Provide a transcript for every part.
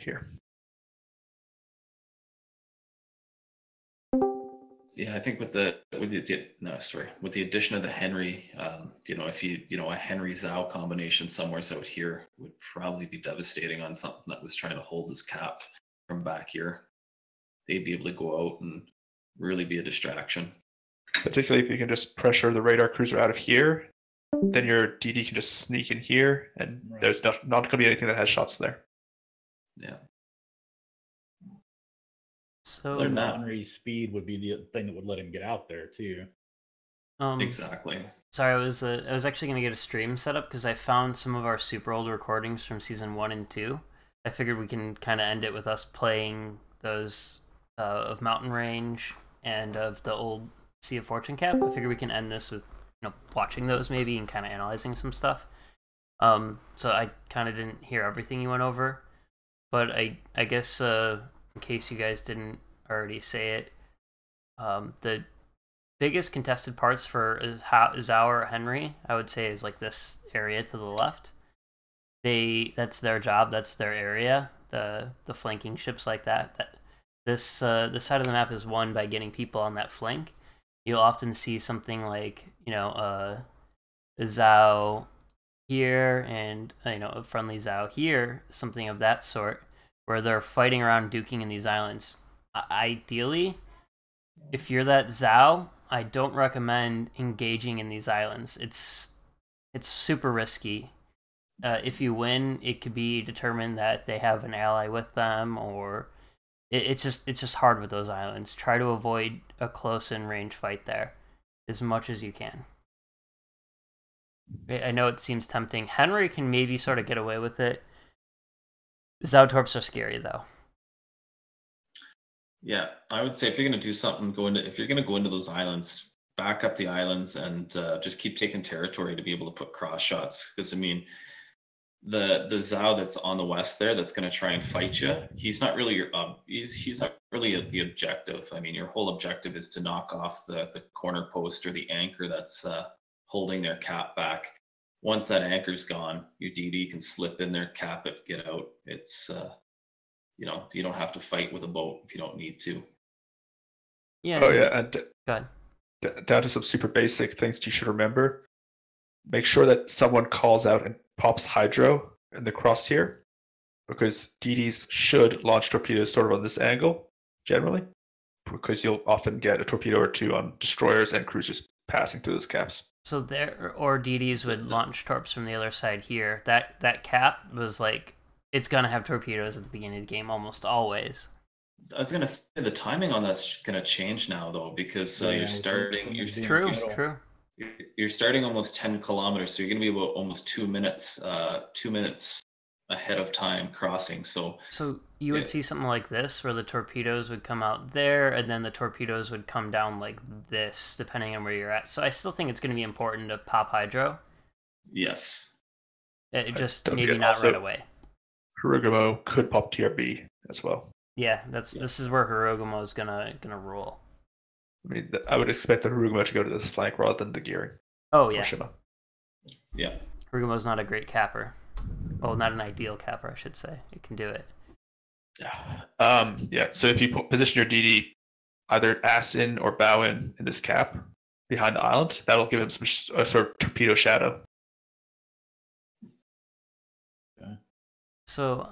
here. Yeah, I think with the with the addition of the Henry, you know, if you know a Henry Zhao combination somewhere's out here would probably be devastating on something that was trying to hold his cap from back here. They'd be able to go out and really be a distraction. Particularly if you can just pressure the radar cruiser out of here, then your DD can just sneak in here, and there's not going to be anything that has shots there. Yeah. So Henry's speed would be the thing that would let him get out there too. Exactly. Sorry, I was actually gonna get a stream set up because I found some of our super old recordings from season 1 and 2. I figured we can kind of end it with us playing those of Mountain Range and of the old Sea of Fortune cap. I figured we can end this with watching those maybe and kind of analyzing some stuff. So I kind of didn't hear everything you went over, but I guess in case you guys didn't already say it, the biggest contested parts for Zhao or Henry, I would say, is like this area to the left. That's their job, that's their area. The flanking ships like that. This side of the map is won by getting people on that flank. You'll often see something like Zhao here and a friendly Zhao here, something of that sort, where they're fighting around duking in these islands. Ideally, if you're that Zhao, I don't recommend engaging in these islands. It's super risky. If you win, it could be determined that they have an ally with them, or it's just hard with those islands. Try to avoid a close in range fight there as much as you can. I know it seems tempting. Henry can maybe sort of get away with it. Zhao torps are scary though. Yeah, I would say if you're going to do something, if you're going to go into those islands, back up the islands and just keep taking territory to be able to put cross shots. Because I mean, the Zhao that's on the west there, that's going to try and fight you. He's not really he's not really the objective. I mean, your whole objective is to knock off the corner post or the anchor that's holding their cap back. Once that anchor's gone, your DD can slip in there, cap it, get out. It's you don't have to fight with a boat if you don't need to. Yeah. Oh yeah, and go ahead. Down to some super basic things you should remember. Make sure that someone calls out and pops hydro in the crosshair, because DDs should launch torpedoes sort of on this angle, generally, because you'll often get a torpedo or two on destroyers and cruisers passing through those caps. So DDs would launch torps from the other side here. That cap was like, it's gonna have torpedoes at the beginning of the game almost always. I was gonna say the timing on that's gonna change now though, because you're starting. True. You're starting almost 10 kilometers, so you're gonna be about almost 2 minutes. 2 minutes ahead of time crossing. So you would see something like this, where the torpedoes would come out there, and then the torpedoes would come down like this, depending on where you're at. So I still think it's going to be important to pop hydro. Yes. Just maybe not right away. Harugumo could pop TRB as well. Yeah, this is where Harugumo is gonna rule. I mean, I would expect the Harugumo to go to this flank rather than the gearing. Oh yeah. Yeah. Harugumo's not a great capper. Well, not an ideal capper, I should say. It can do it. Yeah. So if you position your DD either ass in or bow in this cap behind the island, that'll give him some sort of torpedo shadow. Okay. So,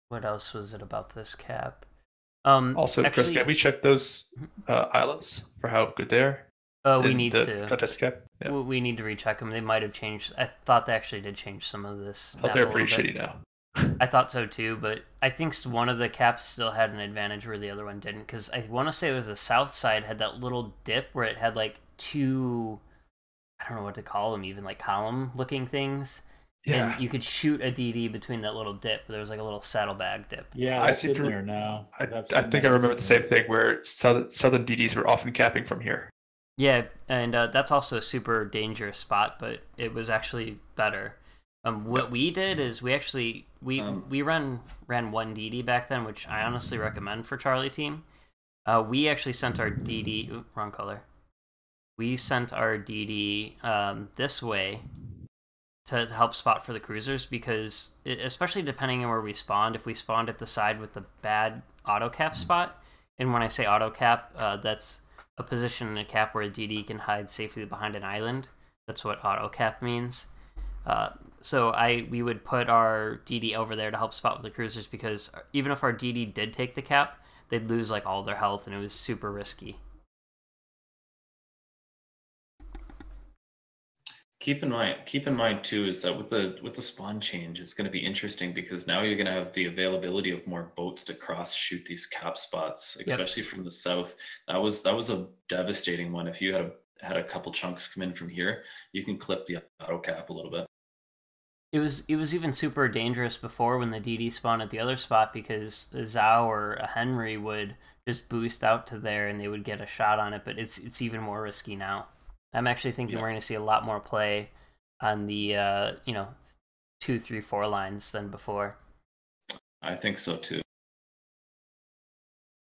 what else was it about this cap? Also, Chris, can we check those islands for how good they are? We need to. Contest cap? Yeah. We need to recheck them. They might have changed. I thought they actually did change some of this. Oh, they're pretty shitty now. I thought so too, but I think one of the caps still had an advantage where the other one didn't. Because I want to say it was the south side had that little dip where it had like two, I don't know what to call them, even like column-looking things. Yeah. And you could shoot a DD between that little dip. There was like a little saddlebag dip. Yeah, I see there now. I think I remember the same thing where southern DDs were often capping from here. Yeah, and that's also a super dangerous spot, but it was actually better. What we did is we ran one DD back then, which I honestly recommend for Charlie team. We actually sent our DD wrong color. We sent our DD this way, to help spot for the cruisers, because especially depending on where we spawned, if we spawned at the side with the bad auto cap spot, and when I say auto cap, that's a position in a cap where a DD can hide safely behind an island. That's what auto cap means. So we would put our DD over there to help spot with the cruisers, because even if our DD did take the cap, they'd lose like all their health, and it was super risky. Keep in mind too is that with the spawn change, it's going to be interesting because now you're going to have the availability of more boats to cross shoot these cap spots, especially from the south. That was a devastating one. If you had a couple chunks come in from here, you can clip the auto cap a little bit. It was even super dangerous before when the DD spawned at the other spot, because a Zhao or a Henry would just boost out to there and they would get a shot on it. But it's even more risky now. I'm actually thinking we're going to see a lot more play on the 2, 3, 4 lines than before. I think so too.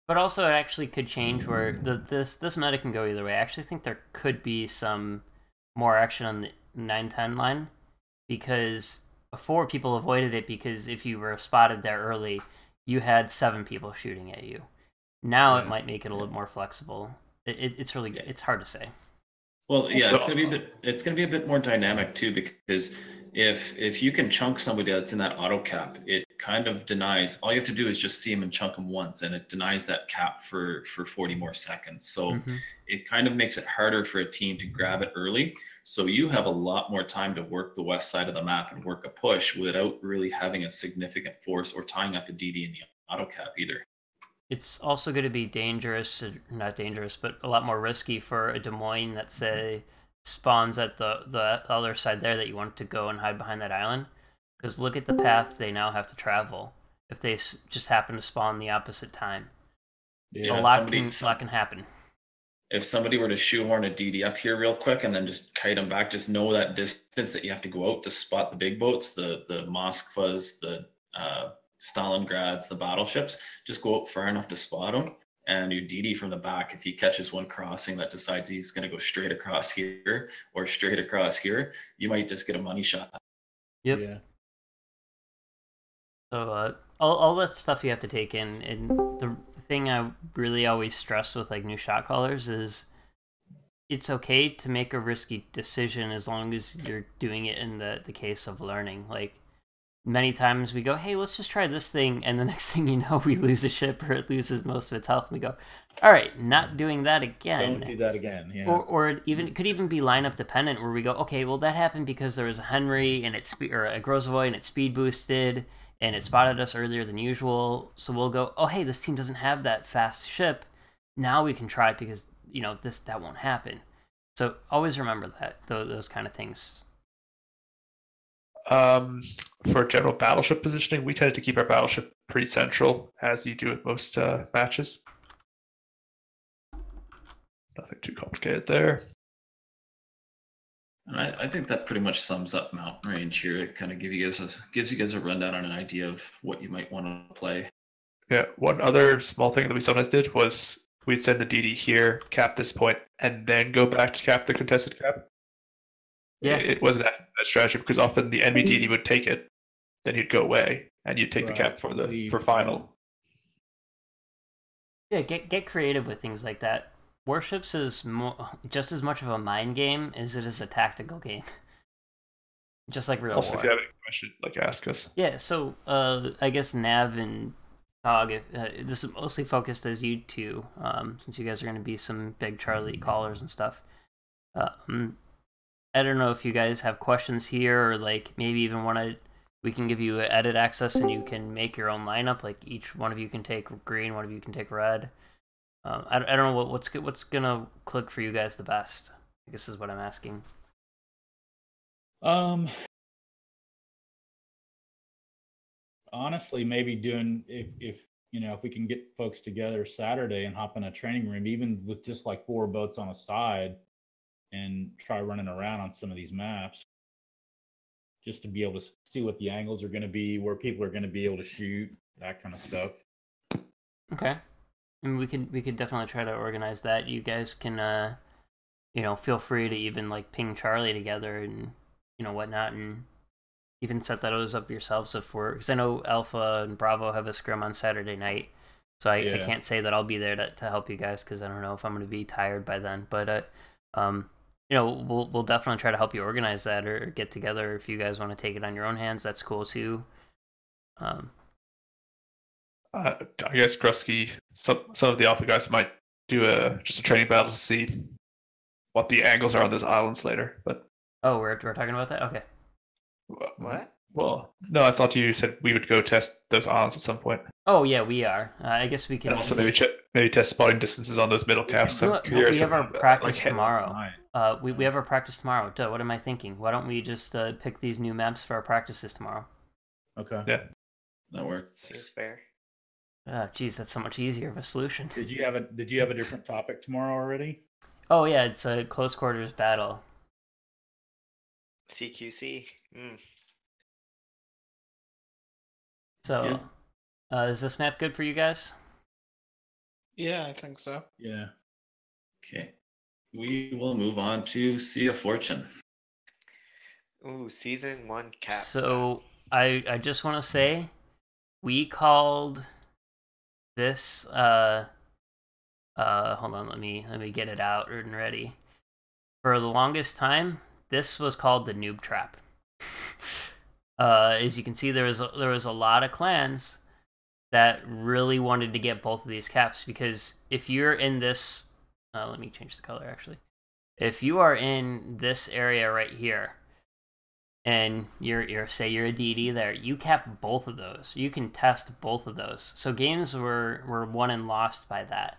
But also, it actually could change where this meta can go either way. I actually think there could be some more action on the 9-10 line, because before people avoided it because if you were spotted there early, you had 7 people shooting at you. Now it might make it a little more flexible. It's really good. It's hard to say. Well, yeah, it's gonna be a bit more dynamic too, because if you can chunk somebody that's in that auto cap, it kind of denies. All you have to do is just see him and chunk him once, and it denies that cap for 40 more seconds. So it kind of makes it harder for a team to grab it early. So you have a lot more time to work the west side of the map and work a push without really having a significant force or tying up a DD in the auto cap either. It's also going to be dangerous, not dangerous, but a lot more risky for a Des Moines that, say, spawns at the other side there that you want to go and hide behind that island. Because look at the path they now have to travel if they just happen to spawn the opposite time. Yeah, a lot can happen. If somebody were to shoehorn a DD up here real quick and then just kite them back, just know that distance that you have to go out to spot the big boats, the Moskvas, the Stalingrads, the battleships. Just go up far enough to spot them, and your DD from the back, if he catches one crossing that decides he's going to go straight across here or straight across here, you might just get a money shot. Yep. Yeah. So all that stuff you have to take in, and the thing I really always stress with like new shot callers is it's okay to make a risky decision as long as you're doing it in the case of learning. Like, many times we go, hey, let's just try this thing, and the next thing you know, we lose a ship or it loses most of its health, and we go, all right, not doing that again. Don't do that again. Yeah. Or it could even be lineup dependent, where we go, okay, well, that happened because there was a Henry and or a Grozavoy and it speed boosted and it spotted us earlier than usual. So we'll go, oh, hey, this team doesn't have that fast ship. Now we can try it because that won't happen. So always remember that those kind of things. For general battleship positioning, we tended to keep our battleship pretty central, as you do at most matches. Nothing too complicated there. And I think that pretty much sums up Mountain Range here. It kind of gives you guys a rundown on an idea of what you might want to play. Yeah, one other small thing that we sometimes did was we'd send the DD here, cap this point, and then go back to cap the contested cap. Yeah, it wasn't that strategy because often the enemy DD would take it, then you'd go away and you'd take the cap for final. Yeah, get creative with things like that. Warships is just as much of a mind game as it is a tactical game. Just like real war. If you have any question, ask us. Yeah, so I guess Nav and Tog, this is mostly focused as you two, since you guys are going to be some big Charlie callers and stuff. I don't know if you guys have questions here, or maybe even we can give you edit access and you can make your own lineup. Like each one of you can take green, one of you can take red. I don't know what's gonna click for you guys the best, I guess is what I'm asking. Honestly, maybe doing if we can get folks together Saturday and hop in a training room, even with just 4 boats on a side, and try running around on some of these maps just to be able to see what the angles are going to be, where people are going to be able to shoot, that kind of stuff. Okay. And we could definitely try to organize that. You guys can, feel free to even ping Charlie together and whatnot, and even set those up yourselves because I know Alpha and Bravo have a scrim on Saturday night, so I can't say that I'll be there to help you guys because I don't know if I'm going to be tired by then. But we'll definitely try to help you organize that or get together. If you guys want to take it on your own hands, that's cool too. I guess Grusky, some of the Alpha guys might do just a training battle to see what the angles are on those islands later. But we're talking about that. Okay. What? Well, no, I thought you said we would go test those islands at some point. Oh yeah, we are. I guess we can. And also maybe test spotting distances on those middle caps. We have our practice tomorrow. We have our practice tomorrow. Duh, what am I thinking? Why don't we just pick these new maps for our practices tomorrow? Okay. Yeah. That works. Seems fair. Geez, that's so much easier of a solution. Did you have a different topic tomorrow already? Oh yeah, it's a close quarters battle. CQC. So, is this map good for you guys? Yeah, I think so. Yeah. Okay. We will move on to Sea of Fortune. Ooh, season 1 cap. So, I just want to say, we called this, hold on, let me get it out and ready. For the longest time, this was called the Noob Trap. As you can see, there was a lot of clans that really wanted to get both of these caps, because if you're in this, let me change the color actually. If you are in this area right here, and you're a DD there, you cap both of those. You can test both of those. So games were won and lost by that,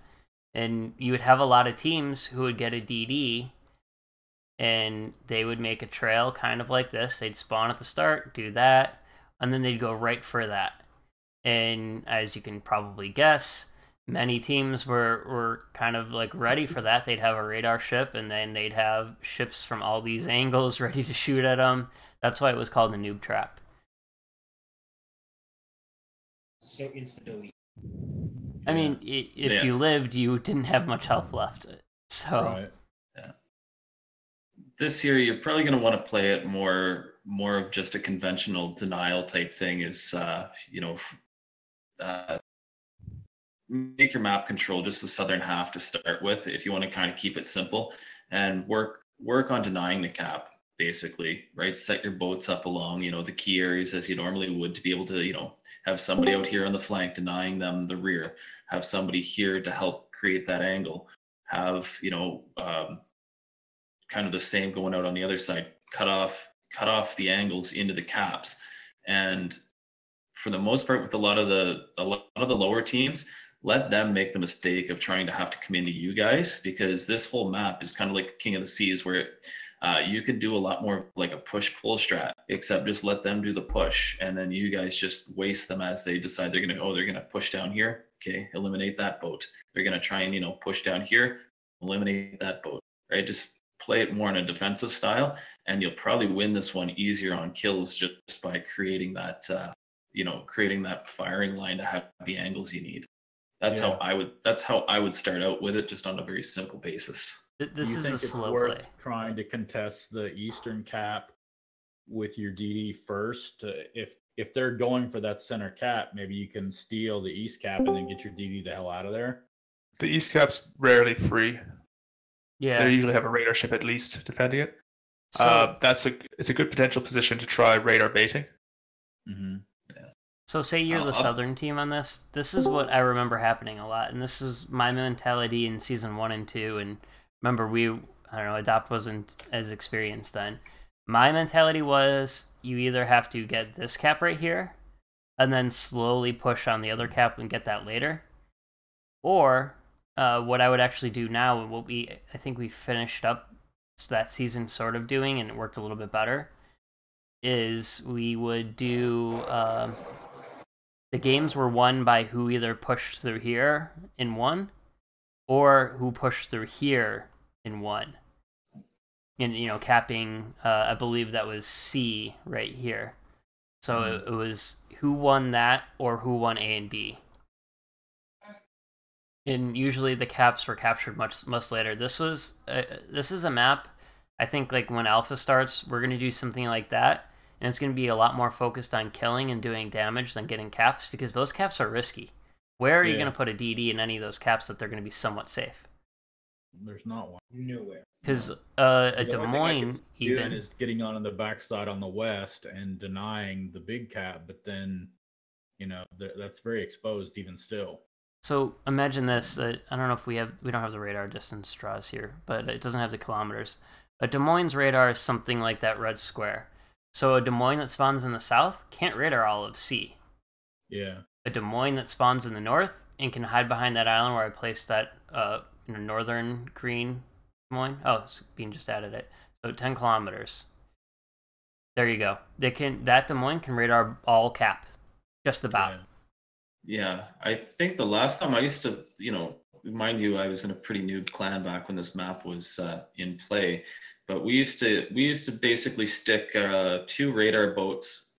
and you would have a lot of teams who would get a DD. And they would make a trail kind of like this. They'd spawn at the start, do that, and then they'd go right for that. And as you can probably guess, many teams were kind of like ready for that. They'd have a radar ship, and then they'd have ships from all these angles ready to shoot at them. That's why it was called the Noob Trap. So instantly. I mean, if you lived, you didn't have much health left. So. Right. This year, you're probably going to want to play it more of just a conventional denial type thing. Is make your map control just the southern half to start with, if you want to kind of keep it simple, and work on denying the cap, basically, right? Set your boats up along the key areas as you normally would, to be able to have somebody out here on the flank denying them the rear, have somebody here to help create that angle, have kind of the same going out on the other side, cut off the angles into the caps. And for the most part, with a lot of the lower teams, let them make the mistake of trying to have to come into you guys, because this whole map is kind of like King of the Seas, where you can do a lot more like a push-pull strat, except just let them do the push, and then you guys just waste them as they decide they're gonna push down here. Okay, eliminate that boat. They're gonna try and push down here, eliminate that boat. Right, just play it more in a defensive style, and you'll probably win this one easier on kills just by creating that firing line to have the angles you need. That's how I would start out with it, just on a very simple basis. This is a slow play. Trying to contest the eastern cap with your DD first. If they're going for that center cap, maybe you can steal the east cap and then get your DD the hell out of there. The east cap's rarely free. Yeah, they usually have a radar ship at least defending it. So, it's a good potential position to try radar baiting. Mm-hmm. Yeah. So say you're the southern team on this. This is what I remember happening a lot, and this is my mentality in season 1 and 2. And remember, Adopt wasn't as experienced then. My mentality was you either have to get this cap right here, and then slowly push on the other cap and get that later, or what I would actually do now, and what I think we finished up that season sort of doing, and it worked a little bit better, is we would do the games were won by who either pushed through here in 1, or who pushed through here in 1. And capping, I believe that was C right here. So it was who won that, or who won A and B. And usually the caps were captured much later. This is a map I think like when Alpha starts, we're gonna do something like that, and it's gonna be a lot more focused on killing and doing damage than getting caps, because those caps are risky. Where are you gonna put a DD in any of those caps that they're gonna be somewhat safe? There's not one. Nowhere. Because The a only Des thing I can Moines see even is getting on the backside on the west and denying the big cap, but then, that's very exposed even still. So imagine this. I don't know if we don't have the radar distance draws here, but it doesn't have the kilometers. A Des Moines radar is something like that red square. So a Des Moines that spawns in the south can't radar all of C. Yeah. A Des Moines that spawns in the north and can hide behind that island where I placed that northern green Des Moines. Oh, Bean just added it. So 10 kilometers. There you go. That Des Moines can radar all cap, just about. Yeah, I think the last time I used to, mind you, I was in a pretty noob clan back when this map was in play, but we used to basically stick 2 radar boats.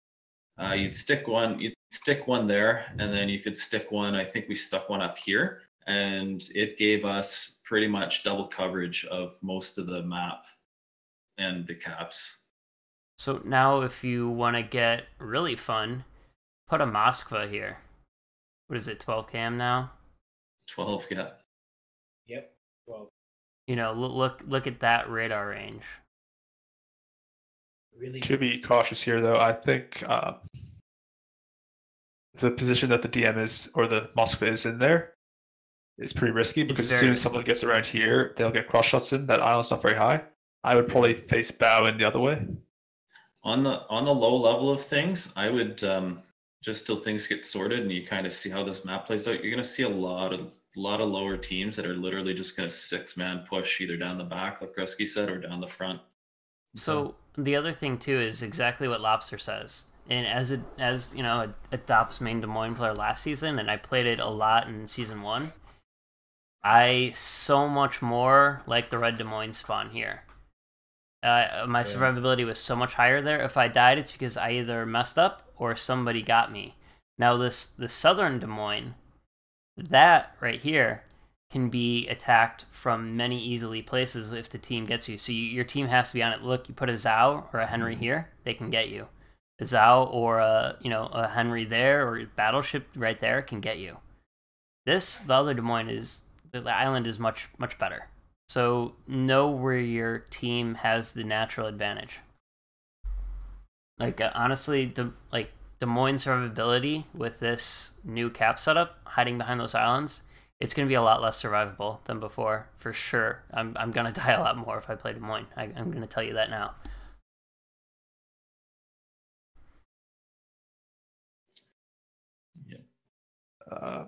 You'd stick one there, and then you could stick one. I think we stuck one up here, and it gave us pretty much double coverage of most of the map and the caps. So now, if you want to get really fun, put a Moskva here. What is it, 12 cam now? 12, yeah. Yep. 12. Look at that radar range. Really. To be cautious here, though, I think the position that the DM is, or the Moskva is in there, is pretty risky, because as soon as someone gets around here, they'll get cross shots in. That island's not very high. I would probably face bow in the other way. On the low level of things, I would just till things get sorted and you kind of see how this map plays out. You're going to see a lot of lower teams that are literally just going to 6-man push either down the back, like Grusky said, or down the front. So the other thing too is exactly what Lobster says. And as a DOPS main Des Moines player last season, and I played it a lot in season 1, I so much more like the red Des Moines spawn here. My survivability was so much higher there. If I died, it's because I either messed up or somebody got me. Now the southern Des Moines, that right here, can be attacked from many easily places if the team gets you. So your team has to be on it. Look, you put a Zhao or a Henry here, they can get you. A Zhao or a Henry there, or a battleship right there can get you. The other Des Moines the island is much, much better. So know where your team has the natural advantage. Like honestly, Des Moines survivability with this new cap setup, hiding behind those islands, it's going to be a lot less survivable than before, for sure. I'm going to die a lot more if I play Des Moines. I'm going to tell you that now. Yeah.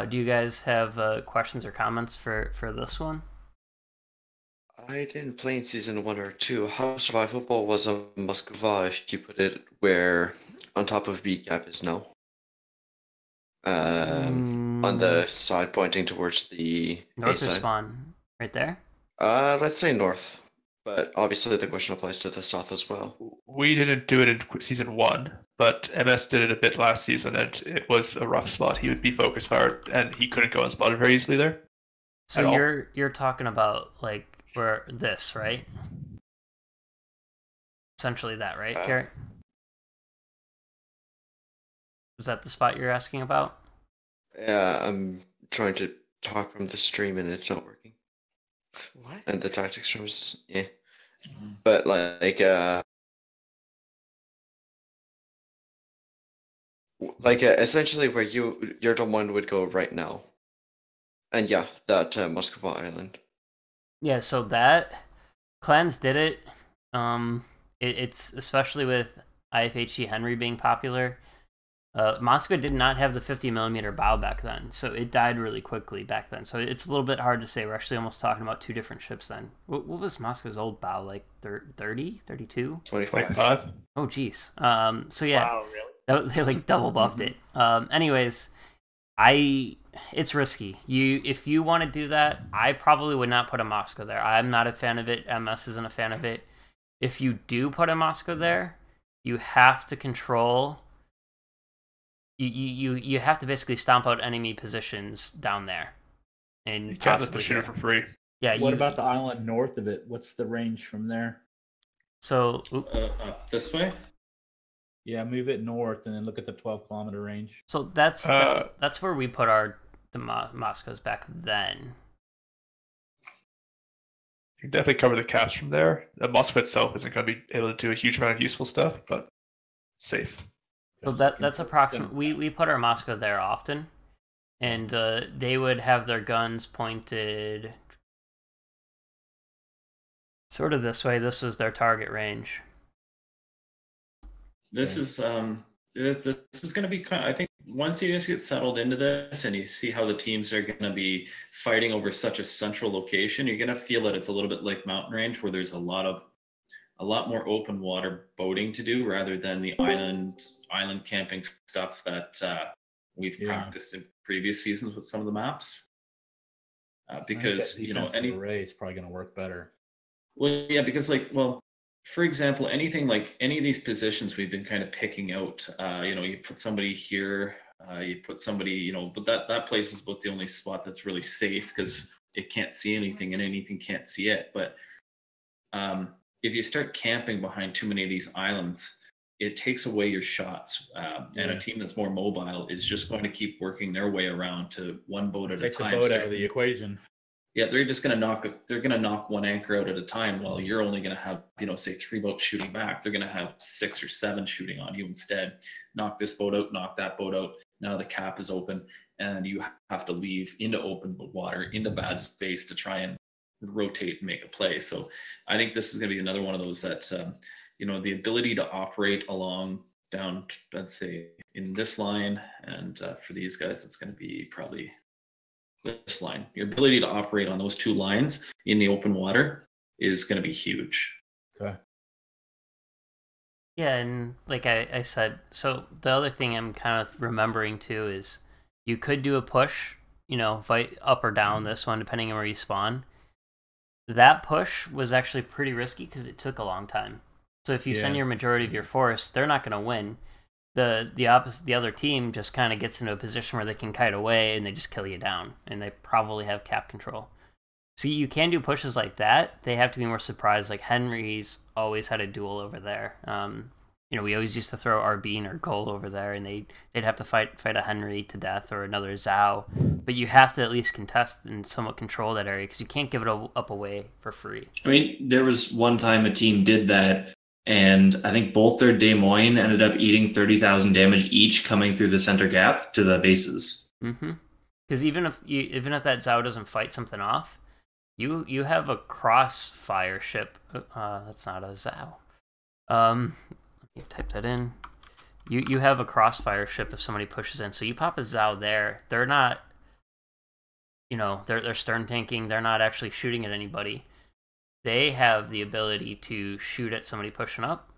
Do you guys have questions or comments for this one? I didn't play in season 1 or 2. How survivable was a Moskva if you put it where on top of B cap is now? On the side pointing towards the north side. Spawn right there. Let's say north, but obviously the question applies to the south as well. We didn't do it in season 1, but MS did it a bit last season, and it was a rough spot. He would be focus fired, and he couldn't go unspotted very easily there. So you're talking about like where this, right? Essentially that, right, Garrett? Is that the spot you're asking about? Yeah, I'm trying to talk from the stream and it's not working. What? And the tactics stream is but essentially where your Des Moines would go right now. And yeah, that Moskva Island. Yeah, so that clans did it. It's especially with IFHE Henry being popular. Moskva did not have the 50mm bow back then, so it died really quickly back then. So it's a little bit hard to say. We're actually almost talking about 2 different ships then. What was Moskva's old bow, like 30, 32? 25. Oh, geez. So yeah, Wow, really? they like double buffed it. Anyways, it's risky. If you want to do that, I probably would not put a Moskva there. I'm not a fan of it. MS isn't a fan of it. If you do put a Moskva there, you have to control. You have to basically stomp out enemy positions down there, and You can't let them possibly shoot it for free. Yeah. What about the island north of it? What's the range from there? So Up this way. Yeah, move it north and then look at the 12-kilometer range. so that's where we put the Moscows back then. You can definitely cover the caps from there. Moscow itself isn't going to be able to do a huge amount of useful stuff, but it's safe. So that's approximate. We put our Moscow there often, and they would have their guns pointed sort of this way. This was their target range. This is going to be kind of, I think once you guys get settled into this and you see how the teams are going to be fighting over such a central location, you're going to feel that it's a little bit like Mountain Range, where there's a lot more open water boating to do rather than the island camping stuff that we've practiced in previous seasons with some of the maps. Because any array is probably going to work better. Well, yeah, because for example, anything like any of these positions we've been kind of picking out, you put somebody here, you put somebody, but that place is about the only spot that's really safe because it can't see anything and anything can't see it. But if you start camping behind too many of these islands, it takes away your shots. And a team that's more mobile is just going to keep working their way around to one boat at a time. Take the boat out of the equation. Yeah, they're just going to knock one anchor out at a time while you're only going to have, say 3 boats shooting back. They're going to have 6 or 7 shooting on you instead. Knock this boat out, knock that boat out. Now the cap is open and you have to leave into open water, into bad space to try and rotate and make a play. So I think this is going to be another one of those that, the ability to operate down, let's say, in this line, and for these guys, it's going to be probably this line. Your ability to operate on those 2 lines in the open water is going to be huge. Okay. Yeah, and like I said, so the other thing I'm kind of remembering too is you could do a push, fight up or down this one, depending on where you spawn. That push was actually pretty risky because it took a long time. So if you send your majority of your force, they're not going to win. The other team just kind of gets into a position where they can kite away and they just kill you down, and they probably have cap control. So you can do pushes like that. They have to be more surprised. Like Henry's always had a duel over there. We always used to throw Arbine or Goal over there, and they'd have to fight a Henry to death or another Zhao. But you have to at least contest and somewhat control that area because you can't give it up away for free. I mean, there was one time a team did that, and I think both their Des Moines ended up eating 30,000 damage each coming through the center gap to the bases. Mm-hmm. Because even if that Zhao doesn't fight something off, you have a crossfire ship. That's not a Zhao. Let me type that in. You have a crossfire ship if somebody pushes in. So you pop a Zhao there. They're not, they're stern tanking. They're not actually shooting at anybody. They have the ability to shoot at somebody pushing up.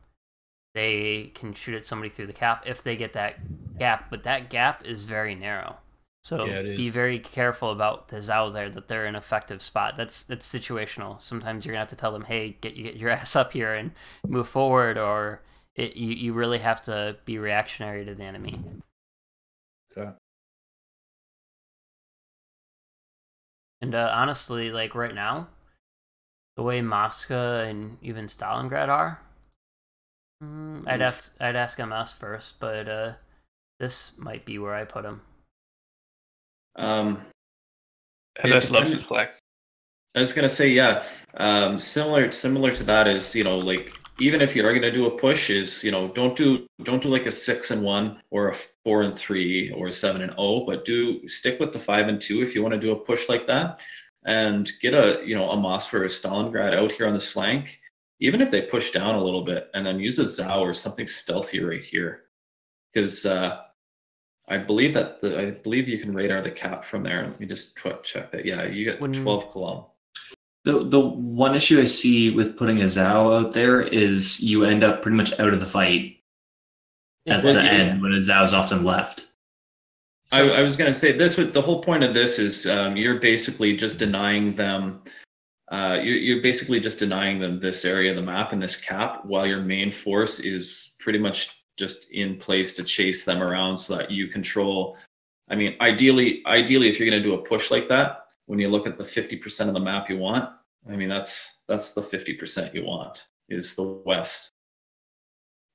They can shoot at somebody through the cap if they get that gap, but that gap is very narrow. So be very careful about the Zhao there, that they're in an effective spot. That's situational. Sometimes you're going to have to tell them, hey, get your ass up here and move forward, or you really have to be reactionary to the enemy. Okay. And honestly, like right now, the way Moscow and even Stalingrad are, I'd ask MS first, but this might be where I put him. MS loves his flags. I was gonna say, similar to that is, even if you are gonna do a push, is don't do like a 6-1 or a 4-3 or a 7-0, but stick with the 5-2 if you want to do a push like that. And get a Moskva or a Stalingrad out here on this flank, even if they push down a little bit, and then use a Zhao or something stealthy right here, because I believe you can radar the cap from there. Let me just check that. Yeah, you get 12 Coulomb. The one issue I see with putting a Zhao out there is you end up pretty much out of the fight at the end when a Zhao's often left. So, I was going to say the whole point of this is you're basically just denying them. You're basically just denying them this area of the map and this cap, while your main force is pretty much just in place to chase them around so that you control. I mean, ideally, if you're going to do a push like that, when you look at the 50% of the map you want, I mean, that's the 50% you want, is the west.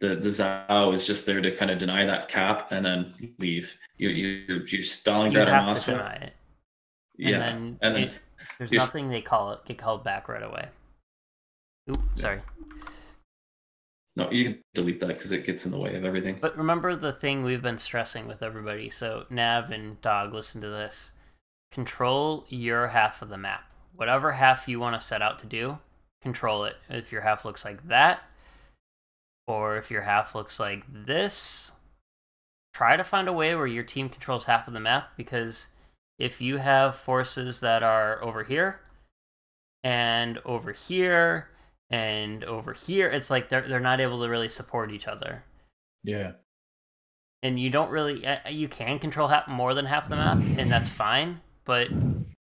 The Zao is just there to kind of deny that cap and then leave. You're Stalingrad You or have to Moscow. deny it. Yeah, And and then then there's you're- nothing they get called back right away. Oop, sorry. no, you can delete that because it gets in the way of everything. But remember the thing we've been stressing with everybody. So Nav and Dog, listen to this. Control your half of the map. Whatever half you want to set out to do, control it. If your half looks like that, or if your half looks like this, try to find a way where your team controls half of the map, because if you have forces that are over here and over here and over here, it's like they're not able to really support each other. Yeah. And you don't really, you can control more than half the map, and that's fine. But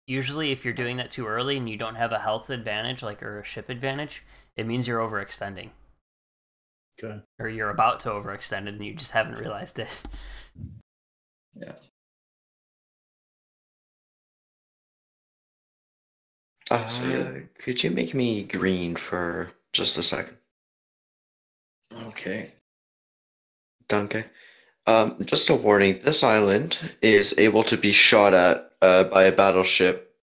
usually, if you're doing that too early and you don't have a health advantage, or a ship advantage, it means you're overextending. Okay. Or you're about to overextend it and you just haven't realized it. Yeah. Could you make me green for just a second? Okay. Danke. Just a warning, this island is able to be shot at by a battleship.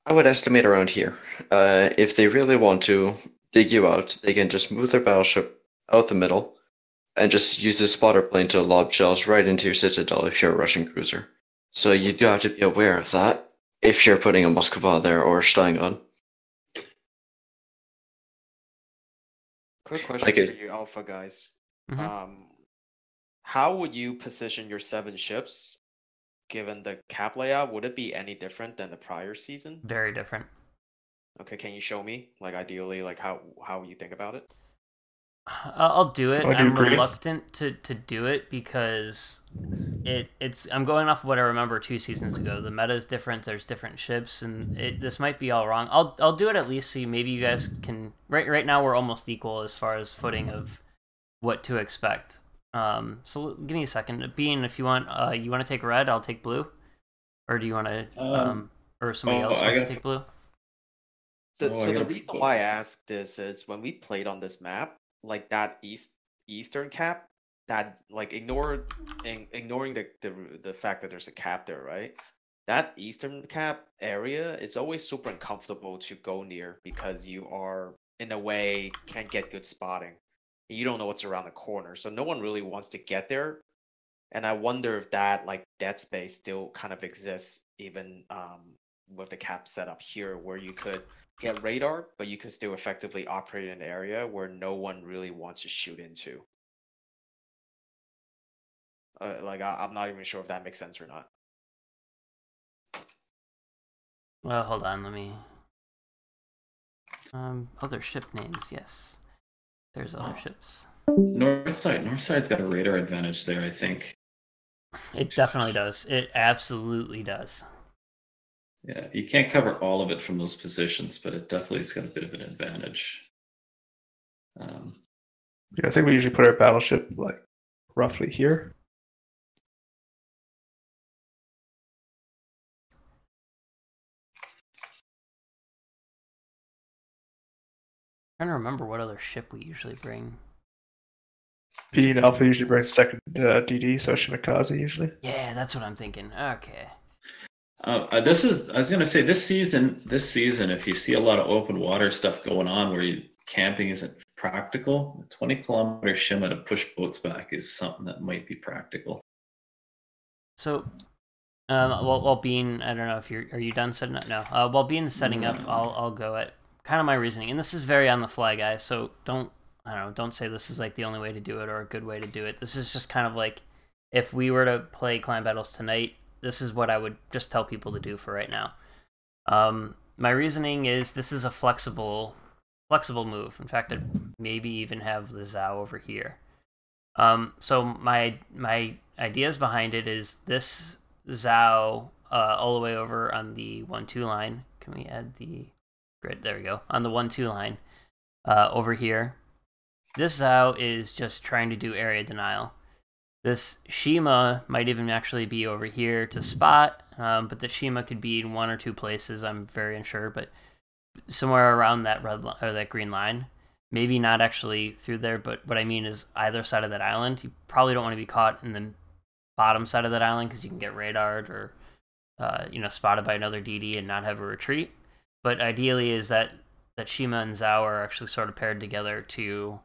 I would estimate around here. If they really want to dig you out, they can just move their battleship out the middle and just use this spotter plane to lob shells right into your citadel if you're a Russian cruiser. So you do have to be aware of that if you're putting a Moskva there or Steingon. Quick question Like for it- you, Alpha guys. Mhm. How would you position your 7 ships given the cap layout? Would it be any different than the prior season? Very different. Okay, can you show me, ideally, how you think about it? I'll do it. I do I'm agree. reluctant to do it because I'm going off of what I remember 2 seasons ago. The meta is different. There's different ships, and this might be all wrong. I'll do it at least so maybe you guys can. Right now we're almost equal as far as footing of what to expect. So give me a second. Bean, if you want to take red, I'll take blue, or do you want to or somebody else wants to take blue? So I the gotta reason put- why I asked this is when we played on this map, that eastern cap, that ignoring the fact that there's a cap there, right? That eastern cap area is always super uncomfortable to go near because you are in a way can't get good spotting. You don't know what's around the corner, so no one really wants to get there. And I wonder if that dead space still kind of exists even with the cap set up here, where you could get radar, but you can still effectively operate in an area where no one really wants to shoot into. I'm not even sure if that makes sense or not. Well, hold on. Let me. Other ship names. Yes, there's other ships. Northside's got a radar advantage there, I think. It definitely does. It absolutely does. Yeah, you can't cover all of it from those positions, but it definitely has got a bit of an advantage. Yeah, I think we usually put our battleship roughly here. I'm trying to remember what other ship we usually bring. B and Alpha usually brings second DD, so Shimikaze usually. Yeah, that's what I'm thinking. Okay. I was gonna say this season, if you see a lot of open water stuff going on where camping isn't practical, 20-kilometer shimma to push boats back is something that might be practical. So, while Bean, I don't know if are you done setting up? No. While Bean's setting up, I'll go at kind of my reasoning, and this is very on the fly, guys. So don't say this is the only way to do it or a good way to do it. This is just kind of if we were to play Clan Battles tonight, this is what I would just tell people to do for right now. My reasoning is this is a flexible move. In fact, I'd maybe even have the Zao over here. So my ideas behind it is this Zao all the way over on the 1-2 line. Can we add the grid? There we go. On the 1-2 line over here. This Zao is just trying to do area denial. This Shima might even actually be over here to spot, but the Shima could be in one or two places. I'm very unsure, but somewhere around that red or that green line. Maybe not actually through there, but what I mean is either side of that island. You probably don't want to be caught in the bottom side of that island because you can get radared or spotted by another DD and not have a retreat. But ideally is that Shima and Zhao are actually sort of paired together to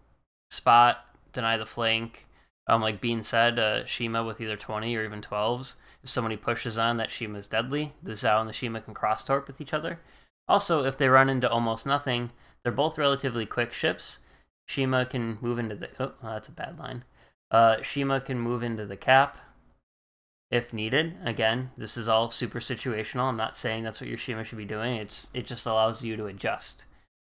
spot, deny the flank. Like Bean said, Shima with either 20 or even 12s. If somebody pushes on, that Shima is deadly. The Zhao and the Shima can cross-torp with each other. Also, if they run into almost nothing, they're both relatively quick ships. Shima can move into the... Oh, that's a bad line. Shima can move into the cap if needed. Again, this is all super situational. I'm not saying that's what your Shima should be doing. It just allows you to adjust.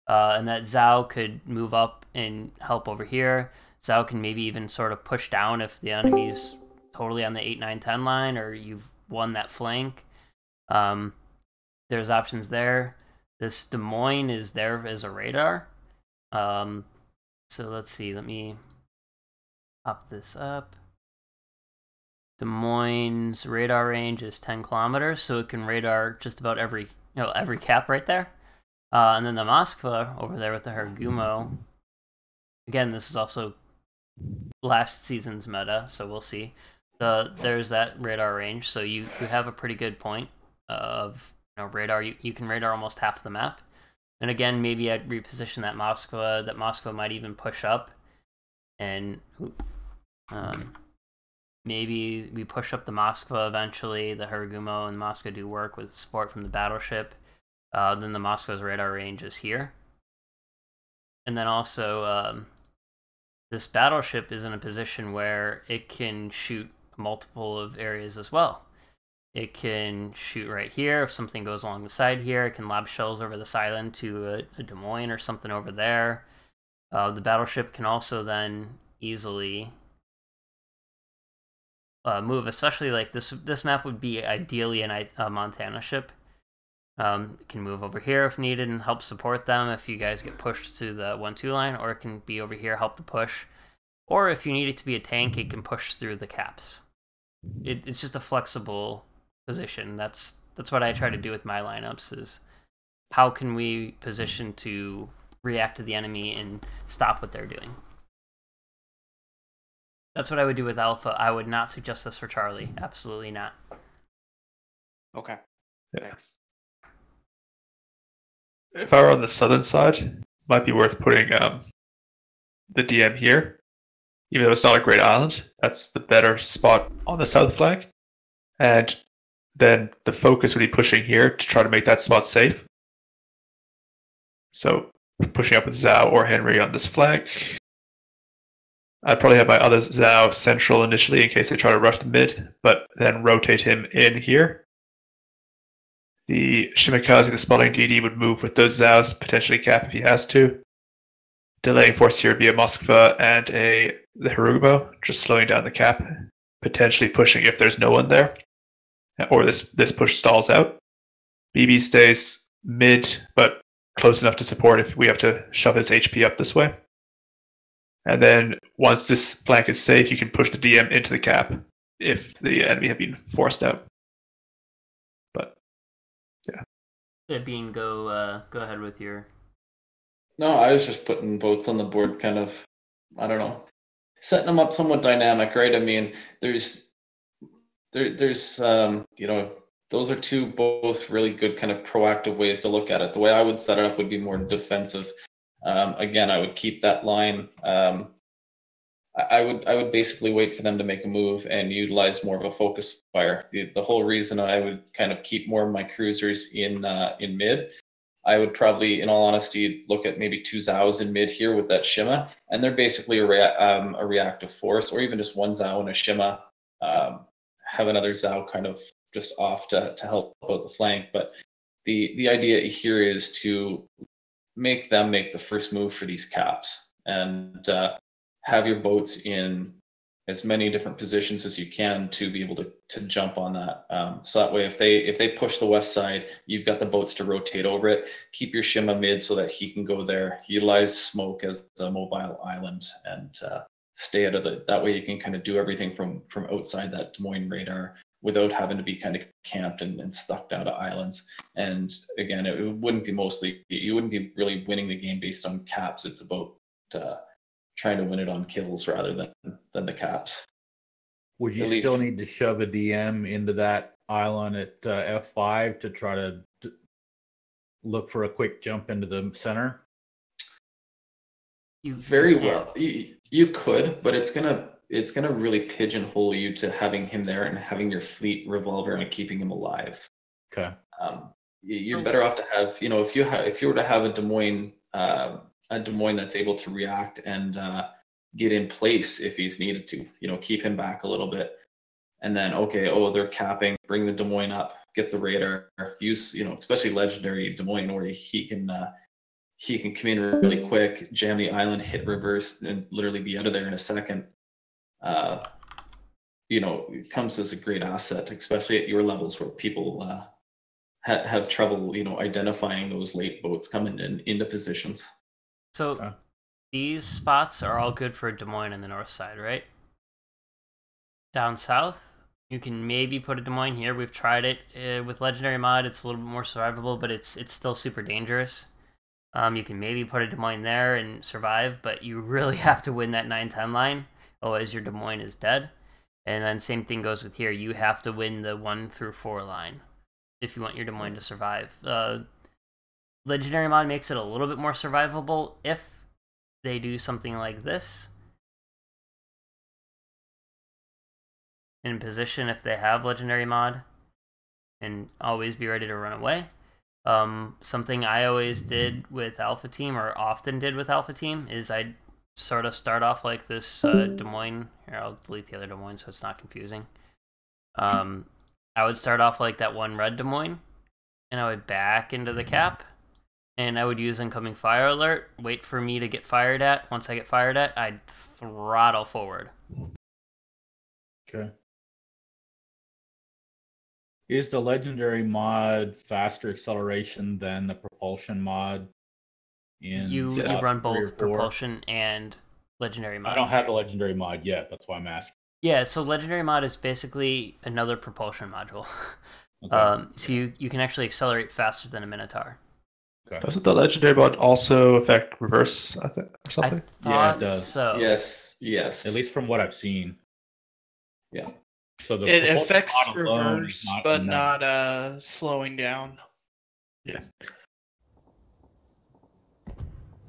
And that Zhao could move up and help over here. Zhao can maybe even sort of push down if the enemy's totally on the 8, 9, 10 line, or you've won that flank. There's options there. This Des Moines is there as a radar. So let's see. Let me pop this up. Des Moines' radar range is 10 kilometers, so it can radar just about every cap right there. And then the Moskva over there with the Harugumo. Again, this is also last season's meta, so we'll see. There's that radar range, so you have a pretty good point of radar. You can radar almost half the map. And again, maybe I'd reposition that Moskva. That Moskva might even push up, and maybe we push up the Moskva eventually. The Harugumo and Moskva do work with support from the battleship. Then the Moskva's radar range is here. And then also, this battleship is in a position where it can shoot multiple of areas as well. It can shoot right here. If something goes along the side here, it can lob shells over this island to a Des Moines or something over there. The battleship can also then easily move, especially like this map would be ideally a Montana ship. It can move over here if needed and help support them if you guys get pushed through the 1-2 line, or it can be over here, help the push. Or if you need it to be a tank, it can push through the caps. It's just a flexible position. That's what I try to do with my lineups, is how can we position to react to the enemy and stop what they're doing. That's what I would do with Alpha. I would not suggest this for Charlie. Absolutely not. Okay. Yeah. Thanks. If I were on the southern side, might be worth putting the DM here. Even though it's not a great island, that's the better spot on the south flank. And then the focus would be pushing here to try to make that spot safe. So pushing up with Zhao or Henry on this flank. I'd probably have my other Zhao central initially in case they try to rush the mid, but then rotate him in here. The Shimakaze, the spotting DD, would move with those Zhaos, potentially cap if he has to. Delaying force here would be a Moskva and the Harugumo, just slowing down the cap, potentially pushing if there's no one there, or this push stalls out. BB stays mid, but close enough to support if we have to shove his HP up this way. And then once this flank is safe, you can push the DM into the cap if the enemy have been forced out. But yeah. Yeah, Bean, go ahead with your... No, I was just putting boats on the board, kind of, I don't know, setting them up somewhat dynamic, right? I mean, there's those are two both really good kind of proactive ways to look at it. The way I would set it up would be more defensive. Again, I would keep that line. I would basically wait for them to make a move and utilize more of a focus fire. The whole reason I would kind of keep more of my cruisers in mid. I would probably, in all honesty, look at maybe 2 Zhaos in mid here with that Shima, and they're basically a reactive force, or even just 1 Zhao and a Shima. Have another Zhao kind of just off to help out the flank. But the idea here is to make them make the first move for these caps, and have your boats in as many different positions as you can to be able to jump on that. So that way, if they push the west side, you've got the boats to rotate over it. Keep your Shima mid so that he can go there. Utilize smoke as a mobile island, and stay out of that way you can kind of do everything from outside that Des Moines radar without having to be kind of camped and stuck down to islands. And again, it wouldn't be you wouldn't be really winning the game based on caps. It's about trying to win it on kills rather than the caps. Would you still need to shove a DM into that island at F5 to try to look for a quick jump into the center? Well. You could, but it's gonna really pigeonhole you to having him there and having your fleet revolve around keeping him alive. Okay. You're better off to have, if you were to have a Des Moines that's able to react and get in place if he's needed to, keep him back a little bit, and then they're capping, bring the Des Moines up, get the radar, use especially legendary Des Moines where he can come in really quick, jam the island, hit reverse, and literally be out of there in a second. It comes as a great asset, especially at your levels where people have trouble, identifying those late boats coming into positions. So these spots are all good for Des Moines on the north side, right? Down south, you can maybe put a Des Moines here. We've tried it with Legendary Mod. It's a little bit more survivable, but it's still super dangerous. You can maybe put a Des Moines there and survive, but you really have to win that 9-10 line. Otherwise, your Des Moines is dead. And then same thing goes with here. You have to win the 1 through 4 line if you want your Des Moines to survive. Legendary Mod makes it a little bit more survivable if they do something like this. In position if they have Legendary Mod. And always be ready to run away. Something I always did with Alpha Team, or often did with Alpha Team, is I'd sort of start off like this Des Moines. Here, I'll delete the other Des Moines so it's not confusing. I would start off like that one red Des Moines, and I would back into the cap, and I would use incoming fire alert, wait for me to get fired at. Once I get fired at, I'd throttle forward. Okay. Is the Legendary Mod faster acceleration than the Propulsion Mod? You run both Propulsion and Legendary Mod. I don't have the Legendary Mod yet, that's why I'm asking. Yeah, so Legendary Mod is basically another Propulsion module. Okay. So you can actually accelerate faster than a Minotaur. Okay. Doesn't the Legendary Mod also affect reverse, I think, or something? Yeah, it does. So. Yes. At least from what I've seen. Yeah. So it affects reverse, but not slowing down. Yeah.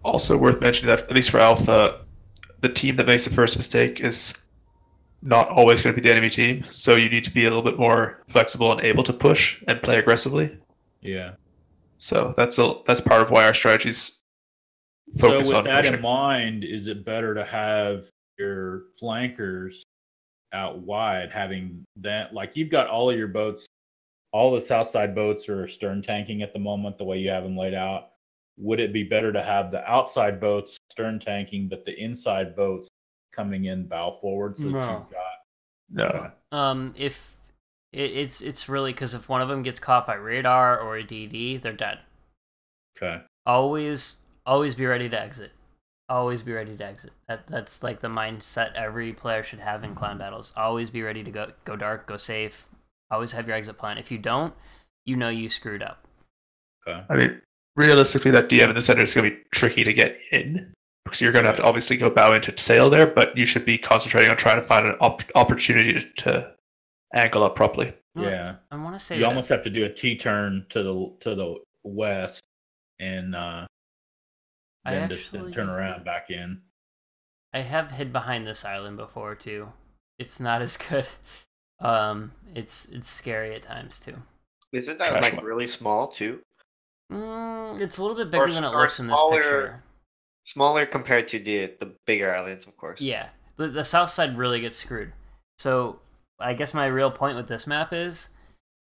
Also worth mentioning that, at least for Alpha, the team that makes the first mistake is not always going to be the enemy team. So you need to be a little bit more flexible and able to push and play aggressively. Yeah. So that's part of why our strategies focus on pushing. So with that in mind, is it better to have your flankers out wide, having that, like, you've got all of your boats, all the south side boats are stern tanking at the moment the way you have them laid out? Would it be better to have the outside boats stern tanking, but the inside boats coming in bow forward so that you've got if it's really, because if one of them gets caught by radar or a DD, they're dead. Okay. Always be ready to exit. Always be ready to exit. That's like the mindset every player should have in clan battles. Always be ready to go dark, go safe. Always have your exit plan. If you don't, you screwed up. Okay. I mean, realistically, that DM in the center is going to be tricky to get in, because you're going to have to obviously go bow into sail there, but you should be concentrating on trying to find an opportunity to angle up properly. Yeah. I want to say you almost have to do a T-turn to the west and then turn around back in. I have hid behind this island before too. It's not as good. It's scary at times too. Isn't that like really small too? It's a little bit bigger than it looks in this picture. Smaller compared to the bigger islands, of course. Yeah, the south side really gets screwed. So I guess my real point with this map is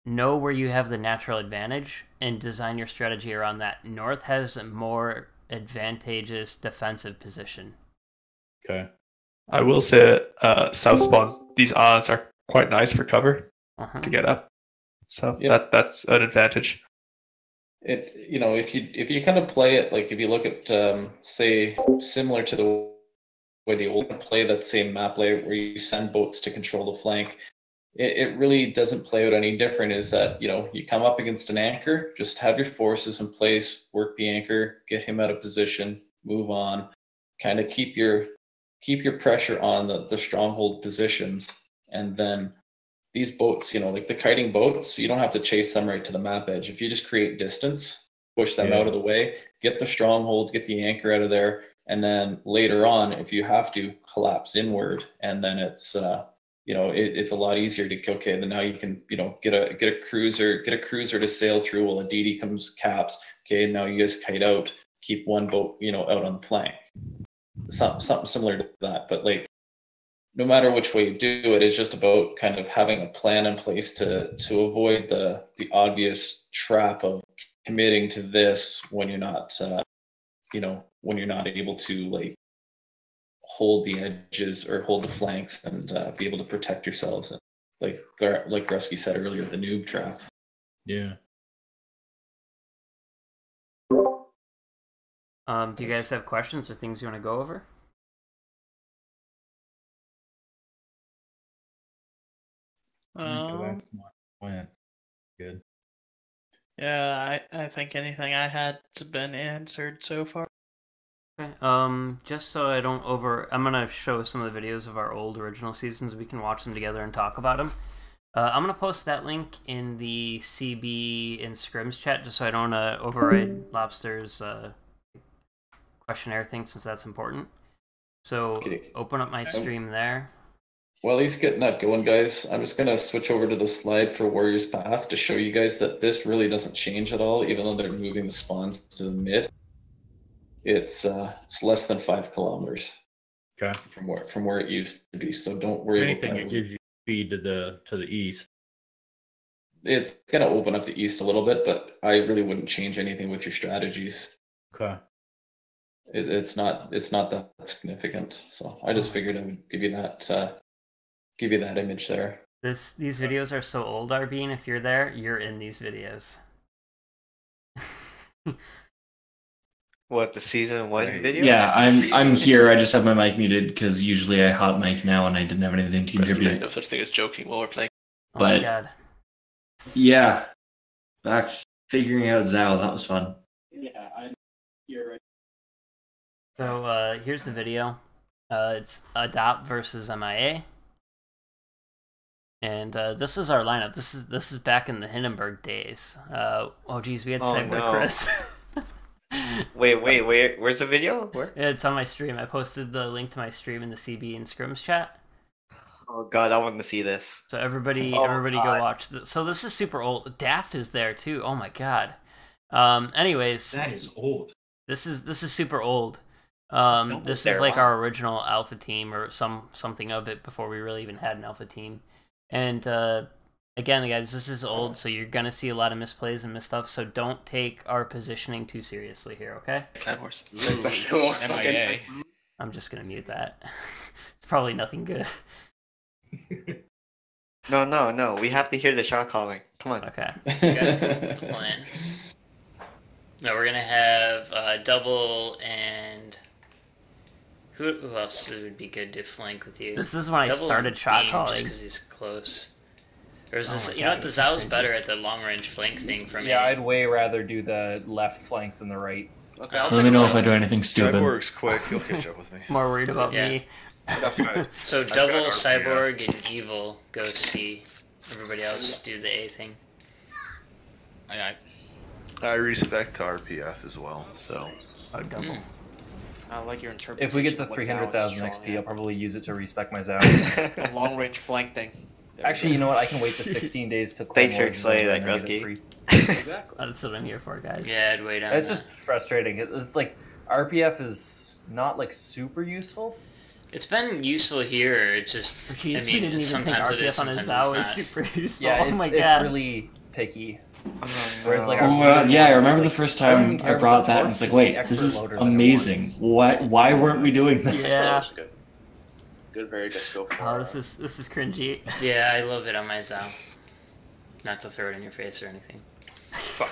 know where you have the natural advantage and design your strategy around that. North has a more advantageous defensive position. Okay. I will say south spawns, these islands are quite nice for cover to get up. So that's an advantage. If you kind of play it, like if you look at say similar to the way the old play that same map layout where you send boats to control the flank. It really doesn't play out any different. Is that, you know, you come up against an anchor, just have your forces in place, work the anchor, get him out of position, move on, kind of keep your pressure on the stronghold positions, and then these boats, you know, like the kiting boats, you don't have to chase them right to the map edge. If you just create distance, push them out of the way, get the stronghold, get the anchor out of there, and then later on, if you have to, collapse inward, and then it's you know, it's a lot easier to, okay, then now you can, you know, get a cruiser to sail through while a DD comes caps. Okay, now you guys kite out, keep one boat, you know, out on the flank. Something similar to that, but like, no matter which way you do it, it's just about kind of having a plan in place to avoid the obvious trap of committing to this when you're not, you know, when you're not able to like hold the edges or hold the flanks and be able to protect yourselves. And like Grusky said earlier, the noob trap. Yeah. Do you guys have questions or things you want to go over? Good. Yeah, I think anything I had's been answered so far. Okay. Just so I don't I'm gonna show some of the videos of our old original seasons. We can watch them together and talk about them. I'm gonna post that link in the CB and Scrims chat, just so I don't override Lobster's questionnaire thing, since that's important. So Okay. open up my stream there. While he's getting that going, guys, I'm just gonna switch over to the slide for Warrior's Path to show you guys that this really doesn't change at all, even though they're moving the spawns to the mid. It's less than 5 kilometers. Okay. From where it used to be, so don't worry about Anything that. it gives you speed to the east. It's gonna open up the east a little bit, but I really wouldn't change anything with your strategies. Okay. It's not that significant. So I just figured I would give you that image there. These videos are so old, Arbeen. If you're there, you're in these videos. What, the season 1 videos? Yeah, I'm here. I just have my mic muted because usually I hot mic now and I didn't have anything to contribute. There's no such thing as joking while we're playing. Oh my But god. yeah, back figuring out Zao, that was fun. Yeah, you're right. So here's the video. It's Adopt versus MIA. And this is our lineup. This is back in the Hindenburg days. Oh geez, we had Cyborg no. Chris. Wait, where's the video? Where? Yeah, it's on my stream. I posted the link to my stream in the CB and Scrims chat. Oh god, I want to see this. So everybody go watch. So this is super old. Daft is there too. Oh my god. Anyways, That is old. this is super old. This there, is like wow. our original alpha team or something of it before we really even had an alpha team. And again, guys, this is old, so you're gonna see a lot of misplays and misstuff. So don't take our positioning too seriously here, okay? Clan Horse. MIA. I'm just gonna mute that. It's probably nothing good. No, we have to hear the shot calling. Come on. Okay. You guys come with the plan. No, we're gonna have double and who else would be good to flank with you? This is when I started shot calling. Because he's close. Or is this? You know what? The Zao's better at the long range flank thing for me. Yeah, I'd way rather do the left flank than the right. Okay, Let me know if I do anything stupid. Cyborg's quick, he'll catch up with me. More worried about me. I've So got double, RPF. Cyborg, and Evil go C. Everybody else do the A thing. I respect RPF as well, so Oh, double. I like your interpretation. If we get the of what 300,000 Zao is XP, strong I'll probably use it to respec my Zao. at. A long range flank thing. Actually, you know what? I can wait the 16 days to Thanks for Claymores explaining and that, then get it Grusky. free. Exactly. That's what I'm here for, guys. Yeah, I'd wait on It's that. just frustrating. It's like RPF is not like super useful. It's been useful here. It's just. Jeez, I we mean, didn't even think sometimes it is, RPF on a sometimes Zao it's is not. super useful. Yeah, oh my it's god. really picky. Whereas like yeah, I remember the first time I brought that and it's like, wait, this is amazing. Why weren't we doing this? Yeah. Good, very disco for. Oh, this is cringy. Yeah, I love it on my Zao. Not to throw it in your face or anything. Fuck.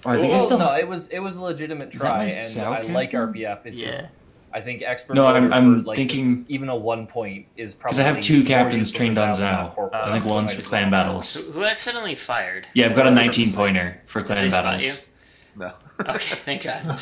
Oh, I think I still... No, it was a legitimate Is that try, my and Zao I like character? RPF. It's just I think expert. No, loader I'm for, like, thinking- just even a 1 point is probably. Because I have 2 more captains useful trained for on Zao than Zao. 4 I think one's for clan battles. Who accidentally fired? Yeah, I've got a 19-pointer for Did clan they spot battles. No. Okay, thank God.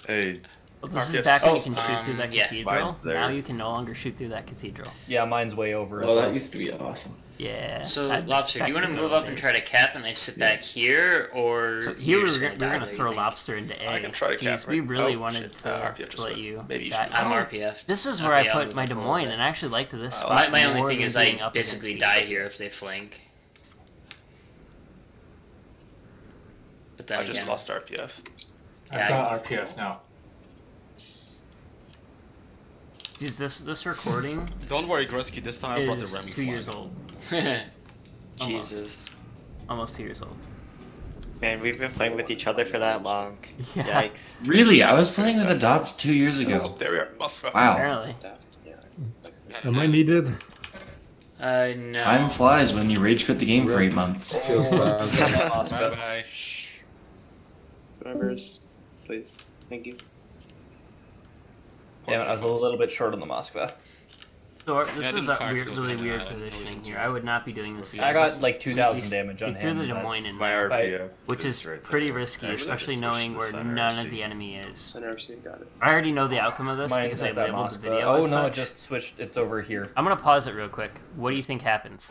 Hey. Well, this is Yes. back when you can shoot through that yeah. cathedral. Mine's there. Now you can no longer shoot through that cathedral. Yeah, mine's way over. Oh, that used to be awesome. Yeah. So, that- Lobster, do you back want to in move those up and days. try to cap and I sit back here, or So here you're we're just gonna, die we're there, gonna you throw think? lobster into A. I can try to cap Jeez, we right- really oh, wanted shit. to, RPF just let went. you. Maybe you die. should- I'm Oh, RPF. This is where I Okay, I'll put move my up Des a little Moines, bit. and I actually liked this spot. My only more thing than is I being up basically against die people. here if they flank. But then I just again, lost RPF. Yeah, I've got RPF now. Is this recording Don't worry, Grusky. This time I brought the is Remy 2 years flag. old. Jesus. Almost 2 years old. Man, we've been playing with each other for that long. Yeah. Yikes. Really? I was playing with Adopt 2 years ago. There we are. Moskva. Wow. Apparently. Am I needed? no. Time flies when you rage quit the game for 8 months. Bye-bye. Drivers, please. Thank you. Damn it, I was a little bit short on the Moskva. So this Yeah, I is didn't a fire weird, those really guys. weird I was positioning losing here. too. I would not be doing this again. I got like We- 2,000 we- damage on we threw him. the Des but- Moines in My there, RPF. which is right pretty there. risky, I would especially just switch knowing to where center none RC. of the enemy is. Center RC, got it. I already know the outcome of this Mine's because I at that labeled the Moskva. video. Oh as no, it such. just switched. It's over here. I'm gonna pause it real quick. What do you think happens?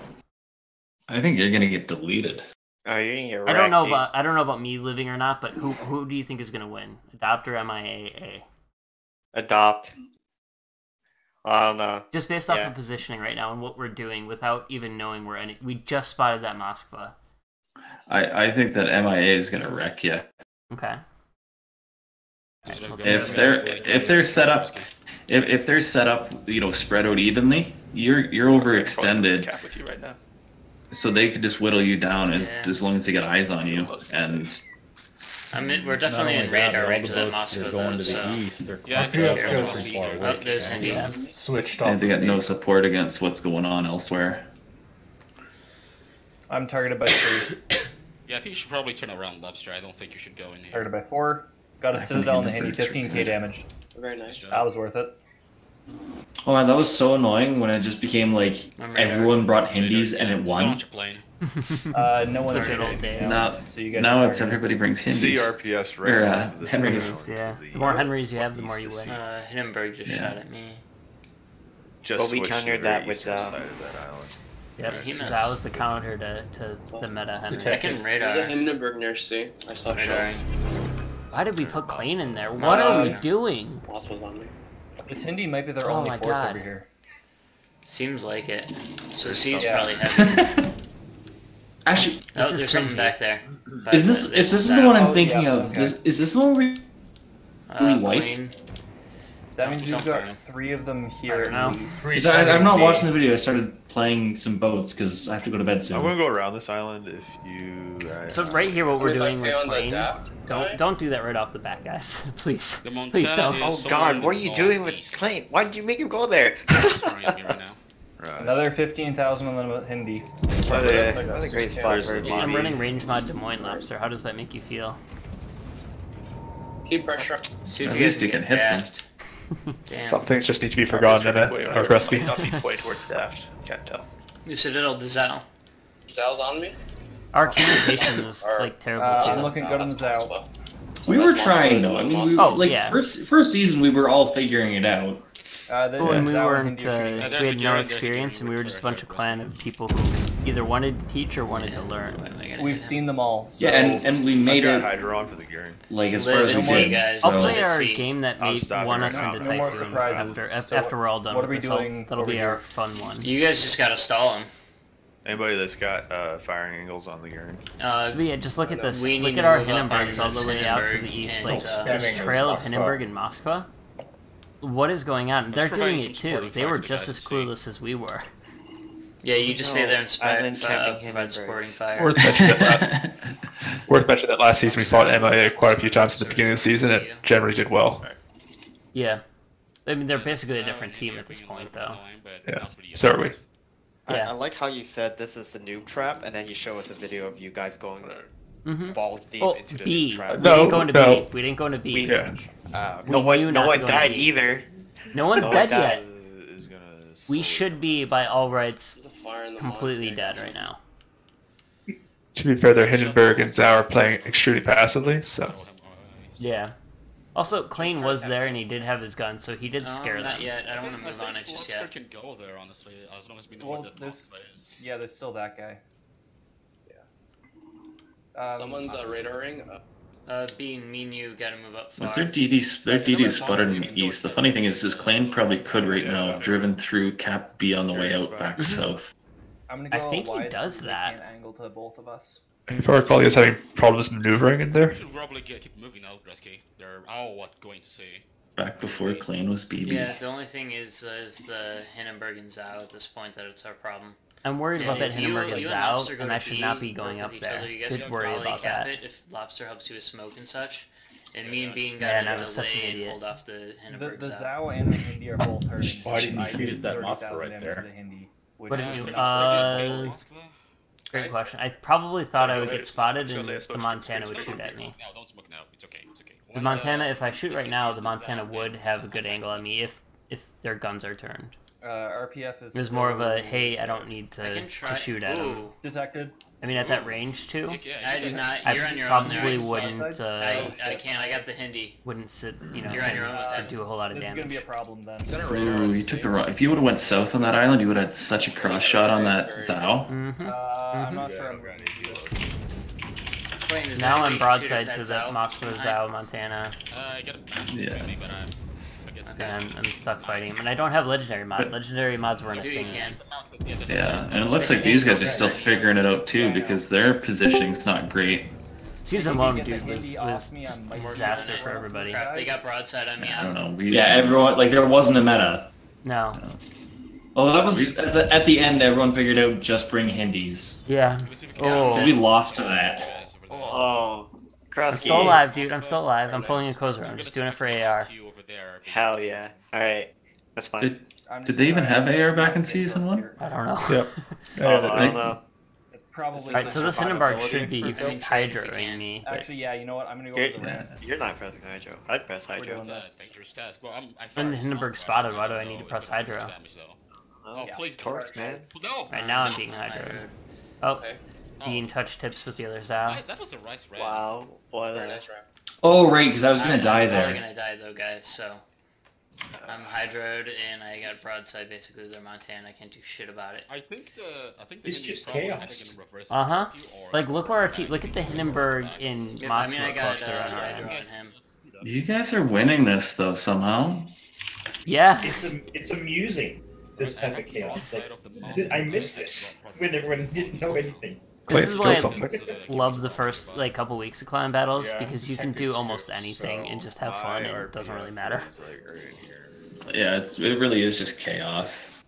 I think you're gonna get deleted. Oh, you're gonna get I don't know wrecked, about me living or not, but who do you think is gonna win? Adopt or MIAA? Adopt. I don't know. Just based off Yeah. of positioning right now and what we're doing without even knowing where any. We just spotted that Moskva. I think that MIA is gonna wreck you. Okay. If they're set up, if they're set up, you know, spread out evenly, you're overextended. Cap with you right now. So they could just whittle you down as long as they get eyes on you. And we're definitely in radar range of that Moskva, going though, to the so... east. They're Yeah, RPF yeah, goes pretty far away. Oh, there's Indy. Switched and up. they got no support against what's going on elsewhere. I'm targeted by 3. Yeah, I think you should probably turn around, Lobster. I don't think you should go in here. Targeted by 4. Got a I Citadel in the can handy. hit 15k damage. Very nice. That was worth it. Oh man, that was so annoying when it just became like I'm radar. everyone brought Hindis and it won. Launch a plane. No one Took did it all it. day. Now, So you guys now are it's targeted. everybody brings Hindis. CRPS right Or, north of this Henry's. island Yeah. to The more east, Henrys you have, the more east you to win. sea. Hindenburg just Yeah. shot at me. Just But we switch to countered the that very with, eastern side of that island. Yep. He So missed. that was the counter to the meta Henry. I can radar. There's a Hindenburg near C. I saw Radar. shells. Why did we put Klein in there? What are we doing? Moss was on me. This Hindi might be their Oh only my force God. over here. Seems like it. So C's Yeah. probably heavy. Actually, This Oh, is there's something cringy. back there. is this if this is the one I'm Oh, thinking yeah, of? okay. Is this the one where really white? Queen. That means we've Jump got around. 3 of them here I don't at know. least. I'm not watching the video. I started playing some boats because I have to go to bed I'm soon. gonna go around this island if you. So right here, what we're doing 25K with on the Klein. Daft guy? Don't do that right off the bat, guys. Please. The Please Montana don't. is Oh somewhere god, in what are the you doing with northeast. Klein? Why did you make him go there? That's where I am right now. Right. Another 15,000 on the Hindi. What a great spot for a I'm BB. running range mod Des Moines Lobster. How does that make you feel? Keep pressure. See if At you guys least you can can hit them. daft. Damn. Some things just need to be forgotten in it. Or Grusky. Not be way towards Daft. Can't tell. You Citadel Dazal. Zal's on me? Our communication is Or- like terrible I'm too. looking good on the Zao. Moskva. We were trying though. I mean, we, Oh, like yeah. first season we were all figuring it out. When we Zao weren't, Hindi are shooting. we there's had the no Garen, there's experience, the and we were Garen, just a bunch right, of clan of people who either wanted to teach or wanted to learn. We've seen them all. So Yeah, and we made I it got Hydron for the gearing. like as Live far as we and see, could. guys. I'll So, play our see. game that I'm made stopping won right us now. into No more Typhoon surprises. So after we're all done what with are we this. doing That'll over be here? our fun one. You guys just gotta stall him. Anybody that's got firing angles on the gearing. So yeah, just look at this. We Look need at to our move up Hindenburgs on all the this way out to the Hindenburg east, and, like spamming this those trail of Moskva. Hindenburg and Moskva. What is going on? They're doing providing it some too. supporting They were fire to just the as guys to clueless as we were. Yeah, you just stay there and Island spread camping provide supporting Hindenburgs. fire. Worth mentioning that last season we fought MIA quite a few times at the beginning of the season and generally did well. Yeah. I mean, they're basically a different team at this point, though. Yeah, so are we. I Yeah. like how you said this is a noob trap, and then you show us a video of you guys going balls deep Oh, into the B. trap. We didn't go into B. We didn't go into B. Yeah. No one died either. No one's No dead one yet. died. We should be, by all rights, completely dead right now. To be fair, though, Hindenburg and Zhao are playing extremely passively, so. Yeah. Also, Klein was there and he did have his gun, so he did scare them. Not yet. I don't want to move on it just yet. can go there, honestly, as long as we know Well, where the there's, boss is. yeah, there's still that guy. Someone's radaring. Being me and you gotta move up far. Was their DD spotted in the east? The funny thing is, Klein probably could right now have driven through Cap B on the way out back south. I'm gonna go I think he wide does so that. they can't angle to both of us. If I recall, he was having problems maneuvering in there. You should probably keep moving now, Gresky. They're all what going to say. Back before Klein was BB. Yeah, the only thing is the Hindenburg and Zhao at this point that it's our problem. I'm worried about that if Hindenburg and you Lobster Zhao, go and to I should B, not be work going with up each there. other, you guys Could could worry probably about cap that. it if Lobster helps you with smoke and such. And me and Bean Man, got I'm to such an delay and idiot. hold off the Hindenburg The Zhao and the Hindi are both hurting. Why didn't you I shoot did that 30,000 Moskva right damage there? to the Hindi, which What did is you, pretty great question. I probably thought I would get spotted and the Montana would shoot at me. No, don't smoke now. It's okay. It's okay. The Montana, if I shoot right now, the Montana would have a good angle on me if their guns are turned. RPF is. It was more of a, hey, I don't need I to can try. shoot at them. Ooh. Detected. I mean, at that range too. I do not. I You're on your own there. probably wouldn't. I can't. I got the Hindi. Wouldn't sit. You know, You're on your own with that. do a whole lot of This is damage. gonna be a problem then. Ooh, you took the wrong. If you would have went south on that island, you would have had such a cross shot on that Zhao. I'm not sure. Now I'm broadside to the Moscow, Zhao, Montana. I get it. Yeah. But I guess Okay, I'm stuck fighting him, and I don't have legendary mod. Legendary mods weren't a thing yet. Yeah, and it looks like these guys are still figuring it out too because their positioning's not great. Season 1, dude, was just a disaster for everybody. Crap, they got broadside on me. I don't know. Yeah, everyone, like, there wasn't a meta. No. Well, that was at the end. Everyone figured out just bring Hindis. Yeah. Oh. We lost to that. Oh, I'm still alive, dude. I'm still alive. I'm pulling a Kozer. I'm just doing it for AR. Hell yeah. Alright. That's fine. Did they even have AR back in season 1? I don't know. Yep. I don't know. It's probably. Alright, so this Hindenburg should be hydroing me. but- Actually, yeah. You know what? I'm gonna go with the ramp. You're not pressing Hydro. I'd press Hydro. Dangerous task. Well, When Hindenburg spotted, why do I need to press hydro? Oh, please, Torques, man. No. Right now I'm being hydroed. Oh, being touch tips with the other Zhao. That was a nice round. Wow. What Oh, right, because I was gonna die I'm there. gonna die though, guys. So I'm hydroed and I got broadside. Basically, they're Montana. I can't do shit about it. I think the It's just chaos. Like look where our team. Look at the Hindenburg in Yeah, Moscow. I mean, I got cluster on our hydro end. on him. You guys are winning this though somehow. Yeah. It's amusing, this type of chaos. Like, I miss this when everyone didn't know anything. This is why I love the first like couple weeks of clan battles because you can do almost anything and just have fun and it doesn't really matter. Yeah, it really is just chaos.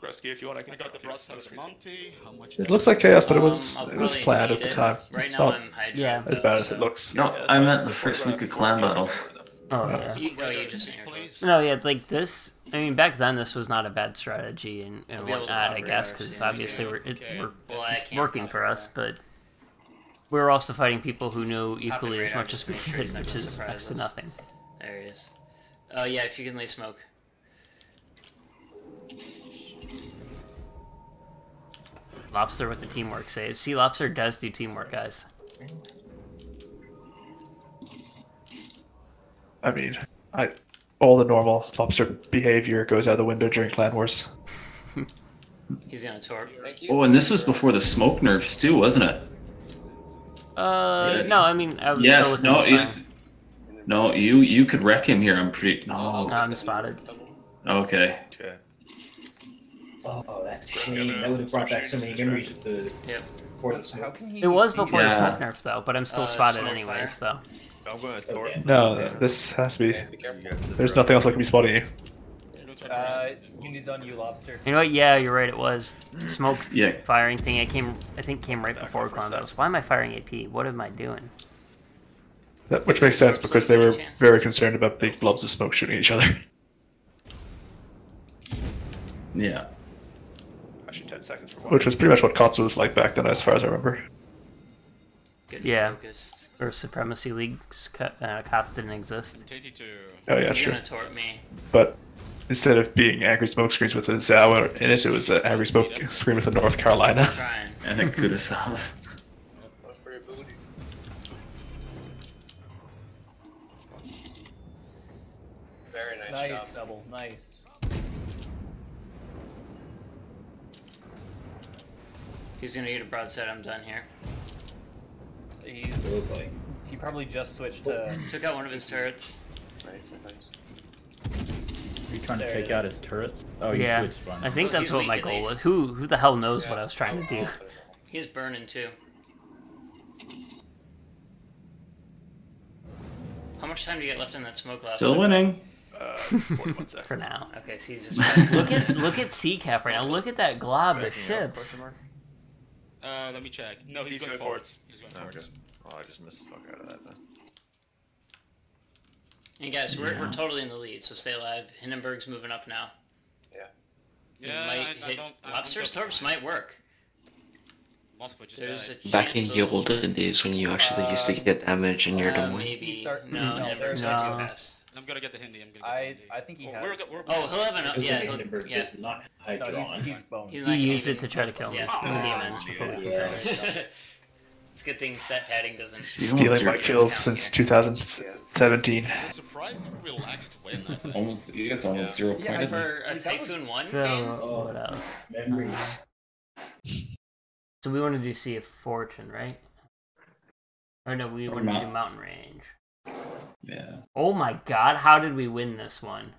Gresky, if you want, I can. I got the broadside of Monty. How much? It looks like chaos, but it was I'll planned probably at the need time. Right It's now not I'm hydroed. Yeah. as bad as it looks. No, I meant the first week of clan battles. Oh yeah. You just No, yeah, like this. I mean, back then this was not a bad strategy and We'll be able to whatnot, I cover guess, our because scene. obviously Well, I it's can't working for us, but we were also fighting people who knew equally as radar, much as just we make sure did, he's not which gonna is surprise next to us. nothing. There he is. Oh yeah, if you can lay smoke. Lobster with the teamwork save. See, Lobster does do teamwork, guys. I mean, all the normal lobster behavior goes out the window during Clan Wars. He's gonna torp. Oh, and this was before the smoke nerfs too, wasn't it? Yes. No, I mean, I was Yes, still no, within the it's, no, you could wreck him here. I'm pretty. time. No. I'm spotted. Okay. Oh, that's great. That would have brought back so many memories of the before the smoke. It was before the Yeah. smoke nerf, though, but I'm still spotted smoke anyway, fire. so. I'm gonna torp. No, this has to be. There's nothing else that can be spotting you. Uni's on you, Lobster. You know what? Yeah, you're right. It was smoke Yeah. firing thing. I think came right before clan battles. Why am I firing AP? What am I doing? Which makes sense because they were very concerned about big blobs of smoke shooting each other. Yeah. Actually, 10 seconds for one. Which was pretty much what Kotsu was like back then, as far as I remember. Good Yeah. focused. Or Supremacy League's cots didn't exist. Oh yeah, He's sure. gonna tort me. But instead of being angry smoke screens with a Zao in it, it was an angry smoke screen with a North Carolina. Trying. And a Kurosawa. For your booty. Very nice job. Double. Nice. He's gonna get a broadside. I'm done here. He probably just switched to. Took out one of his turrets. Nice. Are you trying to There take it out is. his turrets? Oh, you Yeah, switched fine. I think Well, that's he's what weak my at goal least. was. Who the hell knows what I was trying to do? He's burning too. How much time do you get left in that smoke lab? Still winning. 41 seconds. For now. Okay, so he's just. Look at C-Cap right now. Look at that glob of ships. Let me check. No, he's going forwards. He's going Okay. forwards. Oh, I just missed the fuck out of that then. Hey guys, we're totally in the lead, so stay alive. Hindenburg's moving up now. Yeah, Might I hit. don't. Lobster's torps might work. Moscow just There's died. a Back in chance the those- olden days when you actually used to get damage in your domain. Maybe. Start- No, no, Hindenburg's no. not too fast. I'm gonna get the Hindi. I'm gonna get the Hindi. I think he Oh, has. we're Oh, he'll have an. Yeah, he'll, Hindenburg yeah. does not No, hydron. he's boned. He's He not gonna used it even- to try to kill me Yeah. in the demons before we Yeah. compare. It's a good thing stat padding doesn't. Stealing my kills since 2017. The surprisingly relaxed win. Almost, it's almost 0 Yeah, point. for a Typhoon 1 game? So, what else? Memories. So we want to do Sea of Fortune, right? Or no, we want to do Mountain Range. Yeah. Oh my god, how did we win this one?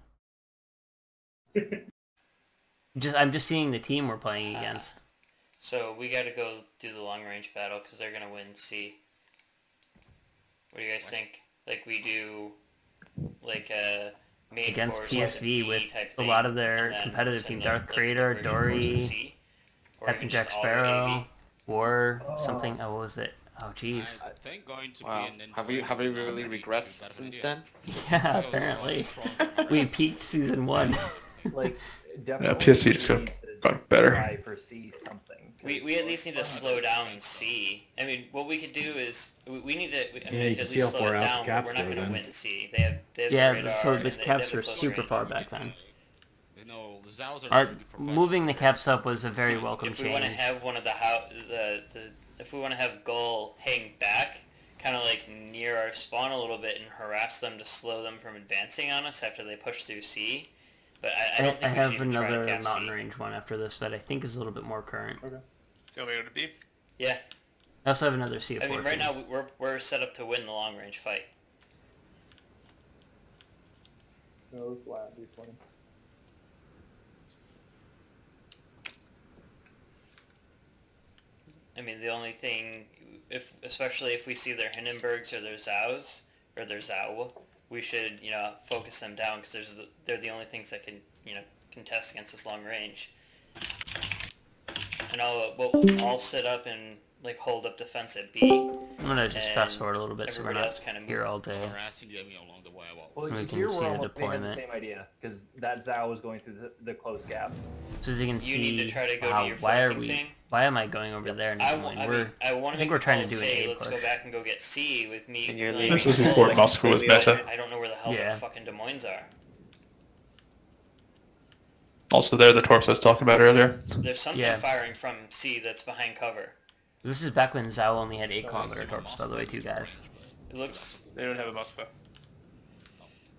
I'm just seeing the team we're playing against. So we gotta go do the long range battle because they're gonna win C. What do you guys think? Like we do, like a main Against force PSV B with type a thing, lot of their and then competitive send team, the, Darth like, Creator, diversion force to Dory, C, or Captain even Jack just all Sparrow, Navy. War, something. Oh, what was it? Oh, jeez. I think going to Wow. be an Have we really regressed since then? Yeah, apparently. We peaked season 1. Like, Yeah, definitely. PSV just got better. Try for C something. We at least need to slow down C. I mean, what we could do is we need to. I mean, Yeah, you we can could at see least how slow far it out down, the but caps we're not are going to then. win C. They have the Yeah, radar, so and the they caps have the were close super range. far back then. No, the Zaos are Our, very good for moving the caps up was a very welcome If we want to change. have one of if we want to have Gull hang back, kind of like near our spawn a little bit and harass them to slow them from advancing on us after they push through C. But I don't I think we have should even try to another cap mountain C. range one after this that I think is a little bit more current. Okay. So we go to B? Yeah. I also have another Sea of I mean, right Fortune. now we're set up to win the long range fight. No flat before. I mean, the only thing, especially if we see their Hindenburgs or their Zaos, or their Zao, we should, focus them down because they're the only things that can, contest against this long range. And I'll sit up and hold up defense at B. I'm gonna just fast forward a little bit so we're everybody not else kinda here all day. harassing you along the way. Well, We here can we're see the almost thinking the deployment. same idea because that Zao was going through the close gap. So as you can You see, need to try to go to wow, your why are flanking we? thing. Why am I going over there? And I think we're trying to do an A let's push. go back and go get C with me. And you're playing This was Gull. before Moscow was meta. I don't know where the hell Yeah. the fucking Des Moines are. Also, they're the torps I was talking about earlier. There's something Yeah. firing from C that's behind cover. This is back when Zao only had 8-kilometer torps, by the way, too, guys. It looks. They don't have a Moskva.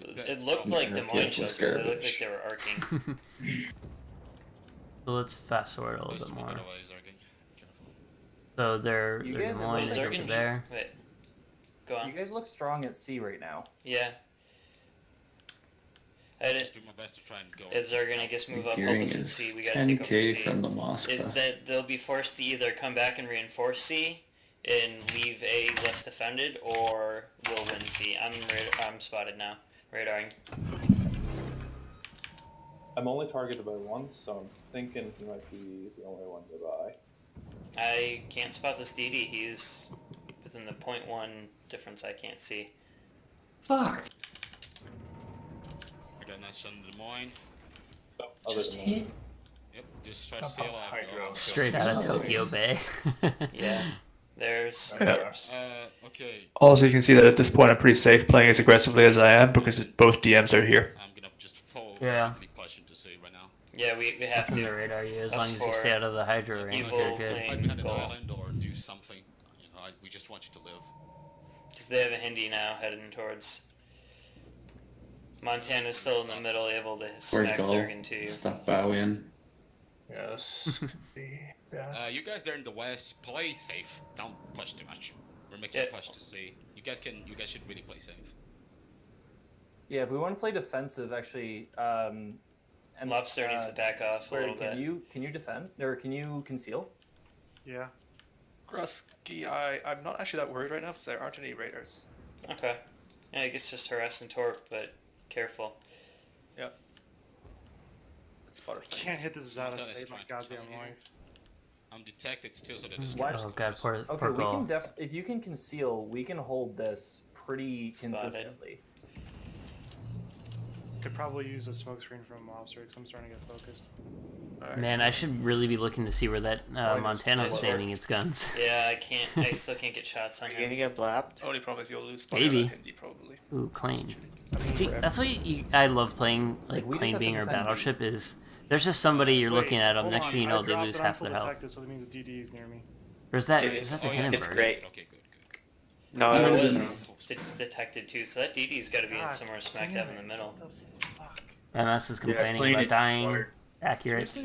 It looked like Des Moines shows because they looked like they were arcing. So let's fast forward a little bit more. Otherwise, okay. So they're You Des guys are Moines really over there. Wait. Go on. You guys look strong at C right now. Yeah. I Just didn't. do my best to try and go. As they're gonna just move up Gearing opposite is C, we gotta take over 10k C. from the Moscow. They'll be forced to either come back and reinforce C and leave A less defended, or we'll win C. I'm spotted now. Radaring. I'm only targeted by one, so I'm thinking he might be the only one nearby. I can't spot this DD. He's within the 0.1 difference I can't see. Fuck. I got a nice shot in Des Moines. Other than that. Yep, just try to stay alive. Straight out of Tokyo Bay. Yeah. There's Yeah. Okay. Also, you can see that at this point I'm pretty safe playing as aggressively as I am because both DMs are here. I'm gonna just follow Yeah. the question to say right now. Yeah, we have Nothing to. to radar you as Us long as you four stay out of the Hydra range. evil You're good. Hide playing behind an goal. island or do something. You know, we just want you to live. Because they have a Hindi now heading towards. Montana's still in the middle, able to smack Zergan to you. Stop bowing. Yes. You guys there in the west, play safe. Don't push too much. We're making a push to see. You guys should really play safe. Yeah, if we want to play defensive, actually, and Lobster needs to back off a Swear, little bit. Can you defend or can you conceal? Yeah. Grusky, I'm not actually that worried right now because there aren't any raiders. Okay. Yeah, I guess just harassing Torp, but careful. Yep. I can't hit this out to save my goddamn life. I'm detected still, so that Oh god, poor Okay, we goal. can if you can conceal, we can hold this pretty consistently. Could probably use a smoke screen from Lobster because I'm starting to get focused. Man, I should really be looking to see where that Montana's standing its guns. Yeah, I still can't get shots on him. You're gonna get blapped? Only problem is you'll lose. Maybe. Hindi, probably. Ooh, Clane. See, that's why I love playing like we just Clane have to being our defend battleship is. There's just somebody you're looking at them. Hold Next on, thing you know, I they dropped lose it, half I'm their still health. detected, so that means the DD is near me. Or is that It's the Hindenburg? It's great. Okay, good. No, It it was was. detected too, so that DD's got to be in somewhere smack dab in the middle. MS is complaining about dying. Accurate.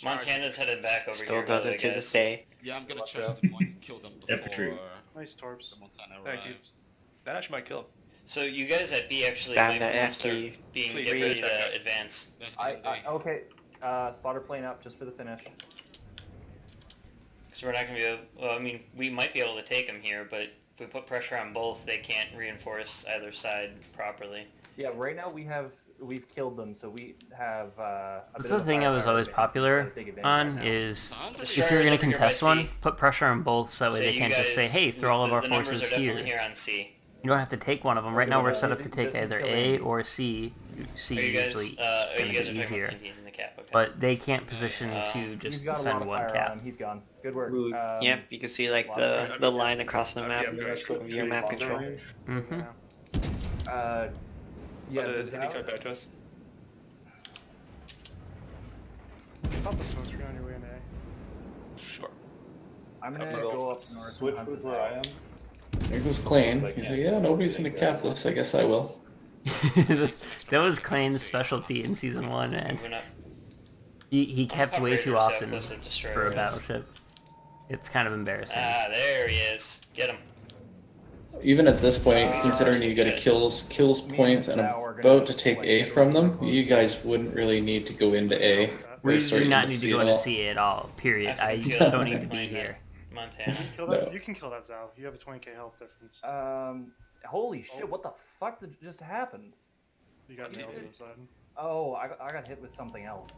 Montana's headed back over Still here. does though, it I to guess. this day. Yeah, I'm gonna trust them to kill them before Nice Torps. the Montana Thank you. arrives. That actually might kill him. So you guys at B actually Spam might that want to F start key. being Please get ready check to out. advance. Okay. Spotter plane up just for the finish. Because we're not going to be able, well, I mean, we might be able to take them here, but if we put pressure on both, they can't reinforce either side properly. Yeah, right now we've killed them, so we have. That's the thing I was always popular on is if you're Destroyers going to over here by contest C. one, put pressure on both so that way So they you can't just say, guys- hey, throw all of our the numbers forces are definitely here. here on C. You don't have to take one of them. Right now we're set up to take Distance either killing. A or C. C Are you guys, usually are going you to guys be are talking easier. about Indian in the cap, okay. But they can't position to He's just got a lot defend of one fire on cap. him. He's gone. Good work. Yep, you can see like the line across the map of your map control. Mm-hmm. Yeah, Is does Hindi coming back to us? Pop the smoke screen on your way into A. Sure. I'm gonna I'm gonna go up north. Switch and with hunt where I am. There goes Clane. He's like, yeah, nobody's in the cap list. I guess I will. That was Clane's specialty in season 1, man. Moving up. He kept way too Raiders often outpost of destroyers. for a battleship. It's kind of embarrassing. Ah, there he is. Get him. Even at this point, considering you get a kills points and about to take A from them, you guys wouldn't really need to go into A. We Or, sorry, do not into need C to go at into all. C at all, period. I That's a don't need to be here. Montana. Kill that, You can kill that Zao. You have a 20k health difference. Holy shit! What the fuck just happened? You got nailed to the side. Oh, I got hit with something else.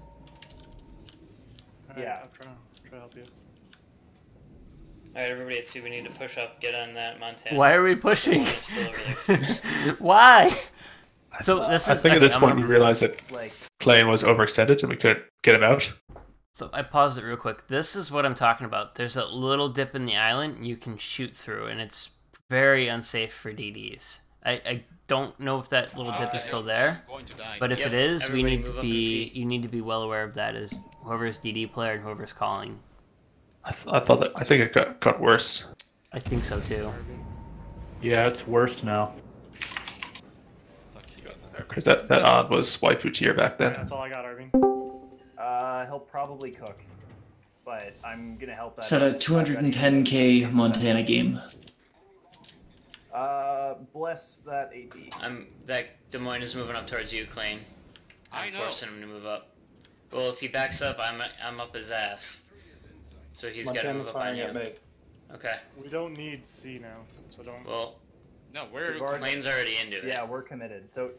Alright, Yeah. I'm trying to help you. Alright, everybody at C, we need to push up, get on that Montana. Why are we pushing? We're still over there. Why? So this is. I think at okay, this I'm point gonna- we realized that Like, Clane was overextended and we couldn't get him out. So I paused it real quick. This is what I'm talking about. There's a little dip in the island you can shoot through, and it's very unsafe for DDs. I don't know if that little dip is still there, but if Yep, it is, we everybody need to move up and be. see. You need to be well aware of that as whoever's DD player and whoever's calling. I think it got worse. I think so too. Yeah, it's worse now. Because that odd was waifu tier back then. That's all I got, Arvin. he'll probably cook, but I'm gonna help that. Set a 210k Montana game. Bless that AD. That Des Moines is moving up towards you, Clane. I'm forcing him to move up. Well, if he backs up, I'm up his ass. So he's got to move Montana's up on firing you. at me. Okay. We don't need C now, so don't. Well, no, Clane's already into it. Yeah, we're committed. So,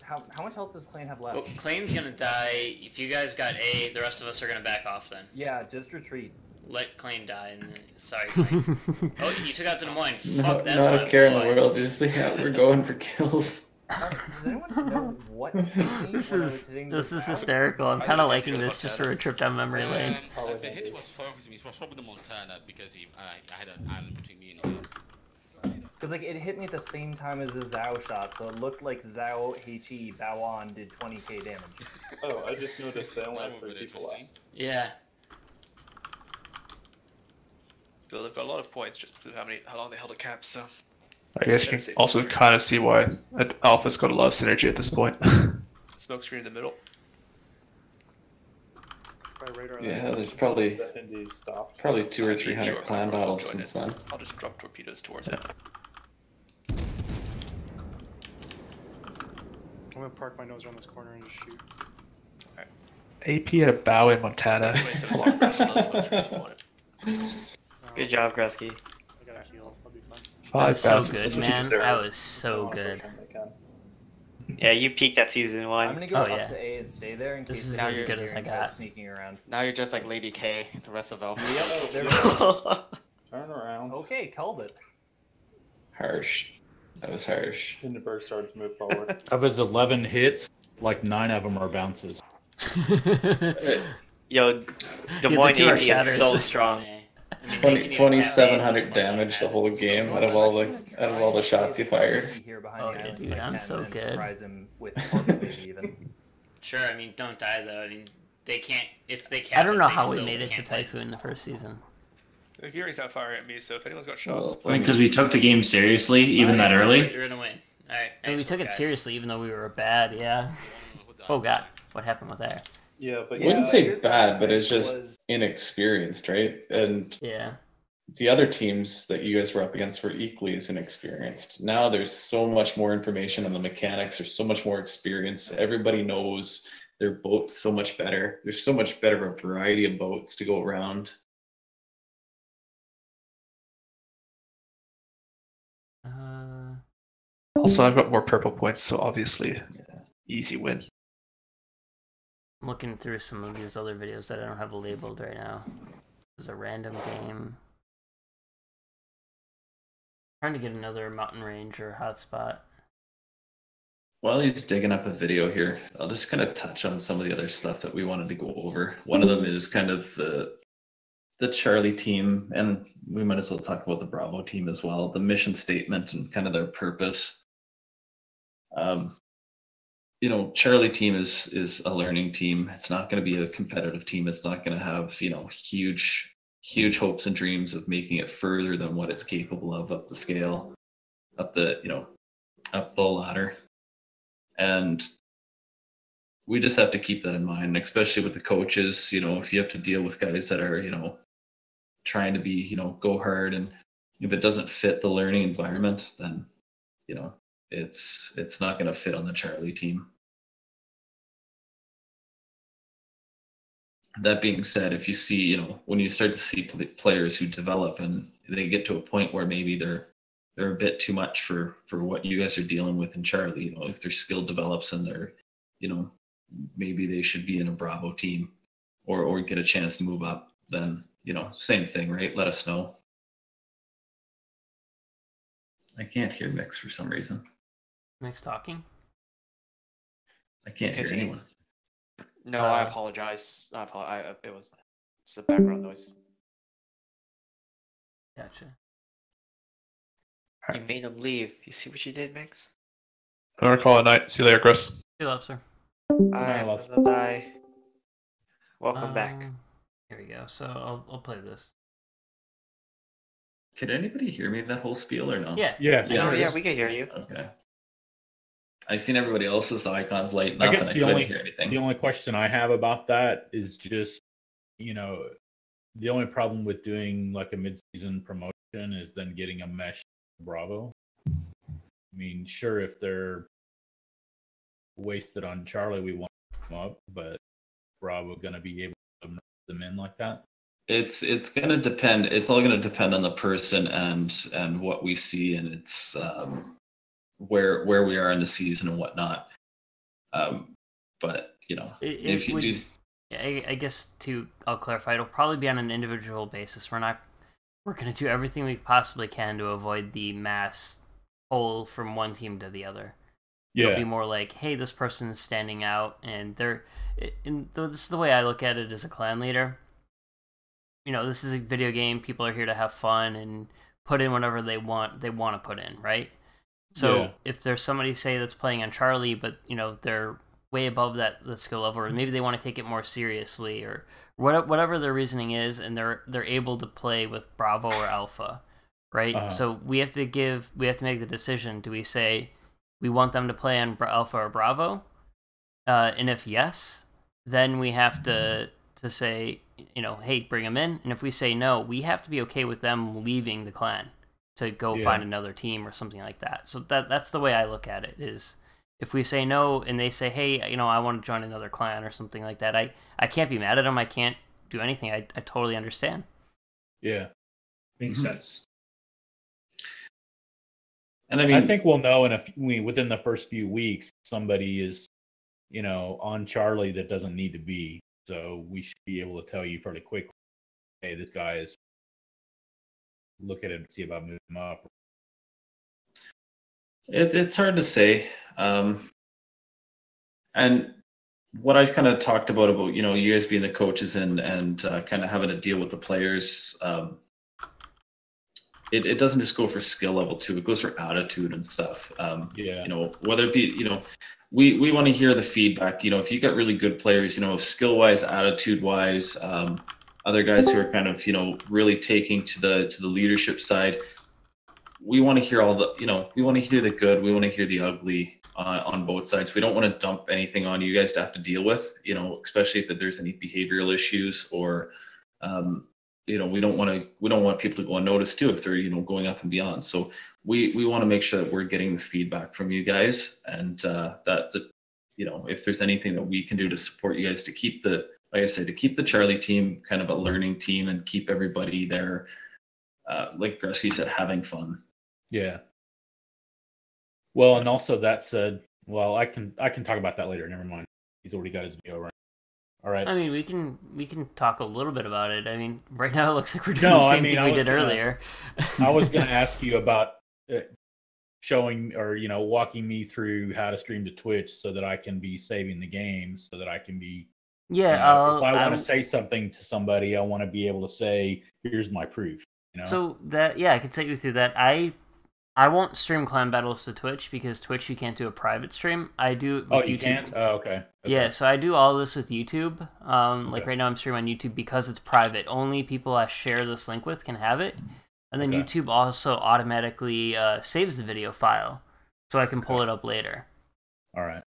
how much health does Clane have left? Well, Clane's gonna die. If you guys got A, the rest of us are gonna back off then. Yeah, just retreat. Let Clane die. And then, sorry, Clane. Oh, you took out the Des Moines. Fuck, that's Not my a care in boy. the world. Just yeah, we're going for kills. Does anyone know what hit me This when I is was hitting this the is Zao? hysterical. I'm kind of liking this just for a trip down memory lane. The hit he was focusing was probably the Montana because I had an island between me and him. Because like it hit me at the same time as the Zao shot, so it looked like Zao HE Baoan did 20k damage. Oh, I just noticed they only have 3 people left. Yeah. So they've got a lot of points just to how long they held a cap. So I guess you can also kind of see why Alpha's got a lot of synergy at this point. smoke screen in the middle. Yeah, there's probably 200 or 300 clan battles since then. I'll just drop torpedoes towards it. I'm gonna park my nose around this corner and just shoot. AP at a bow in Montana. Good job, Grusky. I got a heal. I'll be fine. That was so good, man. That was so good. Yeah, you peaked at season 1. I'm gonna go up to A and stay there in case This is now as you're good as I got. sneaking around. Now you're just like Lady K, the rest of Alpha. Yep, there we go. Turn around. Okay, called it. Harsh. That was harsh. Hindenburg started to move forward. Of his 11 hits, like 9 of them are bounces. Yo, Des Moines AP is so strong. 2,700 damage the whole game out of all the shots he fired. Oh yeah, dude, I'm so good. Surprise him with maybe even. Sure, I mean, don't die though. I mean, they can't if they I can't. don't know how we made it to Typhoon the first season. The Gearing's not firing at me, so if anyone's got shots, I think because we took the game seriously, even that early. You're gonna win. All right. And we took it seriously, even though we were bad. Yeah. Oh god, what happened with that? Yeah, but I wouldn't say bad, but it's just inexperienced, right? And yeah, the other teams that you guys were up against were equally as inexperienced. Now there's so much more information on the mechanics. There's so much more experience. Everybody knows their boats so much better. There's so much better a variety of boats to go around. Also, I've got more purple points, so obviously, easy win. I'm looking through some of these other videos that I don't have labeled right now. This is a random game. Trying to get another mountain range or hotspot. While he's digging up a video here, I'll just kind of touch on some of the other stuff that we wanted to go over. One of them is kind of the Charlie team, and we might as well talk about the Bravo team as well, the mission statement and kind of their purpose. You know, Charlie team is a learning team. It's not going to be a competitive team. It's not going to have, you know, huge hopes and dreams of making it further than what it's capable of up the scale, up the ladder. And we just have to keep that in mind, especially with the coaches. You know, if you have to deal with guys that are, you know, trying to be, you know, go hard, and if it doesn't fit the learning environment, then, you know, it's not going to fit on the Charlie team. That being said, if you see, you know, when you start to see players who develop and they get to a point where maybe they're a bit too much for what you guys are dealing with in Charlie, you know, if their skill develops and they're, you know, maybe they should be in a Bravo team or get a chance to move up, then, you know, same thing, right? Let us know. I can't hear Mix for some reason. Mix talking? I can't hear anyone. No, I apologize. It was just a background noise. Gotcha. You made him leave. You see what you did, Mix? I'm gonna call it night. See you later, Chris. Good luck, sir. I'm gonna die. Welcome back. Here we go. So I'll play this. Could anybody hear me that whole spiel or no? Yeah. Yeah. Oh, yeah, we can hear you. Okay. I've seen everybody else's icons lighten up, I guess and I couldn't hear anything. The only question I have about that is just, you know, the only problem with doing like a mid-season promotion is then getting a mesh Bravo. I mean, sure, if they're wasted on Charlie, we want them up, but Bravo going to be able to merge them in like that? It's going to depend. It's all going to depend on the person and what we see, and it's where we are in the season and whatnot. But you know, if you do, yeah, I guess I'll clarify. It'll probably be on an individual basis. We're going to do everything we possibly can to avoid the mass pull from one team to the other. It'll be more like, hey, this person is standing out, and this is the way I look at it as a clan leader. You know, this is a video game. People are here to have fun and put in whatever they want to put in, right? So if there's somebody, say, that's playing on Charlie, but you know they're way above the skill level, or maybe they want to take it more seriously, or whatever their reasoning is, and they're able to play with Bravo or Alpha, right? So we have to make the decision. Do we say we want them to play on Alpha or Bravo? And if yes, then we have to say, you know, hey, bring them in. And if we say no, we have to be okay with them leaving the clan to go find another team or something like that. So that's the way I look at it, is if we say no and they say, hey, you know, I want to join another clan or something like that, I can't be mad at them. I can't do anything. I totally understand. Yeah. Makes sense. And I think we'll know within the first few weeks, somebody is, you know, on Charlie that doesn't need to be. So we should be able to tell you fairly quickly, hey, this guy is, look at him, see about moving him up. It's hard to say. And what I've kind of talked about, you know, you guys being the coaches and kind of having to deal with the players, it doesn't just go for skill level too. It goes for attitude and stuff. You know, whether it be, you know, we want to hear the feedback. You know, if you got really good players, you know, skill wise, attitude wise, other guys who are kind of, you know, really taking to the leadership side, we want to hear all the, you know, we want to hear the good, we want to hear the ugly on both sides. We don't want to dump anything on you guys to have to deal with, you know, especially if there's any behavioral issues or, you know, we don't want people to go unnoticed too if they're, you know, going up and beyond. So we want to make sure that we're getting the feedback from you guys, and that you know, if there's anything that we can do to support you guys to keep the, like I said, to keep the Charlie team kind of a learning team and keep everybody there, like Grusky said, having fun. Yeah. Well, and also that said, well, I can talk about that later. Never mind. He's already got his video right. All right. I mean, we can talk a little bit about it. I mean, right now it looks like we're doing the same thing we did earlier. I was going to ask you about showing, or, you know, walking me through how to stream to Twitch so that I can be saving the game, so that I can be. Yeah. If I want to say something to somebody, I want to be able to say, "Here's my proof." You know. So I could take you through that. I won't stream clan battles to Twitch because Twitch you can't do a private stream. I do it with YouTube. You can't? Oh, okay. Yeah, so I do all this with YouTube. Like right now I'm streaming on YouTube because it's private. Only people I share this link with can have it. And then YouTube also automatically saves the video file, so I can pull it up later. All right.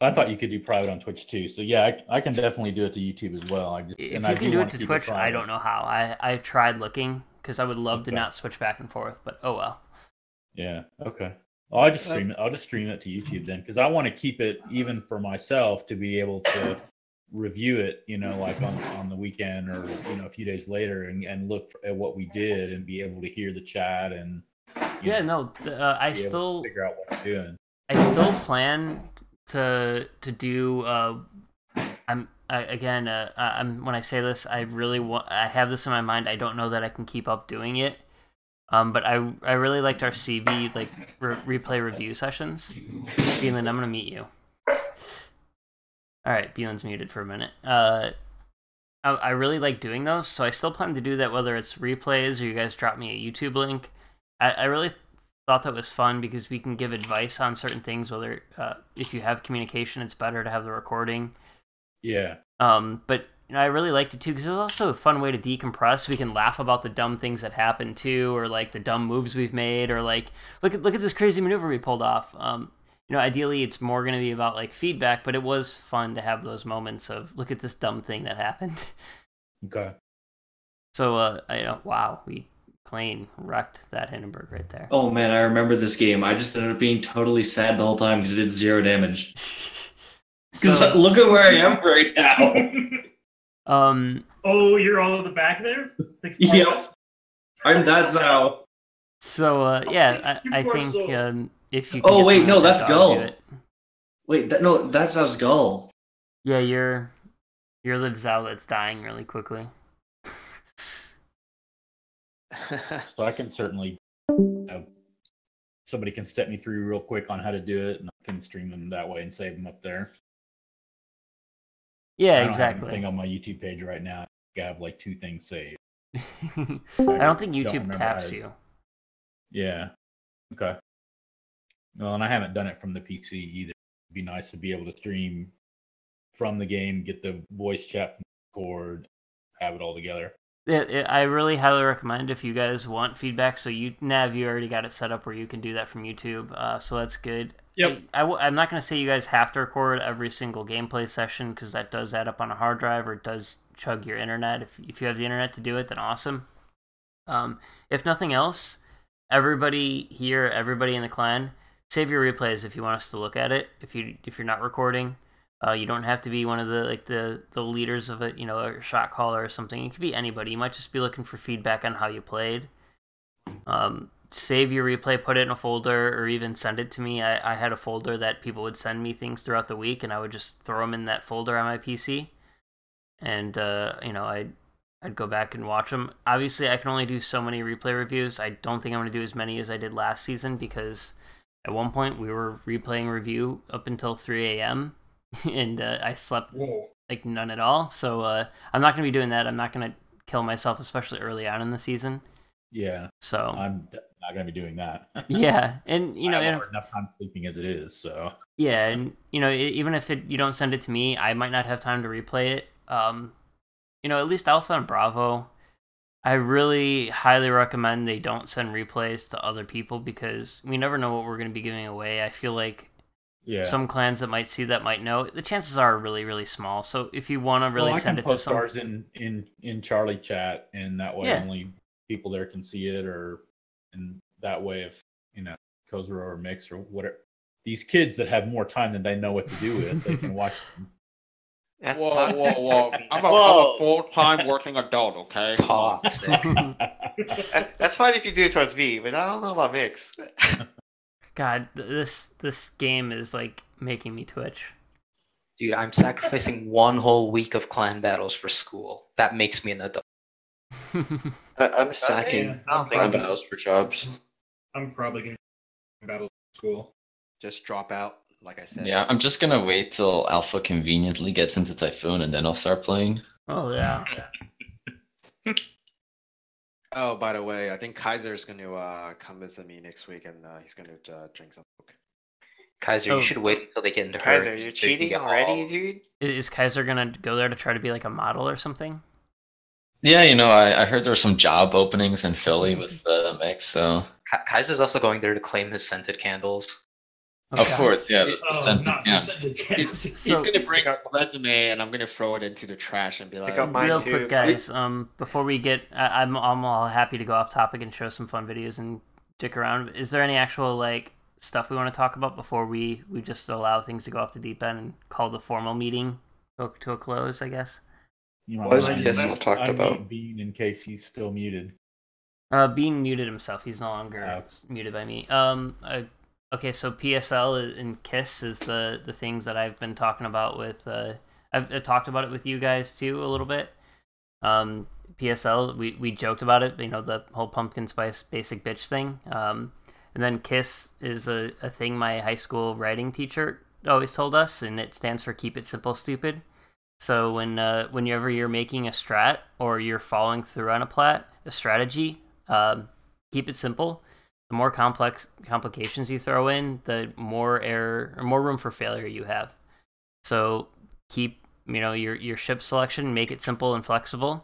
I thought you could do private on Twitch too. So yeah, I can definitely do it to YouTube as well. If you can do it to Twitch, I don't know how. I tried looking because I would love to not switch back and forth, but oh well. Yeah. Okay. Well, I'll just stream it. I'll just stream it to YouTube then, because I want to keep it even for myself to be able to review it, you know, like on the weekend or, you know, a few days later and look at what we did and be able to hear the chat and. I still figure out what I'm doing. I still plan to do. When I say this, I have this in my mind. I don't know that I can keep up doing it. But I really liked our CB replay review sessions. Beelan, I'm gonna meet you. All right, Beelan's muted for a minute. I really like doing those, so I still plan to do that, whether it's replays or you guys drop me a YouTube link. I really thought that was fun because we can give advice on certain things. Whether if you have communication, it's better to have the recording. Yeah. But. I really liked it too because it was also a fun way to decompress. We can laugh about the dumb things that happen too, or like the dumb moves we've made, or like look at this crazy maneuver we pulled off. Ideally it's more going to be about like feedback, but it was fun to have those moments of look at this dumb thing that happened. Okay. So wow, we plain wrecked that Hindenburg right there. Oh man, I remember this game. I just ended up being totally sad the whole time because it did 0 damage. Because look at where I am right now. Oh, you're all at the back there? Yeah. I'm that Zao. So, I think if you can Oh, wait, no, that's Gull. Wait, that's Zao's Gull. Yeah, you're the Zao that's dying really quickly. So I can certainly somebody can step me through real quick on how to do it, and I can stream them that way and save them up there. Yeah, I don't exactly. have anything on my YouTube page right now. I have like 2 things saved. I don't think YouTube caps you. Yeah. Okay. Well, and I haven't done it from the PC either. It'd be nice to be able to stream from the game, get the voice chat from Discord, have it all together. I really highly recommend if you guys want feedback. So Nav, you already got it set up where you can do that from YouTube. So that's good. Yep. I'm not going to say you guys have to record every single gameplay session because that does add up on a hard drive or it does chug your internet. If you have the internet to do it, then awesome. If nothing else, everybody here, everybody in the clan, save your replays if you want us to look at it. If you're not recording. You don't have to be one of the leaders of it, a shot caller or something. It could be anybody. You might just be looking for feedback on how you played. Save your replay, put it in a folder, or even send it to me. I had a folder that people would send me things throughout the week, and I would just throw them in that folder on my PC. And I'd go back and watch them. Obviously, I can only do so many replay reviews. I don't think I'm going to do as many as I did last season because at one point we were replaying review up until 3 a.m. and I slept like none at all. So I'm not going to be doing that. I'm not going to kill myself, especially early on in the season. Yeah. So I'm not going to be doing that. Yeah, and I have enough time sleeping as it is. So yeah, and even if you don't send it to me, I might not have time to replay it. At least Alpha and Bravo, I really highly recommend they don't send replays to other people because we never know what we're going to be giving away. I feel like some clans that might see that might know. The chances are really, really small. So if you want to really send it to someone, ours in Charlie chat, and that way only people there can see it, and that way if Kozuro or Mix or whatever, these kids that have more time than they know what to do with, they can watch them. Whoa. I'm a full-time working adult, okay? Toxic. That's fine if you do it towards me, but I don't know about Mix. God, this game is like making me twitch. Dude, I'm sacrificing one whole week of clan battles for school. That makes me an adult. I'm sacking clan battles for jobs. I'm probably going to battle school. Just drop out, like I said. Yeah, I'm just gonna wait till Alpha conveniently gets into Typhoon and then I'll start playing. Oh yeah. Oh, by the way, I think Kaiser's going to come visit me next week, and he's going to drink some coke. Kaiser, you should wait until they get into Kaiser, you're cheating already, dude? Is Kaiser going to go there to try to be like a model or something? Yeah, I heard there were some job openings in Philly with Mix, so... Kaiser's also going there to claim his scented candles. Of course, yeah, the scented candles. He's going to bring up a resume, and I'm going to throw it into the trash and be like... Real quick, guys, before we get... I'm all happy to go off topic and show some fun videos and dick around. Is there any actual, stuff we want to talk about before we just allow things to go off the deep end and call the formal meeting to a close, I guess? What is PSL talked about? Bean, in case he's still muted. Bean muted himself. He's no longer muted by me. Okay, so PSL and KISS is the things that I've been talking about with... I've talked about it with you guys, too, a little bit. PSL, we joked about it, the whole pumpkin spice basic bitch thing. And then KISS is a thing my high school writing teacher always told us, and it stands for Keep It Simple, Stupid. So whenever you're making a strat or you're following through on a strategy, keep it simple. The more complications you throw in, the more error or more room for failure you have. So keep your ship selection, make it simple and flexible.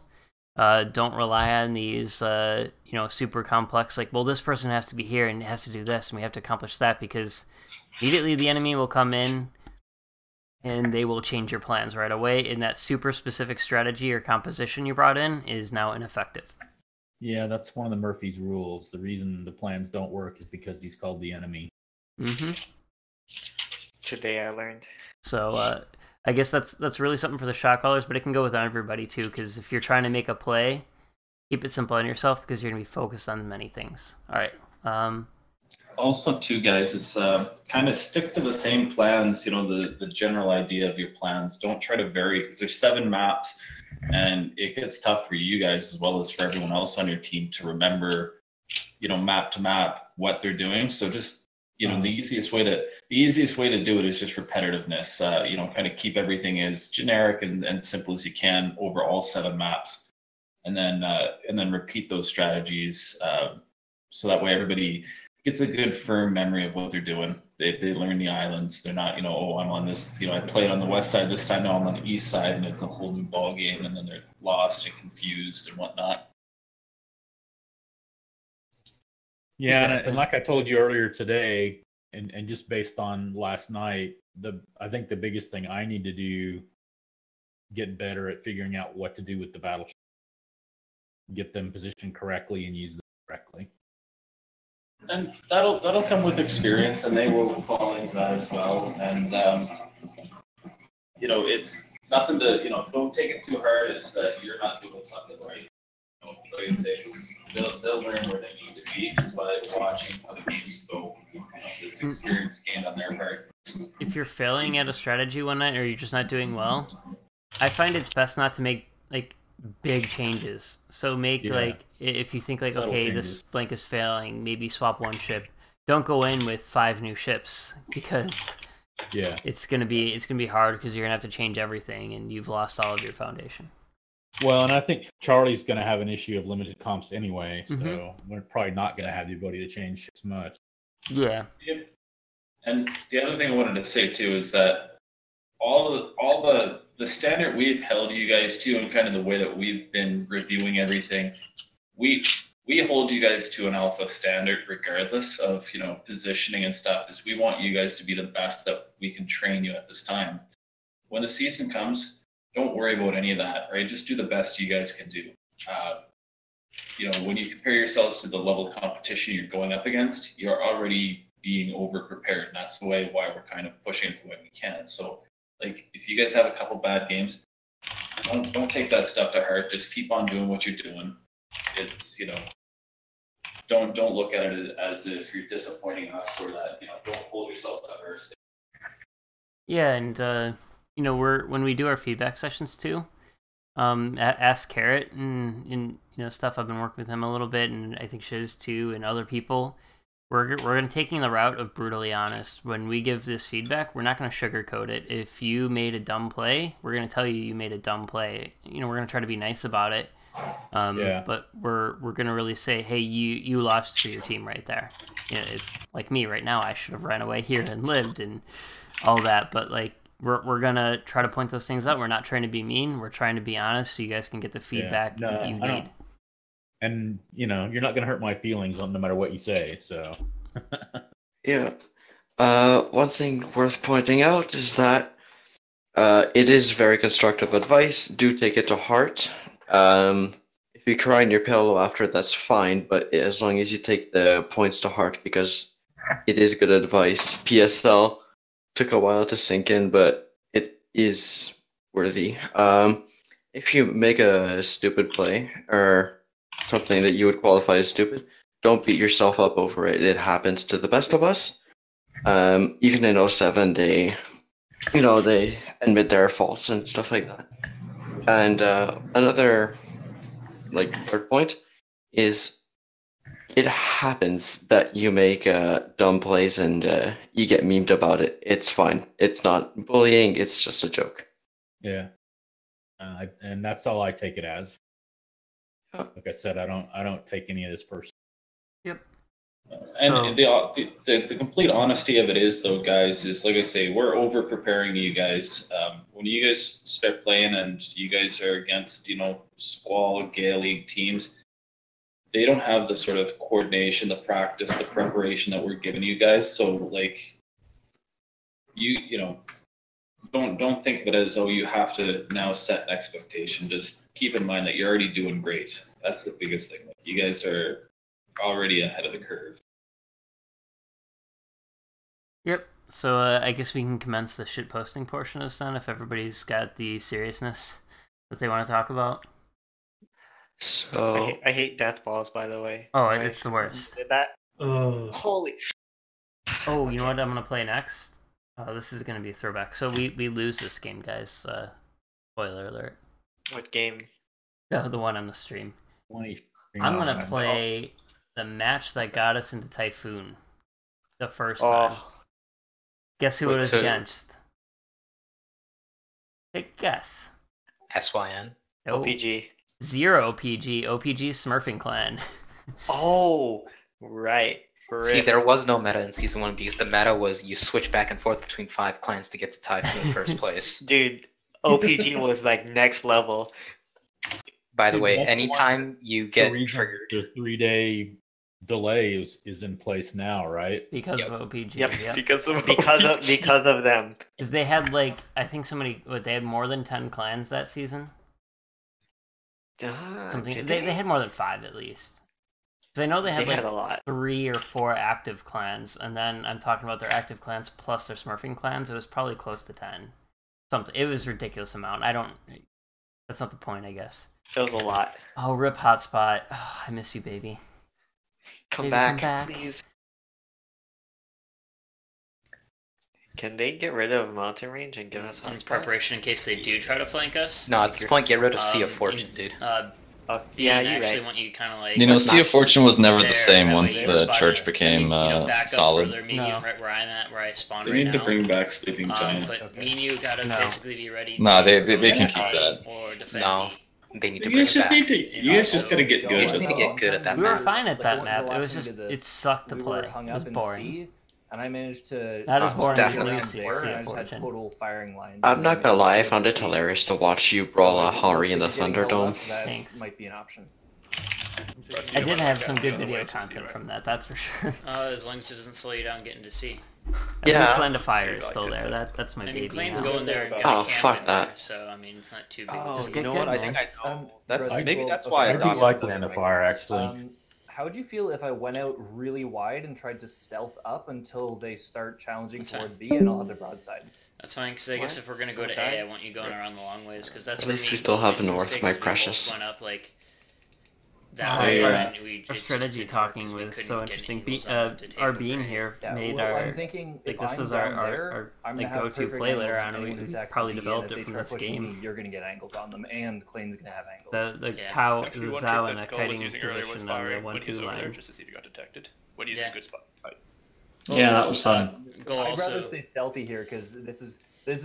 Don't rely on these super complex this person has to be here and has to do this and we have to accomplish that, because immediately the enemy will come in and they will change your plans right away, and that super specific strategy or composition you brought in is now ineffective. Yeah, that's one of the Murphy's rules. The reason the plans don't work is because he's called the enemy. Mm-hmm. Today I learned. So I guess that's really something for the shot callers, but it can go with everybody too, because if you're trying to make a play, keep it simple on yourself because you're going to be focused on many things. All right. Also, too, guys, is kind of stick to the same plans, the general idea of your plans. Don't try to vary, because there's 7 maps, and it gets tough for you guys as well as for everyone else on your team to remember map to map what they're doing. So just the easiest way to do it is just repetitiveness. Kind of keep everything as generic and simple as you can over all 7 maps, and then repeat those strategies. So that way everybody gets a good firm memory of what they're doing. They learn the islands. They're not, I'm on this, I played on the west side this time, now I'm on the east side, and it's a whole new ball game, and then they're lost and confused and whatnot. Yeah, and like I told you earlier today, and just based on last night, I think the biggest thing I need to do, get better at figuring out what to do with the battleship, get them positioned correctly and use them correctly. And that'll come with experience, and they will fall into that as well. And it's nothing to don't take it too hard. It's that you're not doing something right. Like I say, they'll learn where they need to be just by watching how the games go. It's experience gained on their part. If you're failing at a strategy one night, or you're just not doing well, I find it's best not to make big changes. So make if you think Subtle okay, changes. this flank is failing, maybe swap 1 ship. Don't go in with 5 new ships, because it's gonna be hard, because you're gonna have to change everything and you've lost all of your foundation. Well, and I think Charlie's going to have an issue of limited comps anyway, so we're probably not going to have the ability to change ships much. Yeah. Yep. And the other thing I wanted to say too is that all the standard we've held you guys to, and kind of the way that we've been reviewing everything, we hold you guys to an alpha standard regardless of positioning and stuff. Is we want you guys to be the best that we can train you at this time. When the season comes, don't worry about any of that, right? Just do the best you guys can do. When you compare yourselves to the level of competition you're going up against, you're already being over-prepared, and that's the way why we're kind of pushing it the way we can. So, if you guys have a couple bad games, don't take that stuff to heart. Just keep on doing what you're doing. It's, don't look at it as if you're disappointing us, or that, don't hold yourself to hurt. Yeah, and when we do our feedback sessions too, ask Carrot and stuff. I've been working with him a little bit, and I think Shiz too, and other people. We're going to taking the route of brutally honest. When we give this feedback, we're not going to sugarcoat it. If you made a dumb play, we're going to tell you made a dumb play. We're going to try to be nice about it. But we're going to really say, hey, you lost for your team right there. Like me right now, I should have ran away here and lived and all that. But we're going to try to point those things out. We're not trying to be mean. We're trying to be honest, so you guys can get the feedback you need. And, you're not going to hurt my feelings no matter what you say, so. Yeah. One thing worth pointing out is that it is very constructive advice. Do take it to heart. If you cry in your pillow after, that's fine, but as long as you take the points to heart, because it is good advice. PSL took a while to sink in, but it is worthy. If you make a stupid play, or something that you would qualify as stupid, don't beat yourself up over it. It happens to the best of us. Even in 07, they admit their faults and stuff like that. And another third point is, it happens that you make dumb plays and you get memed about it. It's fine. It's not bullying. It's just a joke. Yeah. And that's all I take it as. Like I said, I don't take any of this personally. Yep. And the complete honesty of it is, though, guys, is like I say, we're over preparing you guys. When you guys start playing and you guys are against, Squall, Gale League teams, they don't have the sort of coordination, the practice, the preparation that we're giving you guys. So, don't think of it as, you have to now set an expectation. Just keep in mind that you're already doing great. That's the biggest thing. You guys are already ahead of the curve. Yep. So I guess we can commence the shit posting portion of this then, if everybody's got the seriousness that they want to talk about. So I hate death balls, by the way. Oh, it's the worst. Did that? Holy. Oh, you know what I'm gonna play next? Oh, this is gonna be a throwback. So we lose this game, guys. Spoiler alert. What game? The one on the stream. I'm gonna play the match that got us into Typhoon the first time. Guess who it was against? Take a guess. SYN? No. OPG. Zero OPG. OPG Smurfing Clan. Oh, right. See, there was no meta in Season 1 because the meta was you switch back and forth between 5 clans to get to Typhoon in first place. Dude, OPG was like next level. By the way, anytime you get triggered, the 3-day delay is in place now, right? Because of OPG. Yep. Yep. because of them. Because they had like I think they had more than 10 clans that season. Something they had more than 5 at least. Because I know they had a lot. 3 or 4 active clans, and then I'm talking about their active clans plus their Smurfing clans. It was probably close to 10. Something. It was a ridiculous amount. That's not the point, I guess. It was a lot. Oh, rip Hotspot. Oh, I miss you, baby. Come back, please. Can they get rid of Mountain Range and give us in preparation in case they do try to flank us? No, at this point, get rid of Sea of Fortune, dude. Yeah, you're right. Want you kind of like. You know, Sea of Fortune was never the same once the church became solid. Right where I'm at, where I spawn They right need to now. bring back Sleeping Giant. But me and you gotta basically be ready. No, they can keep that. Or defend No. They need to You bring guys it just back. need to. You guys just gotta get good. You just need to get good at that We were map. fine at that Like, map. the It last was time we just did this, it sucked to we play. were hung It up was in boring. C, and I managed to. That is boring. Definitely Sea of I just had Fortune. total firing lines. I'm not gonna lie, I found it hilarious to watch you brawl a Hari in the Thunderdome. That Thanks. might be an option. I did have some good video content from that, that's for sure. As long as it doesn't slow you down getting to C. Yeah. This Land of Fire is still there. That's my baby. Planes now. going there. And Oh, camp fuck in that. There, so I mean, it's not too big. Just you get know good, what? I man. think I know. That's Maybe maybe that's why I I do adopted like Land of Fire, actually. How would you feel if I went out really wide and tried to stealth up until they start challenging toward B and I'll have the broadside? That's fine, because I guess if we're gonna go to A, I want you going around the long ways, because that's At where least me we and still Cole have made some North, mistakes, my we both precious. Went up like that way, and we Our just strategy didn't work talking 'cause we was couldn't so get interesting. angles on them to take Our the being break. here Yeah, made well, our I'm thinking like if this I'm is our down there, our I'm like gonna have go-to perfect play angles later on on, and anyone who we attacks probably B, and developed if it they from try this pushing game. me, you're gonna get angles on them, and Klane's gonna have angles. The Yeah. cow, Actually, the one Zao trick in a that Cole was kiting using earlier was position on the firing when he was 1-2 over there line. just to see if he got detected. When he's in a good spot. Right. Yeah, that was fun. Goal I'd also. rather stay stealthy here because this is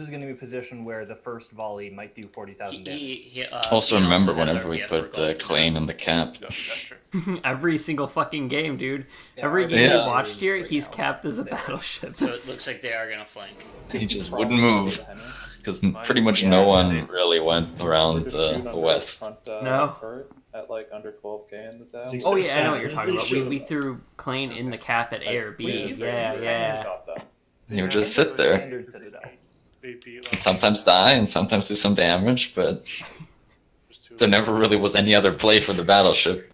going to be a position where the first volley might do 40,000 damage. Also he remember has whenever we RPF put for gold. Klane in the cap. Every single fucking game, dude. Yeah, Every our game Yeah. we watched here, he's capped as a battleship. So it looks like they are gonna flank. He just wouldn't move because pretty much no one really went around the west. No. At like under 12k in the Zao. Oh yeah, I know what you're talking about. We threw Klane in the cap at A or B. Yeah. He would just sit there and sometimes die and sometimes do some damage, but there never really was any other play for the battleship.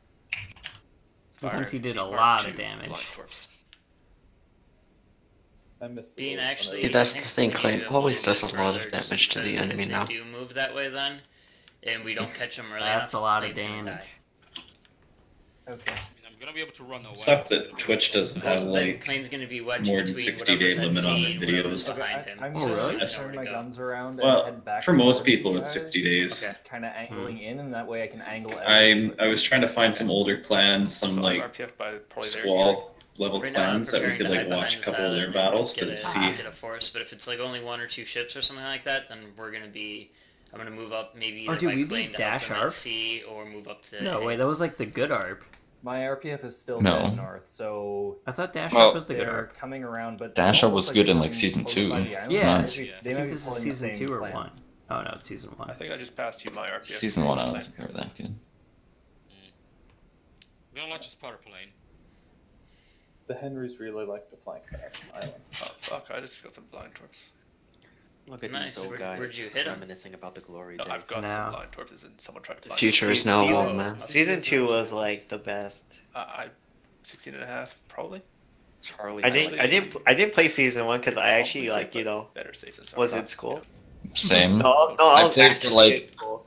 Sometimes he did a lot of damage. I missed the Being goal. actually, See, that's I the think thing, we need Klane to always move does a lot of further just damage to the because enemy if now. They do move that way then, and we don't catch them early That's enough. a lot of Plane's gonna damage. die. Okay. I'm gonna be able to run away. Sucks that Twitch doesn't have Then like Plane's gonna be wedged more than between 60-day whatever's at limit on C, the whatever's videos. behind him. I'm Oh, still really? gonna That's turn where my to go. guns around and Well, head back for most towards people, you it's guys. 60 days. Okay. Kind of angling in, and that way I can angle. I was trying to find some older clans, some So like RPF by probably there. squall level Right now, I'm clans that we preparing could to like hide watch a behind couple of this their island battles and to get see. a force. But if it's like only 1 or 2 ships or something like that, then we're gonna be. I'm gonna move up maybe Oh, either dude, by we plane beat to help Dash them at Arp? C or move up to. No, A. wait, that was like the good ARP. My RPF is still No. dead north, so I thought Dash Well, Arp was the good they're ARP. coming around. But Dash Arp was almost good in they're like season close 2. by the island. Yeah, Nice. They I might think be this is pulling the season same 2 or plan. 1. Oh no, it's season 1. I think I just passed you my RPF. Season 1, I don't think they were that good. We don't like just powder plane. The Henrys really like to flank that island. Oh fuck! I just got some blind torps. Look at Nice. these old Where'd guys you hit 'em? reminiscing about the glory No, days. I've got No. some blind torps, and someone tried to blind. Future is now Season- old, man. Season 2 was like the best. I 16 and a half probably. Charlie. I didn't play season 1 because I actually like better safe than sorry. was in school. Same. No, I I was played for actually in like school.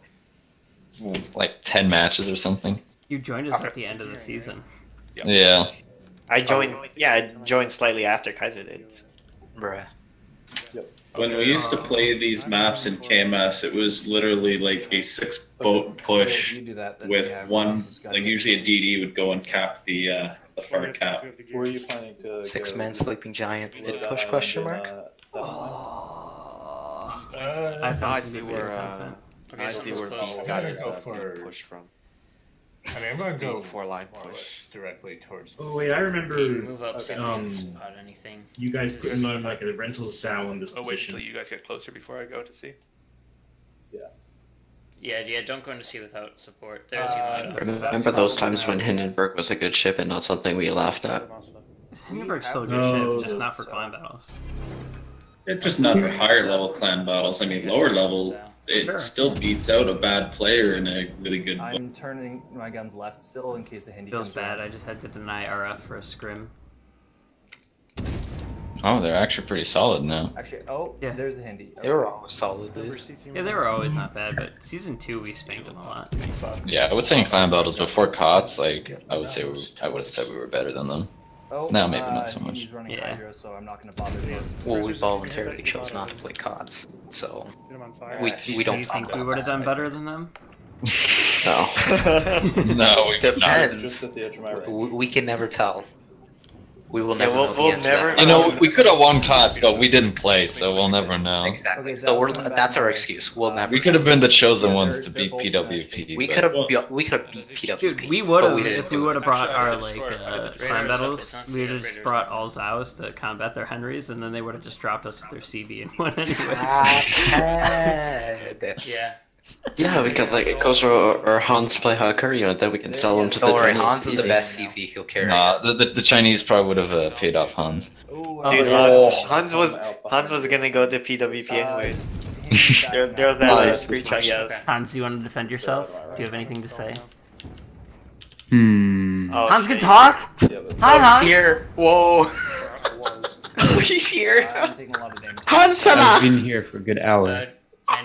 10 matches or something. You joined us at the end of the season. Yeah. I joined. Yeah, I joined slightly after Kaiser did. Bruh. Yep. When we used to play these maps in KMS, it was literally like a 6-boat push with one, like usually a DD would go and cap the far cap. Were you planning to 6-man sleeping giant mid push question mark? I see where Beast got his push from. I mean, I'm gonna go 4-line push directly towards. Oh wait, I remember. Move up spot anything. You guys putting on like a rental Zao in this Oh, wait position. until you guys get closer before I go to see. Yeah, don't go into C without support. There's Remember those times when Hindenburg was a good ship and not something we laughed at? Hindenburg's still a good ship, just not for clan battles. It's just not for higher level clan battles. I mean, lower level, it still beats out a bad player in a really good. I'm turning my guns left still in case the Hindi Feels comes bad. around. I just had to deny RF for a scrim. Oh, they're actually pretty solid now. Actually, there's the Hindi. They were always solid, dude. Yeah, they were always not bad, but season 2 we spanked them a lot. Yeah, I would say in clan battles before COTS, like I would have said we were better than them. No, maybe not so much. He's running Hydra, so I'm not going to bother him. Well, we voluntarily chose not to play COTS, so we don't Do you think we would have done better than them? No. No, we could not. Depends. Just at the edge of my range. We can never tell. We will never know the answer to that. You know, we could have won COTS, but we didn't play, so we'll never know. Exactly. So that's our excuse. We'll never. We could have been the chosen ones to beat PWP. We but- could have beat PWP. Dude, we would have if we would have brought our clan battles. We would have just brought all Zaos to combat their Henrys, and then they would have just dropped us with their CB and won anyways. Yeah. Yeah, we could like Koso or Hans play Hacker unit, then we can sell them to the Don't worry, Chinese. Hans is the easy. best CV. He'll carry. Nah, the Chinese probably would have paid off Hans. Dude, Hans was gonna go to PWP anyways. there was that Nice. screenshot, yes. Hans, do you want to defend yourself? Do you have anything to say? Oh, Hans can talk? Hi, Hans! Here. Whoa. He's here. I've been here for a good hour.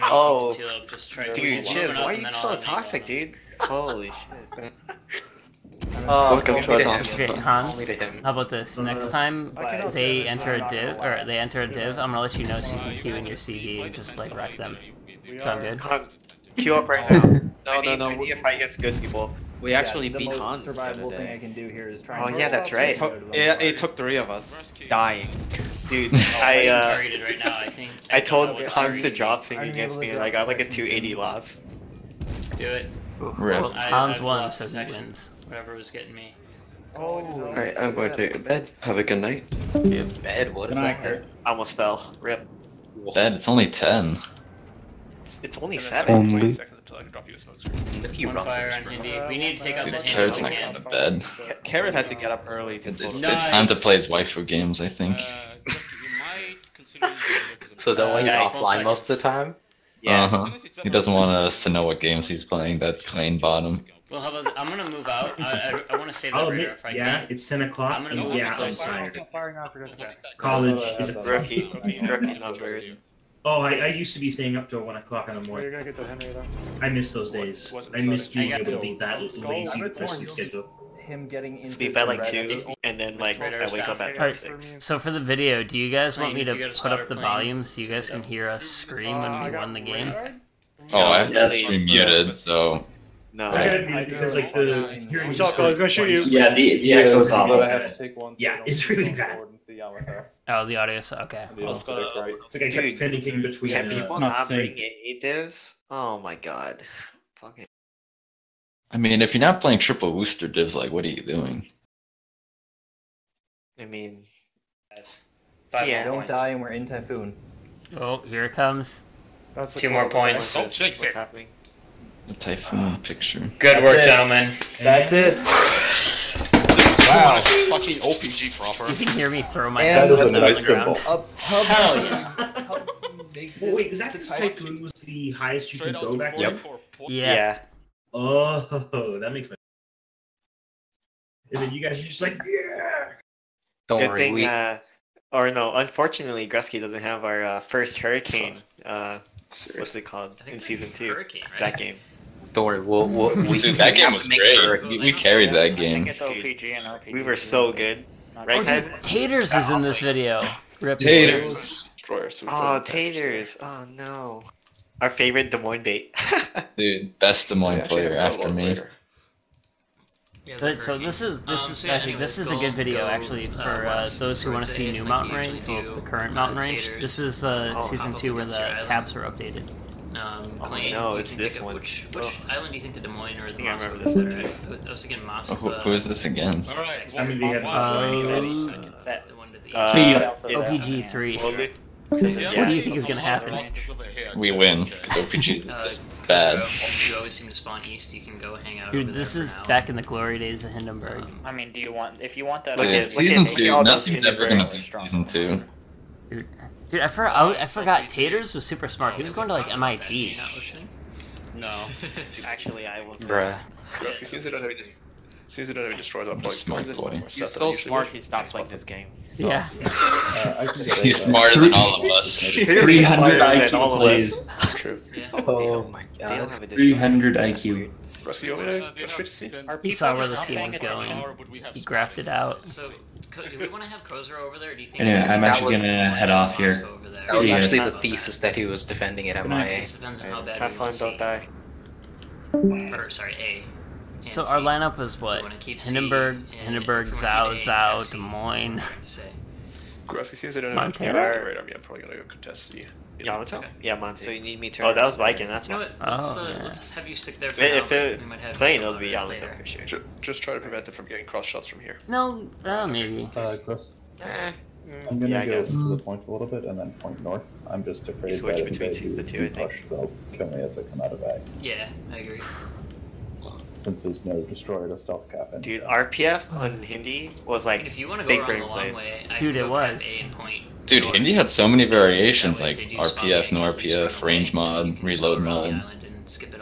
Oh, just try dude, to Chiz, open up why are and you then so I'll toxic, dude? Holy shit. Welcome to our Okay, Hans, how about this? Next time they enter a div, I'm gonna let you know so you can queue in your CV and just like wreck them. Sound good? Hans, queue up right now. No. We need a fight against good people. We actually the beat most Hans the survivable other thing day. I can do here is try. Oh and yeah, that's right. It took 3 of us dying. Dude, carried it right now. I think. I told Hans to drop singing against me, and I got like a 280 loss. Do it. Well, Hans won, so he wins. Whatever was getting me. Alright, I'm going to bed. Have a good night. Bed? What is that? I almost fell. Rip. Bed, it's only 10. It's only 7. Only. One fire on Hindi. We need to take out Dude, the Carrot's tank. not going to bed. Carrot has to get up early to It's time to play his waifu games, I think. So is that why he's offline most of the time? Uh-huh. He doesn't want us to know what games he's playing that claim bottom. Well, how about I'm gonna move out. I want to save I'll that radar admit, if I yeah, can. it's 10 o'clock. I'm gonna move Yeah, I'm closer. tired. Firing off because of that. College is a Rookie number. Oh, I used to be staying up till 1 o'clock in the You're morning. gonna get the Henry though. I miss those days. I miss being able to be that lazy with my sleep schedule. Him getting into Sleep at like some 2, and then like I wake up at Alright, 6. so for the video, do you guys want me If you to go to put up spotter the plane. volume so you guys can hear us scream when we won the game? Oh, I have Yeah, to stream muted, so... No. Because like the hearing. Jocko, I was gonna shoot you. Yeah, the echo's awful. But I have to take one. Yeah, it's really bad. The Yamaha. Oh, the audio, okay. The aesthetic, right? It's like I kept finicking between. Can people not not bring synced. in divs? Oh my god. Fuck it. I mean, if you're not playing triple booster divs, like, what are you doing? I mean, Yeah, don't die and we're in Typhoon. Oh, here it comes. That's 2 more points. Don't jinx it. What's happening? The Typhoon picture. Good work, gentlemen. That's it. Wow. Fucking OPG proper. You can hear me throw my And hands that is a on the nice ground. Hell yeah. Oh wait, is that because Typhoon was the highest you could go back then? Yeah. Oh, that makes sense. And then you guys are just like, yeah. Don't Good worry, thing, we or no, unfortunately, Grusky doesn't have our first Hurricane. What's it called in season 2? Hurricane, right? That game. don't worry. We Dude, that game have was to make great. sure- We carried that game. We were so good, right, Oh, guys? dude, Taters is in this video. Rip Taters. destroyer. So Oh, taters! Oh no. Our favorite Des Moines bait. Dude, best Des Moines player after me. But so this is I think this is a good video actually for those who want to see new mountain range, well, the current mountain range. This is season 2 where the caps are updated. Clayton, no, it's this one. Which island do you think the Des Moines or the I Moscow remember is this better? I was thinking Moscow. Who is this against? Alright, OPG 3. What do you think is gonna happen? We win, because OPG is just bad. You always seem to spawn east. You can go hang out. Dude, over this there is for now. back in the glory days of Hindenburg. I mean, do you want if you want that? Dude, season 2, nothing's ever gonna be season 2. Dude, I forgot Taters was super smart. He was going to like MIT. No. Actually, I was. Bruh. Since they don't have any, since they don't have any destroyers, I'm Smart boy. He's so smart, he stopped playing this game. So. Yeah. He's smarter than all of us. 300 IQ plays. True. Oh my god. 300 IQ. Rusky, you want me to go straight to C? He saw where this game was going. He graphed it out. So, do we want to have Kozer over there? Or do you think? Anyway, I'm That actually was- gonna head off here. That was Yeah. actually the thesis that he was defending at MIA. It depends on how bad Have we fun, want don't C. die. Or sorry, A. And So C. our lineup was what? wanna keep C, Hindenburg, and Hindenburg, if we wanna Zhao, keep A, have Zhao, C. Des Moines. Say. Grusky, since they don't have any Montana? radar, I'm probably gonna go contest C. Yamato? Yeah, Monty. So you need me to. Oh, that was Viking, that's You know why. what? Oh, yeah. Let's have you stick there for If now. it We might have playing, you it'll be Yamato later. for sure. Just try to prevent them from getting cross shots from here. No, maybe. Chris, Eh, I'm gonna yeah, I go guess. to the point a little bit and then point north. I'm just afraid Switch that if between they the do two, I think. push, they'll kill me as I come out of A. Yeah, I agree. Since there's no destroyer to stealth cap in. Dude, RPF on Hindi was like If you want to go big around brain the long plays. way, I Dude, can it go was. grab A and point. Dude, Hindi had so many variations, like They do RPF, no spawn RPF, range mod, reload mode.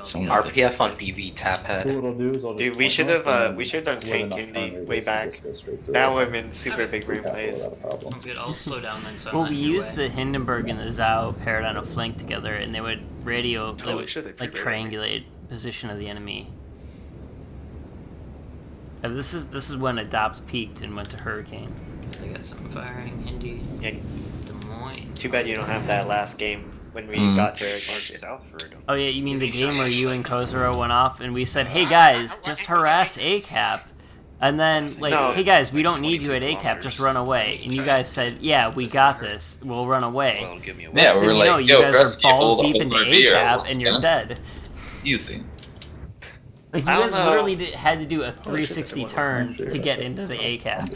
So many RPF on BB tap head. What I'll do is I'll just Dude, we point should north have and we should have done with tank enough Hindi time, way just back. go straight through That it. would have been super big brain Recap plays. without a problem. Sounds good. I'll slow down then. So I'm Well, not we in your used way. the Hindenburg and the Zhao paired on a flank together, and they would radio, they Holy would shit, they like pre-radioed triangulate position of the enemy. This is when Adopt peaked and went to Hurricane. They got some firing. Hindi. Yeah. Des Moines. Too bad you don't have that last game when we got to Oh yeah, you mean the game where you and Kozero went off and we said, hey guys, just harass ACAP. And then, like, No. hey guys, we don't need you at ACAP, just run away. And you guys said, yeah, we got this, we'll run away. Yeah, Next we thing were you like, know, you yo, guys Gretzky, are balls hold deep into our beer. ACAP and you're Yeah. dead. Easy. Like, you I guys don't know. literally had to do a 360 turn to get into the ACAP.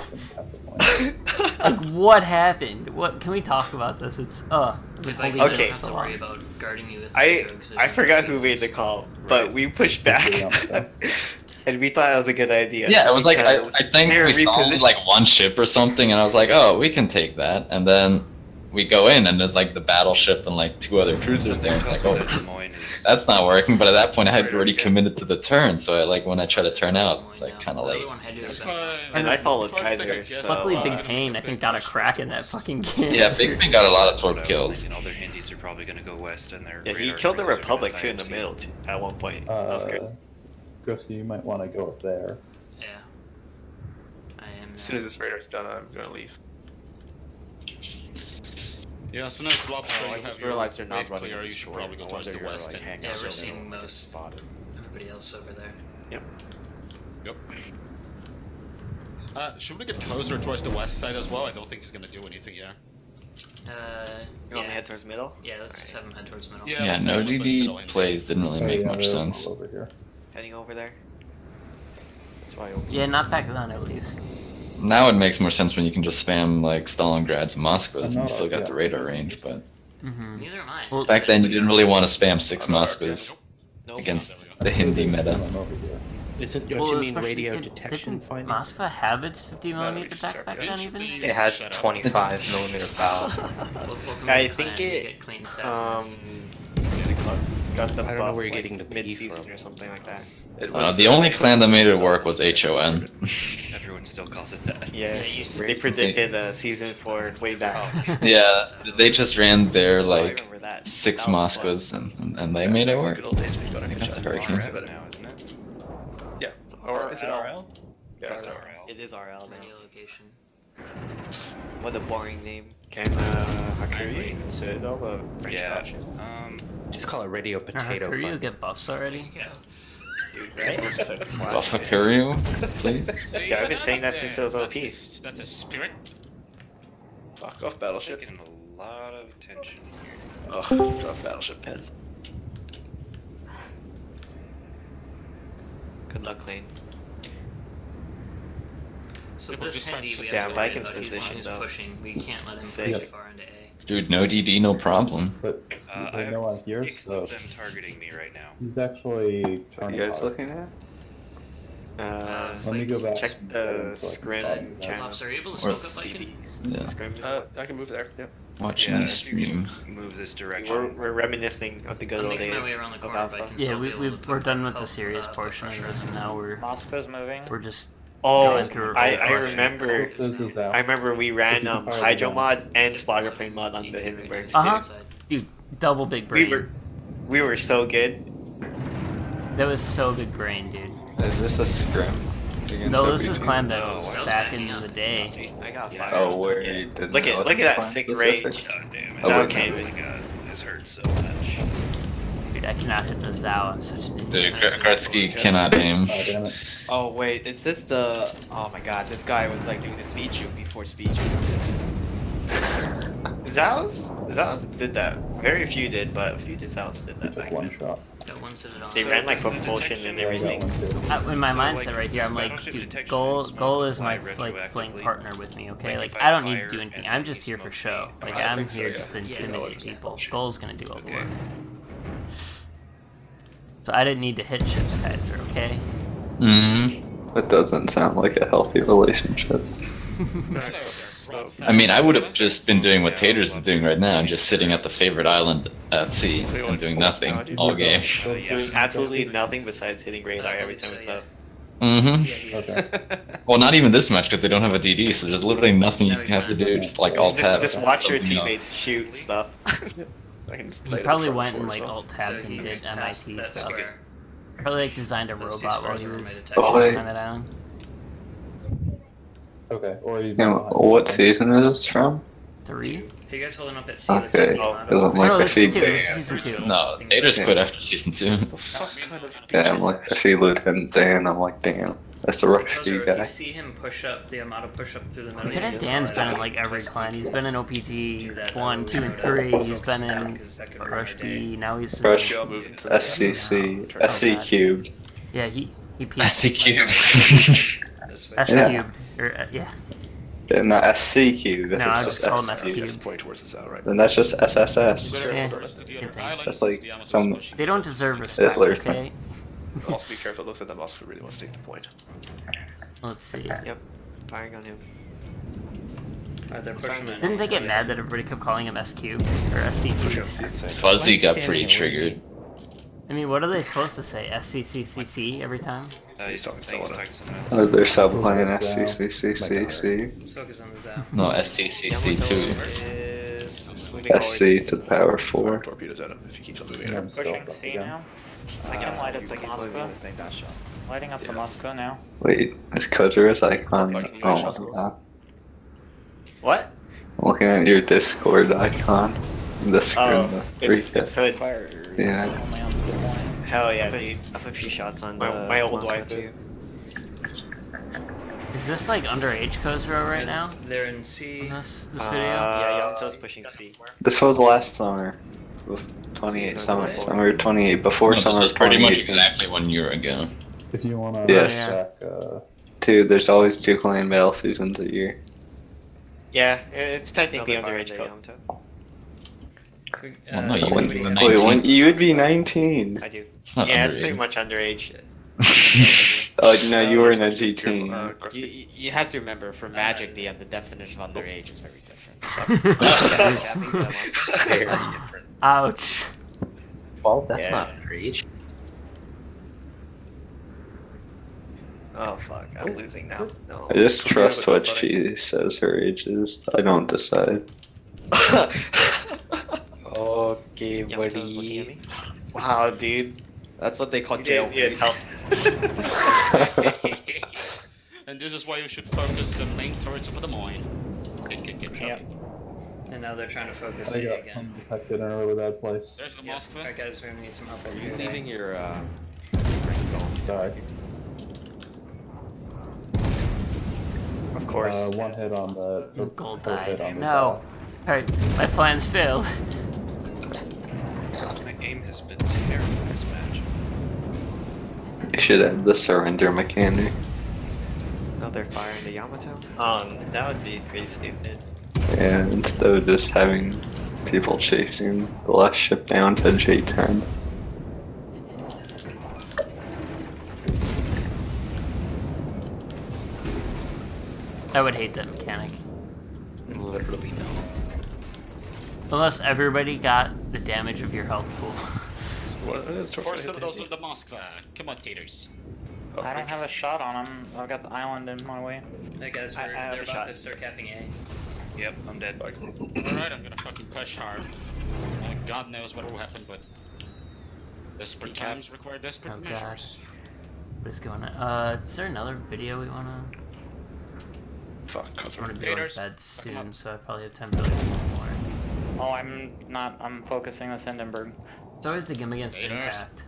Like, what happened? What can we talk about this? It's If I holding don't it Okay. have so to long. worry about guarding you with I drugs, I forgot who made the call, but we pushed back, and we thought it was a good idea. Yeah, it was like, because I think they were we saw repositioned. like one ship or something, and I was like, oh, we can take that. And then we go in, and there's like the battleship and like 2 other cruisers there. It's like, oh, that's not working. But at that point, I had already committed to the turn, so when I try to turn out, it's like kind of late. And I followed Kaiser. So, Luckily, Big Pain, I think, got a crack in that fucking game. Yeah, Big Pin got a lot of torp kills. You know, their Hindis are probably going to go west, and their yeah, he radar killed the signals are gonna Republic tie too in the up middle too, at one point. That was good. Grusky, you might want to go up there. Yeah. I am. As soon as this radar's done, I'm gonna leave. Yeah, so next block, I you just have your realized they're not wave running clear, this you should short. probably go No towards wonder the you're, west like, and hanging Yeah, out we're so seeing most spotted. everybody else over there. Yep. Should we get closer towards the west side as well? I don't think he's gonna do anything here. You want me to head towards middle? Yeah, let's just have him head towards middle. Yeah, no DD plays didn't really make much sense. Over here. Heading over there. That's why I opened. Yeah, not back then at least. Now it makes more sense when you can just spam like Stalingrad's and Moskvas and you not still up got yet. the radar range, but Neither am I. Well, back then you didn't really want to spam 6 Moskvas against the Hindi meta. Isn't Well, don't you mean especially radio detection didn't finding? Moskva have its 50mm back then even? It had 25mm bow. I think it got the I don't know buff, where you're like, getting the P mid-season from. or something like that. The only clan that made it work was HON. Everyone still calls it that. Yeah, they predicted season 4 way back. Yeah, they just ran their like remember that. 6 That was Moskvas and they made it work. Good old days when you got a They good got the shot. Hurricane. Now, isn't it? Yeah. Or is it RL? Yeah, it's RL. It is RL now. location. What a boring name. Can Hakuryu even Citadel a French Yeah. faction? Just call it Radio Potato Hakuryu Fun. get buffs already? Dude, right? Buff Hakuryu, please. Yeah, I've been saying that since it was OP. That's a spirit. Fuck off Battleship. Getting a lot of attention here. Oh, drop Battleship pen. Good luck, Lane. So People this just Hendy, start- we Yeah, have to worry Vikings about. He's the one position, who's though. pushing. We can't let him push Sick. too far into A. Dude, no DD, no problem. But I they know I'm here, six so of them targeting me right now. he's actually What are turning you guys hard. looking at? Let me go back. Check the so I can Scrim spot you guys. channel. Pops, are you able to Or- smoke up Viking? Yeah. Scrim. I can move there. Yep. Watching Yeah, the if you stream. can move this direction. We're reminiscing of the good I'm old making days my way around the of corner, Alpha. Vikings. Yeah, I'll be able to we're done with help, the serious Oh, portion of pressure. this, and now we're Moscow's moving. just Oh, going through a I reflection. remember. This is out. I remember we ran If you can fire Hydro the mod and Slaughter Plane mod on the Hindenburgs Uh-huh. too. Dude, double big brain. We were so good. That was so big brain, dude. Is this a scrim? No, this is clan No, battles that was back in the day. I got fired. Oh, where you didn't Look know at it look was at that clan sick specific? rage. God damn it. Oh, That wait, came Oh in. my god, this hurts so much. Dude, I cannot hit the Zao. I'm such an Dude, idiot. Gretzky cannot aim. Oh, damn it. Oh wait, is this the? Oh my god, this guy was like doing the speed shoot before speed shoot. Zaos did that. Very few did, but a few Zaos did that back One then. shot. Got one sit on. They ran like propulsion and Yeah, I got everything. one too. In my So, mindset like, right here, I'm like, Battleship dude, detection goal and goal smoke is my apply like flank retroactively. partner with me, okay? Like, Like if I don't I need to fire do anything. and I'm then just you here for smoke show. me, Like I I'm think so, here yeah. just to Yeah, intimidate yeah, people. bullshit. Goal's gonna do all the Okay. work. So I didn't need to hit ships, Kaiser, okay? That doesn't sound like a healthy relationship. I mean, I would have just been doing what Taters is doing right now, just sitting at the favorite island at sea and doing nothing all game. Doing absolutely nothing besides hitting radar every time it's up. Well, not even this much because they don't have a DD, so there's literally nothing you have to do. Just like alt tab. Just watch your something else. teammates shoot stuff. He probably went and like alt tabbed and did MIT stuff. Probably like designed a robot while he was Oh, wait. on that island. Okay, or you And what season is this from? 3? Are you guys holding up at sea? Okay, doesn't like no, I this see. is 2. This is season 2. No, Taters quit after season 2. Yeah, I'm like I see Lieutenant Dan. I'm like, damn, that's the Rush If you guy. see him push up, the amount of push up through the middle. Lieutenant Dan's been in like every clan. He's been in OPT 1, 2, and 3. He's been in Rush D. Now he's in Rush, SCC, SC cubed. Yeah, he peaked. SC cubed. S Yeah. cubed. Or, yeah. Yeah, not SC cubed. No, I It's just call him S S cubed. Point towards the south, right? Then that's just SSS. Yeah. That's like some. They don't deserve respect, Hitler's okay? Also be careful. It looks like that Moscow really wants to take the point. Let's see. Yep, firing on him. Didn't they get mad that everybody kept calling him S cubed or SC cubed? Fuzzy got pretty triggered. I mean, what are they supposed to say? SCCCC every time? He's talking to someone else. Their subclan SCCCCC. Let's focus on the Zao. No, SCCC2. SC to the power 4. Torpedoes at him if he keeps on moving. Pushing C now. I can light up the Moscow. Lighting up the Moscow now. Wait, is Kojira's icon? Oh my god. What? I'm looking at your Discord icon. The screen. Oh, it's hood. Yeah. Hell yeah, dude. Up a few shots on my old wife too. Is this like underage Kozro right now? They're in C. In this video? Yeah, Yamato's pushing C. This was last summer. 28 summer. Summer 28. Before No, this summer was pretty much 28. exactly 1 year ago. If you wanna Yes. check, Dude, there's always 2 clan battle seasons a year. Yeah, it's technically underage code. Well, no, you When, would be wait, 19. when you would be 19. I do. It's not Yeah, it's underage. pretty much underage. Oh no, you were in a GT. You have to remember, for Magic, the definition of underage is very different. Very different. Ouch. Well, that's Yeah. not underage. Oh fuck, I'm losing now. No. I just trust what she says her age is. I don't decide. Okay, Yamato's looking at me. Wow, dude. That's what they call You jail. didn't tell. And this is why you should focus the main turrets of the mine. Yep. And now they're trying to focus I A got again. undetected in a really bad place. There's the Yeah. Alright guys, we're gonna need some help Are over you here. leaving your Sorry. Of course. One hit on the Gold full hit died. on the No. Alright, my plans failed. My aim has been terrible this match. You should add the surrender mechanic. Oh, they're firing the Yamato? That would be pretty stupid. Yeah, instead of just having people chasing the last ship down to J10. I would hate that mechanic. Literally no. Unless everybody got the damage of your health pool. Force those of the Moskva. Come on, taters. I don't have a shot on him. I've got the island in my way. Hey guys, I have they're a about shot. to start capping A. Yep, I'm dead. Alright, I'm gonna fucking push hard. God knows what will happen, but desperate times require desperate Oh, God. measures. What is going on? Is there another video we wanna... Fuck, I wanna be on Taters. bed soon, so I probably have time for like one more. Oh, I'm focusing this Hindenburg. It's always the game against Taters. Impact.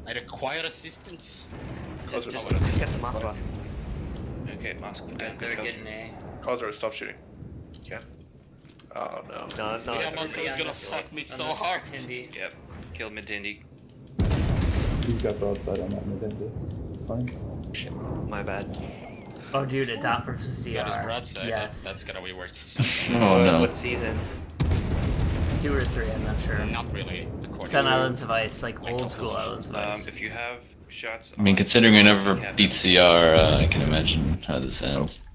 I require assistance. Just get the Moskva. Okay, Moscow. They're getting A. Cosar, stop shooting. Yeah. Oh no. No, Yamato is gonna fuck me so hard. Hindi. Yep, killed Midindi. He's got broadside on that mid-end. Fine. Shit, my bad. Oh dude, a dot versus CR. That is broadside. Yes. That's gonna be worth it. Oh no. What season? 2 or 3, I'm not sure. Not really. It's on Islands of Ice, like old school Islands of Ice. If you have shots. I mean, considering we never beat CR, I can imagine how this ends.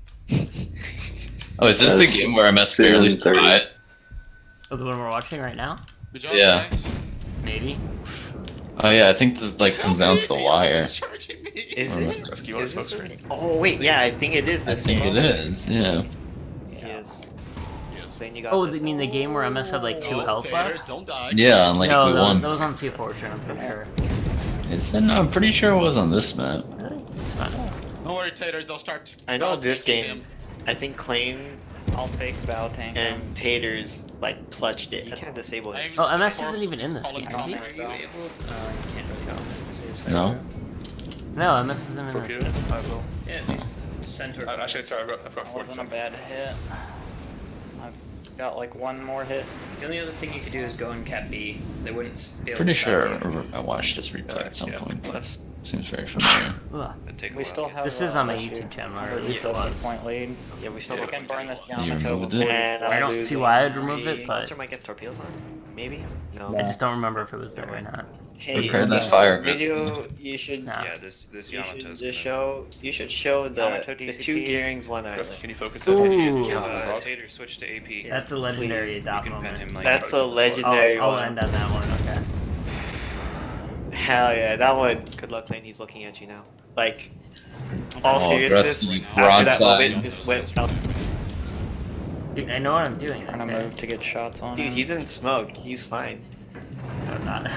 Oh, is this the game where MS barely survived? Oh, the one we're watching right now? Good job, Yeah. guys. Maybe. Oh yeah, I think this like comes down to the wire. Is it? Rescue on a smoke screen. Oh wait, yeah, I think it is. I think it is, yeah. Yes. Then you got Oh, this. you mean the game where MS had like 2 health left? Don't die. Yeah, on like no, we won. that was on Sea of Fortune, I'm pretty sure. Is it? No, I'm pretty sure it was on this map. Really? It's not. Don't worry, taters. They'll start. I know this taking game. them. I think Claim I'll fake Bow Tank. and Taters like clutched it. You can't disable it. Oh, MS isn't even in this game, is he? Are you able to, you can't really see his No. No, MS isn't in this Okay, game. I will. Yeah, at least send her. Actually, sorry, I've got That 40 wasn't a seconds. bad hit. I've got like one more hit. The only other thing you could do is go and cap B. They wouldn't be able Pretty to sure stop you. I watched this replay at some Yeah. point. Seems very familiar. Ugh. Take a We while. still have. This is on my issue. YouTube channel, or Under at least it the was. point lead. Yeah, we still We can burn this You Yamato. removed it? And I don't see why I'd remove it, but Monster might get torpedoes on. Maybe. No. I just don't remember if it was there or not. Hey, Repair that fire, Chris. video. You should. Nah. Yeah, this You Yamato should is just show. You should show Yamato the DCP. 2 gearings, 1 island. Can you focus Ooh. that? Tater switch to AP. That's a legendary You adopt can pen moment. him like. That's a legendary I'll one. end on that one, okay. Hell yeah, that one. Good luck, Lane. He's looking at you now. Like, all Oh, seriousness. Gretzky, After that broadside. moment, just went out. Dude, I know what I'm doing. I'm gonna move to get shots on Dude, him. he's in smoke. He's fine. No, I'm not.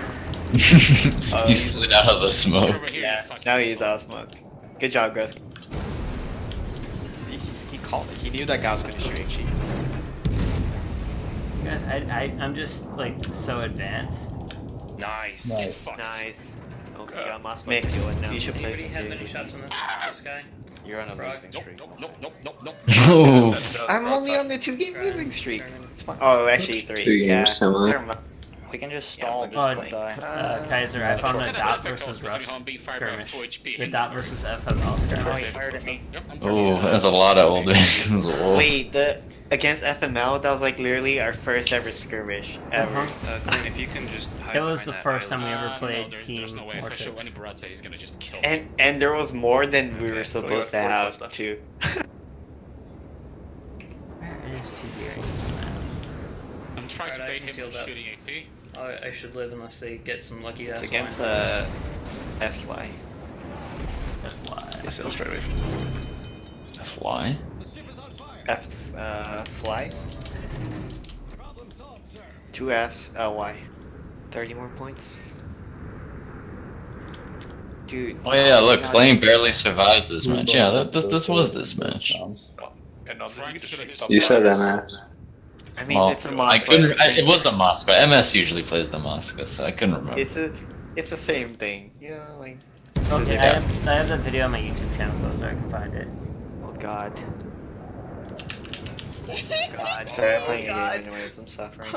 He slid out of the smoke. Yeah, now he's out of smoke. Good job, Gretzky. He called it. He knew that guy was gonna shoot cheat. Guys, I'm just like so advanced. Nice. Nice. Nice. Oh, you got Moss Mix. to do it now. You should play Anybody some have dude. many shots on this guy? You're on a Frog. losing Nope, streak. nope. Oh. I'm only on the 2 game losing streak. It's fine. Oh, actually 3. 2 Yeah. games similar. Never mind. We can just Yeah, stall. we're just just die. Kaiser, I found a It's dot kinda versus difficult rush because we can't skirmish. full HP. The dot versus FML Oh, skirmish. he fired at me. Yep, I'm Oh, there's a lot of old nations. Wait, the against FML, that was like literally our first ever skirmish ever. Clint, if you can just hide That was behind the that first time island. we ever No, played there's Team no way. If I show Vortex. any broadside, he's gonna just kill me. And there was more than we were Okay, supposed we to got 4 have left. too. Where is 2 gearing? I'm trying to Alright, I bait can him seal with that. shooting AP. I should live unless they get some lucky ass. It's against line. FY. FY. Sail straight away. Fly? Fly. 2S, Y. 30 more points. Dude. Oh yeah, look, Flame barely survives this match. Yeah, this was this match. You said MS. I mean, it's a Moscow. It was a Moscow. MS usually plays the Moscow, so I couldn't remember. It's the same thing. You know, like. Okay, I have that video on my YouTube channel, though, so I can find it. Oh god. God. Sorry, I'm playing a game anyways. I'm suffering.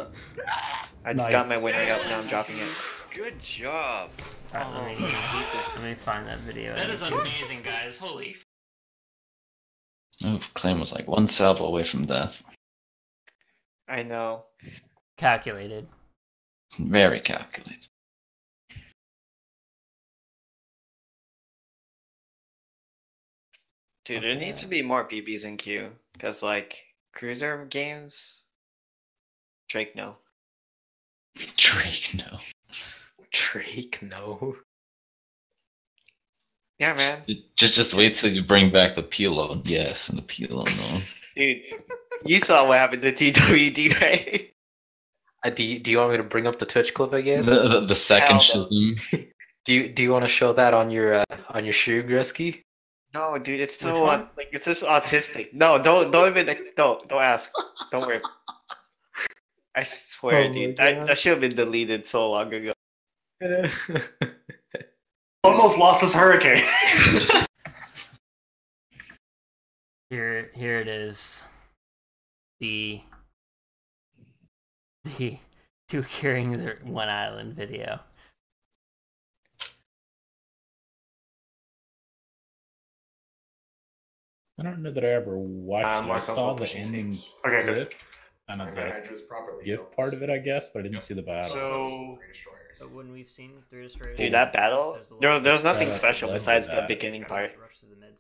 I just got my win ring up. Now I'm dropping it. Good job. Alright, let me find that video. That is amazing, guys. Holy. Oh, Claim was like one salvo away from death. I know. Calculated. Very calculated. Dude, there needs to be more BBs in queue. Because, like, cruiser games. Drake, no. Drake, no. Drake, no. Yeah, man. Just wait till you bring back the Pilo, yes, and the Pilo, no. Dude, you saw what happened to TWD, right? Do you want me to bring up the Twitch clip again? The second Shizm. Do you want to show that on your stream, Gresky? No, dude, it's so like it's just autistic. No, don't ask. Don't worry. I swear, dude, that should have been deleted so long ago. Almost lost his hurricane. Here it is. The two carrying one island video. I don't know that I ever watched it. I saw the ending clip and the gift part of it, I guess, but I didn't see the battle. So when we've seen 3 destroyers, Dude, that battle, there's nothing special besides the beginning part.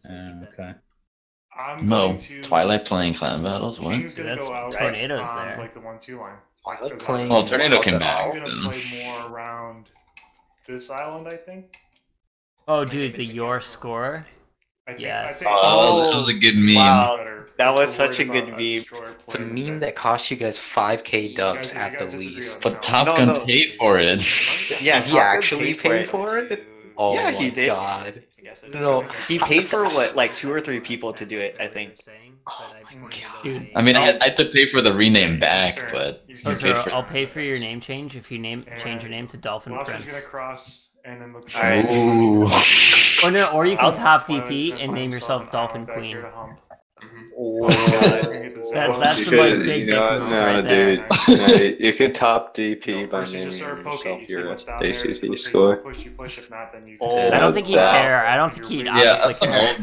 Okay. Mo, Twilight playing clan battles? What? That's Tornado's there. Like the 1-2 line. Twilight playing. Well, Tornado came back. I'm gonna play more around this island, I think. Oh, dude, the your score. Yes. That was a good meme. Wow, that was such a good meme. It's a meme that cost you guys 5k dubs at the least. But Top Gun paid for it. Yeah, he actually paid for it. Oh yeah, my he did. God. No, he paid for what, like 2 or 3 people to do it, I think. Dude, I mean, I had to pay for the rename back, but I'll pay for your name change if you change your name to Dolphin Prince. Gonna cross and then look. Ooh. Or you can top DP and name yourself Dolphin Queen. That's some like big dick moves right there. Dude. You can top DP by naming yourself your ACT score. I don't think he'd care. I don't think he'd honestly care.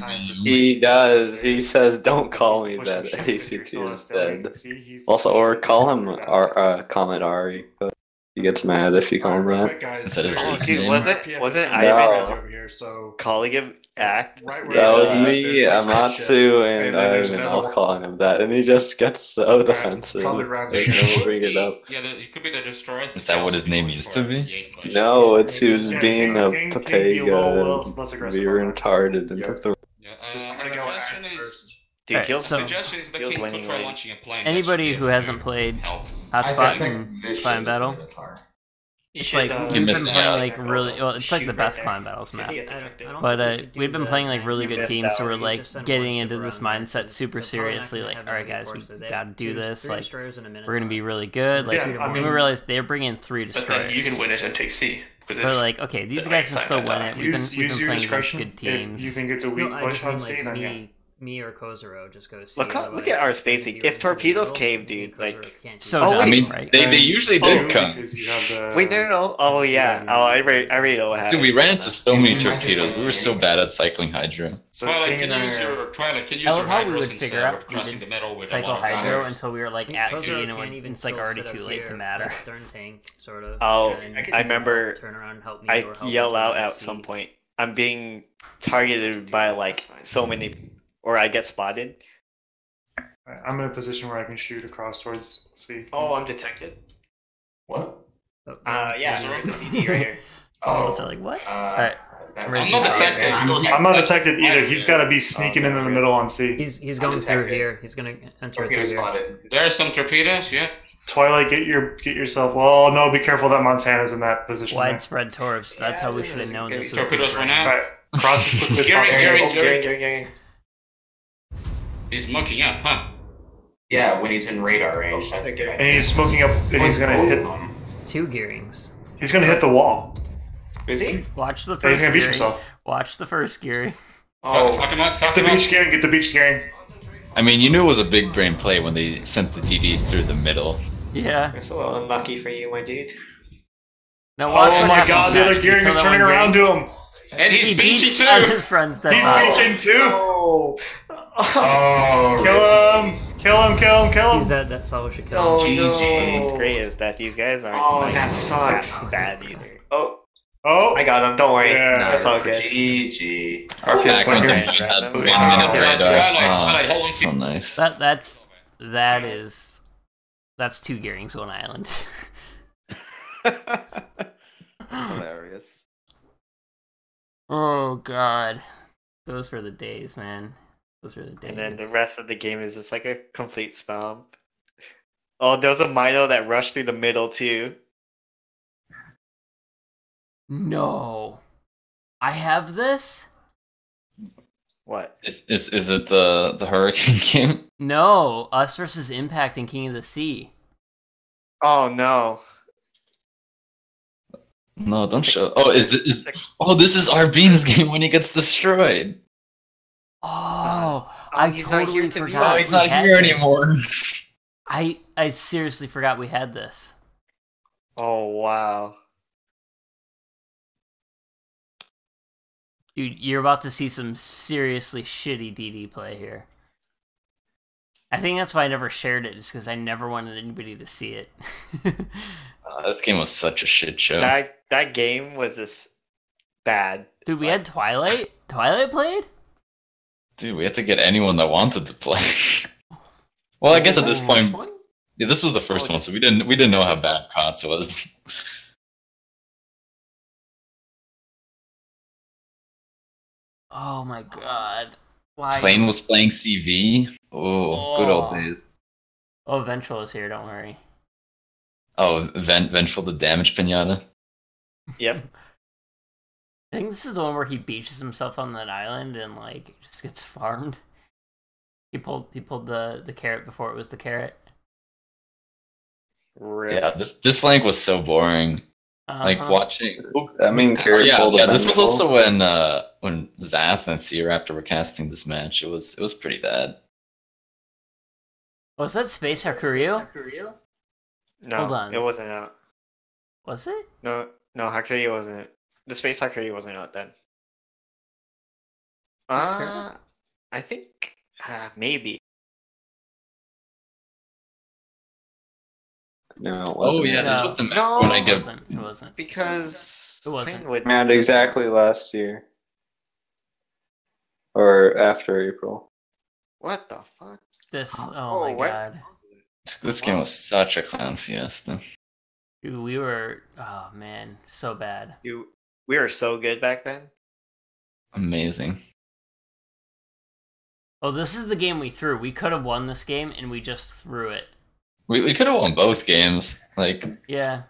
He does. He says, "Don't call me that. ACT is dead." Also, or call him comment Ari. But he gets mad if you call him that. Oh, dude, wasn't Ivan calling him act? That was me, Amatsu, and Ivan all calling him that, and he just gets so defensive. They never bring it up. Yeah, it could be the destroyer. Is that what his name used to be? No, it's he was being a Papega, we were retarded and took the. Dude, anybody who hasn't played Hotspot and Climb Battle, it's like we've been playing like really well. It's like the best Climb Battles map, but we've been playing like really good teams, so we're like getting into this mindset super seriously. Like, all right, guys, we gotta do this. Like, we're gonna be really good. Like, we realized they're bringing 3 destroyers. You can win it and take C. We're like, okay, these guys can still win it. We've been playing against good teams. If you think it's a weak push on C, then yeah. Me or Kozero just go see. Look at our spacing. If torpedoes came, dude, like. So I mean, right? They usually did come. Wait, no. Oh yeah. Oh, I already know what happened. Dude, we ran into so many torpedoes. We were so bad at cycling Hydra. Twilight, can you use your I love how we would figure out cycle Hydro until we were like at C, and it's like already too late to matter. Oh, I remember. I yell out at some point. I'm being targeted by like so many. Or I get spotted. I'm in a position where I can shoot across towards C. Oh, I'm detected. What? Yeah, there's a CD right here. Oh, so like what? Alright. I'm not detected either. He's got to be sneaking in the middle on C. He's going through here. He's gonna enter through here. There are some torpedoes, yeah. Twilight, get yourself. Well, no, be careful that Montana's in that position. Widespread torps. That's how we should have known this was. Torpedoes right now. Alright, cross as quickly as Gearing. He's smoking up, huh? Yeah, when he's in radar range. That's good. And he's smoking up, and he's gonna hit. 2 gearings. He's gonna hit the wall. Is he? Watch the He's first gonna beach gearing. himself. Watch the first gearing. Oh, fuck him up, Get the beach gearing. Get the beach gearing. I mean, you knew it was a big brain play when they sent the DD through the middle. Yeah. It's a little unlucky for you, my dude. Now watch Oh what my happens god, the other next. You gearing is kill that turning one around gearing. to him. And he's He beaching beached too! on his friend's dead He's body. beaching too. Oh. Kill him. He's dead. That's all we should kill Oh, him. no. What's great is that these guys aren't that sucks. that bad either. Oh, I got him. Don't worry. Yeah. It's all good. GG. Back when the had 1 minute radar. Oh, so nice. That's 2 gearings, 1 island. Hilarious. Oh god. Those were the days, man. Those were the days. And then the rest of the game is just like a complete stomp. Oh, there was a Mino that rushed through the middle too. No. I have this? What? Is it the Hurricane game? No. Us versus Impact and King of the Sea. Oh no. No, don't show. Oh, this is Arbeen's game when he gets destroyed. Oh, I he's not here totally to be forgot. Oh, he's we not had here this. anymore. I seriously forgot we had this. Oh wow. Dude, you're about to see some seriously shitty DD play here. I think that's why I never shared it, just because I never wanted anybody to see it. This game was such a shit show. That game was just bad. Dude, we had Twilight? Twilight played? Dude, we had to get anyone that wanted to play. Well, I guess at this point, yeah, this was the first one, so we didn't know how bad COTS was. Oh my god. Why? Plane was playing CV. Oh, good old days. Oh, Ventral is here, don't worry. Oh, Vengeful the Damage Pinata. Yep. I think this is the one where he beaches himself on that island and like just gets farmed. He pulled the carrot before it was the carrot. Yeah, this flank was so boring. Like watching. I mean, carrot yeah, pulled this was also when Zath and Sea Raptor were casting this match. It was pretty bad. Was that Space Hakuryou? No, Hold on. it wasn't out. Was it? No, Hakuryou wasn't. The Space Hakuryou wasn't out then. I think maybe. No, it wasn't. Oh yeah, this was the match No, when I it give. It wasn't. Because It wasn't. Plainwood- And exactly last year. Or after April. What the fuck? This. Oh my what? god. This game was such a clown fiesta. Dude, we were. Oh man, so bad. We were so good back then. Amazing. Oh, this is the game we threw. We could have won this game, and we just threw it. We could have won both games. Like Yeah.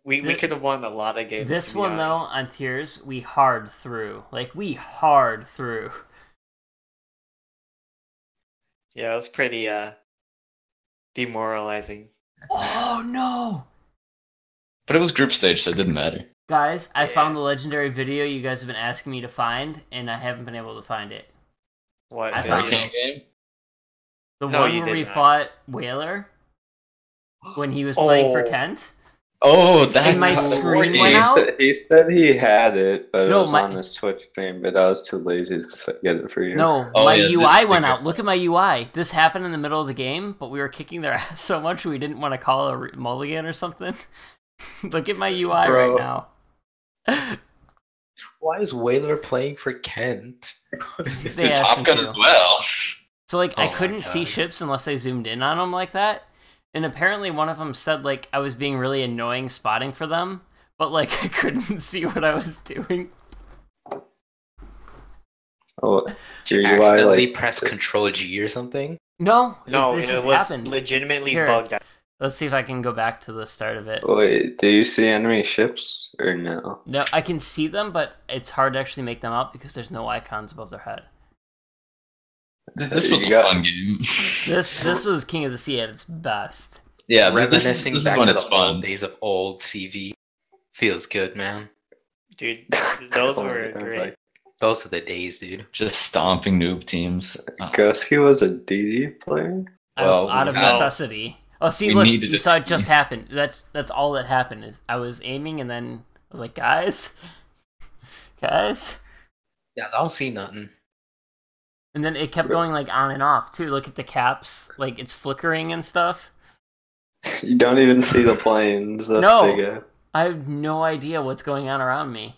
We could have won a lot of games. This to be one though, honest. on tiers, we hard through. Like we hard through. Yeah, it was pretty demoralizing. Oh no! But it was group stage, so it didn't matter. Guys, I found the legendary video you guys have been asking me to find, and I haven't been able to find it. What? I found Hurricane it. game? The No, one you where we did not. fought Whaler when he was playing for Oh. Kent. Oh, that And my screen went He out. he said he had it, but No, it was my- on his Twitch stream, but I was too lazy to get it for you. No, Oh, my yeah, this UI thing- went out. Look at my UI. This happened in the middle of the game, but we were kicking their ass so much we didn't want to call a mulligan or something. Look at my UI Bro. right now. Why is Whaler playing for Kent? They It's asked Top him Gun to. as well. So like I Oh my couldn't see God. ships unless I zoomed in on them like that. And apparently one of them said like I was being really annoying spotting for them, but like I couldn't see what I was doing. Oh, your UI Accidentally like press Control G or something? No, No, this it just was happened. legitimately Here. bugged out. Let's see if I can go back to the start of it. Wait, do you see enemy ships or no? No, I can see them, but it's hard to actually make them out because there's no icons above their head. This was a fun game. This was King of the Sea at its best. Yeah, reminiscing this is back when to it's the old fun. days of old CV. Feels good, man. Dude, those were great. Those are the days, dude. Just stomping noob teams. Goski was a DD player? Well, out of necessity. Oh, see, look, you saw it just happen. That's all that happened. Is I was aiming and then I was like, guys. Yeah, I don't see nothing. And then it kept going like on and off too. Look at the caps, like it's flickering and stuff. You don't even see the planes. That's No, big. I have no idea what's going on around me.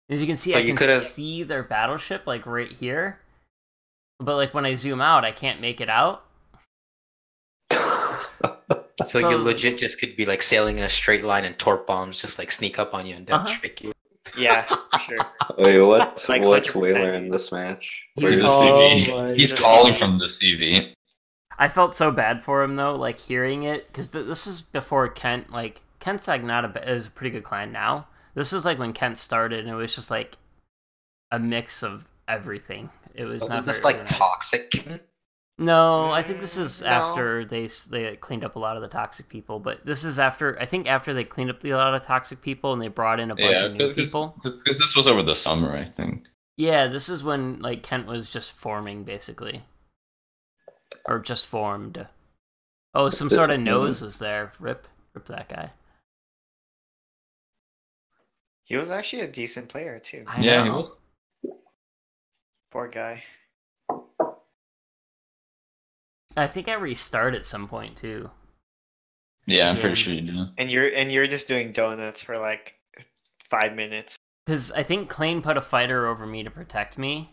As you can see, So I you can could've- see their battleship like right here, but like when I zoom out, I can't make it out. So you legit just could be like sailing in a straight line and torp bombs just like sneak up on you and death trick you. Yeah, sure. Wait, what's Like what's 100%. Whaler in this match? Where's the CV? He's calling from the CV. I felt so bad for him though, like hearing it, because this is before Kent. Like Kent's like is a pretty good clan now. This is like when Kent started, and it was just like a mix of everything. It was Wasn't not this very like organized. toxic? No, I think this is No. after they cleaned up a lot of the toxic people. But this is after after they cleaned up a lot of toxic people and they brought in a bunch Yeah, of new people. because this was over the summer, I think. Yeah, this is when like Kent was just forming basically, or just formed. Oh, some sort of nose was there. Rip that guy. He was actually a decent player too. I know. He was. Poor guy. I think I restart at some point too. Yeah, I'm pretty sure you do. And you're just doing donuts for like 5 minutes. Because I think Klain put a fighter over me to protect me,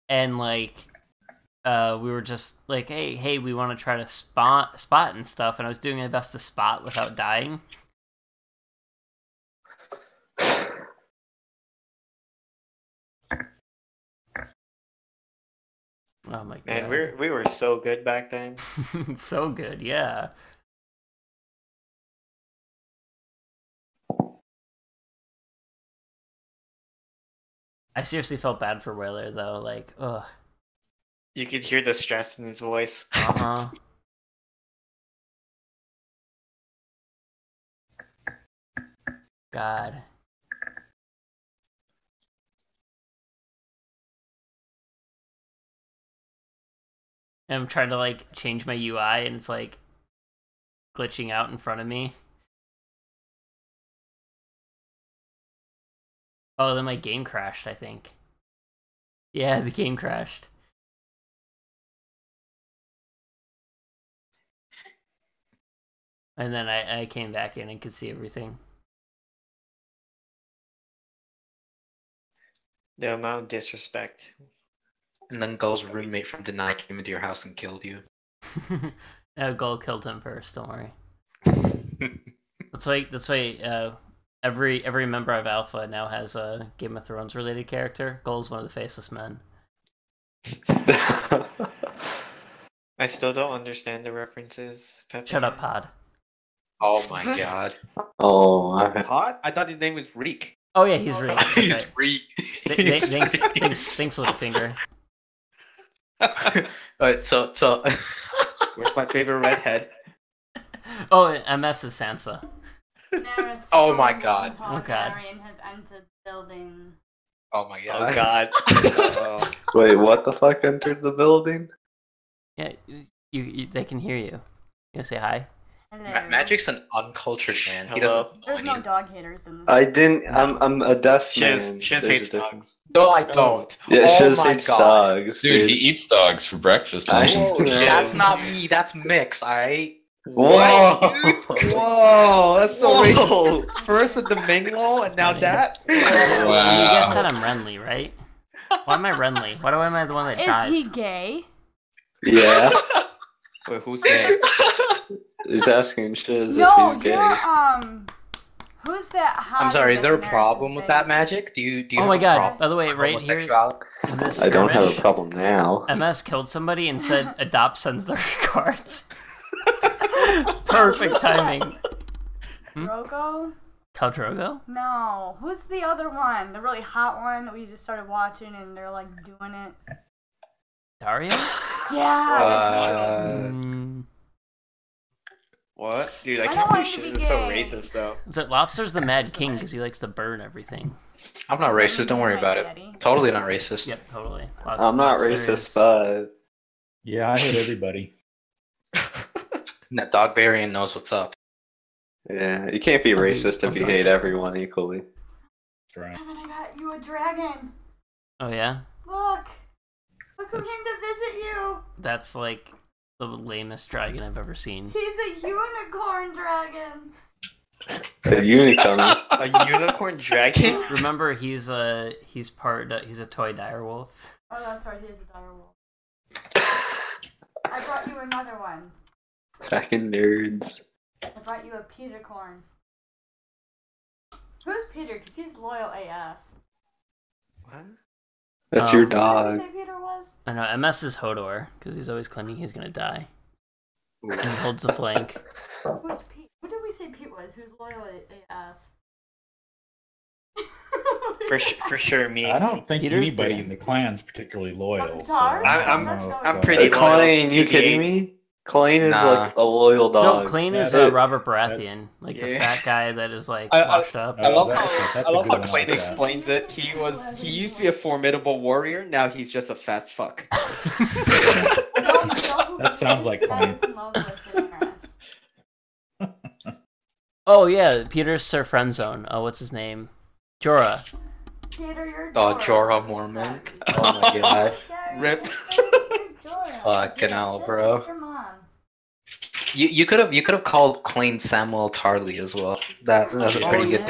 and like, we were just like, hey, we want to try to spot and stuff, and I was doing my best to spot without dying. Oh my god! Man, we were so good back then. So good, yeah. I seriously felt bad for Whaler though, like, ugh. You could hear the stress in his voice. Uh-huh. God. And I'm trying to like change my UI and it's like glitching out in front of me. Oh, then my game crashed, I think. Yeah, the game crashed. And then I came back in and could see everything. The amount of disrespect. And then Gull's roommate from Deny came into your house and killed you. No, Gull killed him first, don't worry. That's why every member of Alpha now has a Game of Thrones related character. Gull's one of the faceless men. I still don't understand the references. Pepe Shut up, has. Pod. Oh my god. Oh, Hot? I thought his name was Reek. Oh yeah, he's Reek. He's Reek. Thanks, Littlefinger. Alright, so Where's my favorite redhead? Oh, MS is Sansa. Oh my god. Oh god. Targaryen has entered the building. Oh my Oh god. god. Wait, what the fuck entered the building? Yeah, you they can hear you. You gonna say hi? Hello. Magic's an uncultured man. He Hello. doesn't know There's no any. dog haters in this. I didn't. I'm a deaf Shiz man. Shiz There's hates a difference. dogs. No, I don't. Yeah, Oh Shiz my hates god. dogs. Dude, he eats dogs for breakfast. I- That's not me. That's Mix. Alright. Whoa! Whoa, that's so racist. First with the Minglo and now funny. that? You guys said Wow. I'm Renly, right? Why am I Renly? Why am I the one that Is dies? he gay? Yeah. Wait, who's gay? He's asking Shiz No, if he's gay. you're who's that hot? I'm sorry, is there a problem with that, Magic? Do you Oh have my a god! problem By the way, with right here, homosexuality? in this I don't have a skirmish, problem now. MS killed somebody and said Adopt sends the regards. Perfect timing. Drogo? Khal Drogo? No. Who's the other one? The really hot one that we just started watching and they're like doing it. Dario? Yeah. What? Dude, I I can't don't believe want to shit be is so gay. racist though. Is it Lobster's the Mad King because he likes to burn everything? I'm not racist. Don't worry about it. Totally not racist. Yep, totally. I'm not racist, but yeah, I hate everybody. That dog variant knows what's up. yeah, you can't be racist if you hate everyone equally. That's right. Kevin, I got you a dragon. Oh yeah? Look who That's- came to visit you. That's like the lamest dragon I've ever seen. He's a unicorn dragon. A unicorn. A unicorn dragon? Remember, he's a toy direwolf. Oh, that's right. He is a direwolf. I brought you another one. Fucking nerds. I brought you a Petercorn. Who's Peter? Because he's loyal AF. What? That's your What dog. did you say Peter was? I know, MS is Hodor, because he's always claiming he's gonna die. And he holds the flank. Who's Pete? What did we say Pete was? Who's loyal AF? For sure, me. I don't think Peter's anybody pretty- in the clan's particularly loyal. So I'm pretty loyal. Klein, you TBA. kidding me? Klein is Nah. like a loyal No, dog. Klein is Yeah, Robert Baratheon, like the Yeah. fat guy that is like I- washed up. I love that's how, a I love good how one, I Clayton like that. explains it. He used to be a formidable warrior. Now he's just a fat fuck. That sounds like Klein. Oh yeah, Peter's Sir Friendzone. Oh, what's his name? Jorah. Peter, you're Oh, Jorah Mormont. Oh my god. Rip. Fucking hell, bro. Your mom. You could have called Klein Samuel Tarly as well. That's a pretty good